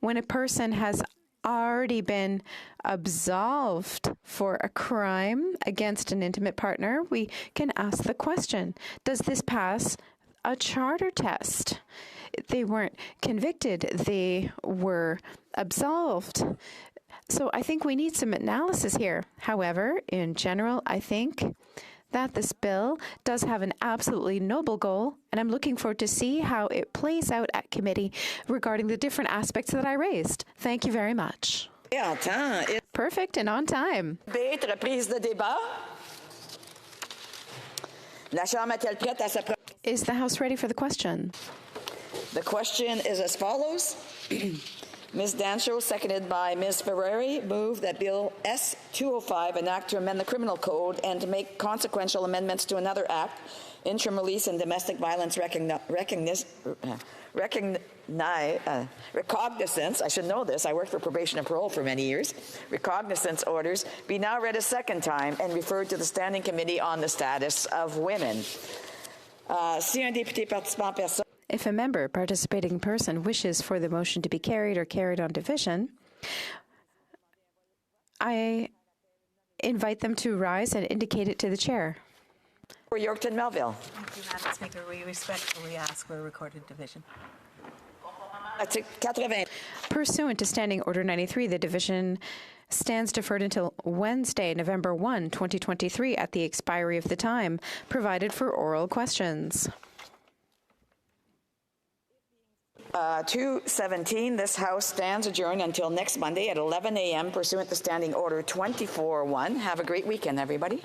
when a person has already been absolved for a crime against an intimate partner, we can ask the question, does this pass a charter test? They weren't convicted, they were absolved. So I think we need some analysis here. However, in general, I think that this bill does have an absolutely noble goal, and I'm looking forward to see how it plays out at committee regarding the different aspects that I raised. Thank you very much. Perfect and on time. Is the House ready for the question? The question is as follows. Ms. Dancho, seconded by Ms. Ferrari, move that Bill S-205, an act to amend the Criminal Code and to make consequential amendments to another act, interim release and domestic violence recognizance, I should know this, I worked for probation and parole for many years, recognizance orders, be now read a second time and referred to the Standing Committee on the Status of Women. If a member participating person wishes for the motion to be carried or carried on division, I invite them to rise and indicate it to the chair. For Yorkton Melville. Thank you, Madam Speaker. We respectfully ask for a recorded division. Pursuant to Standing Order 93, the division stands deferred until Wednesday, November 1, 2023, at the expiry of the time provided for oral questions. 2:17, this House stands adjourned until next Monday at 11 a.m. pursuant to Standing Order 24-1. Have a great weekend, everybody.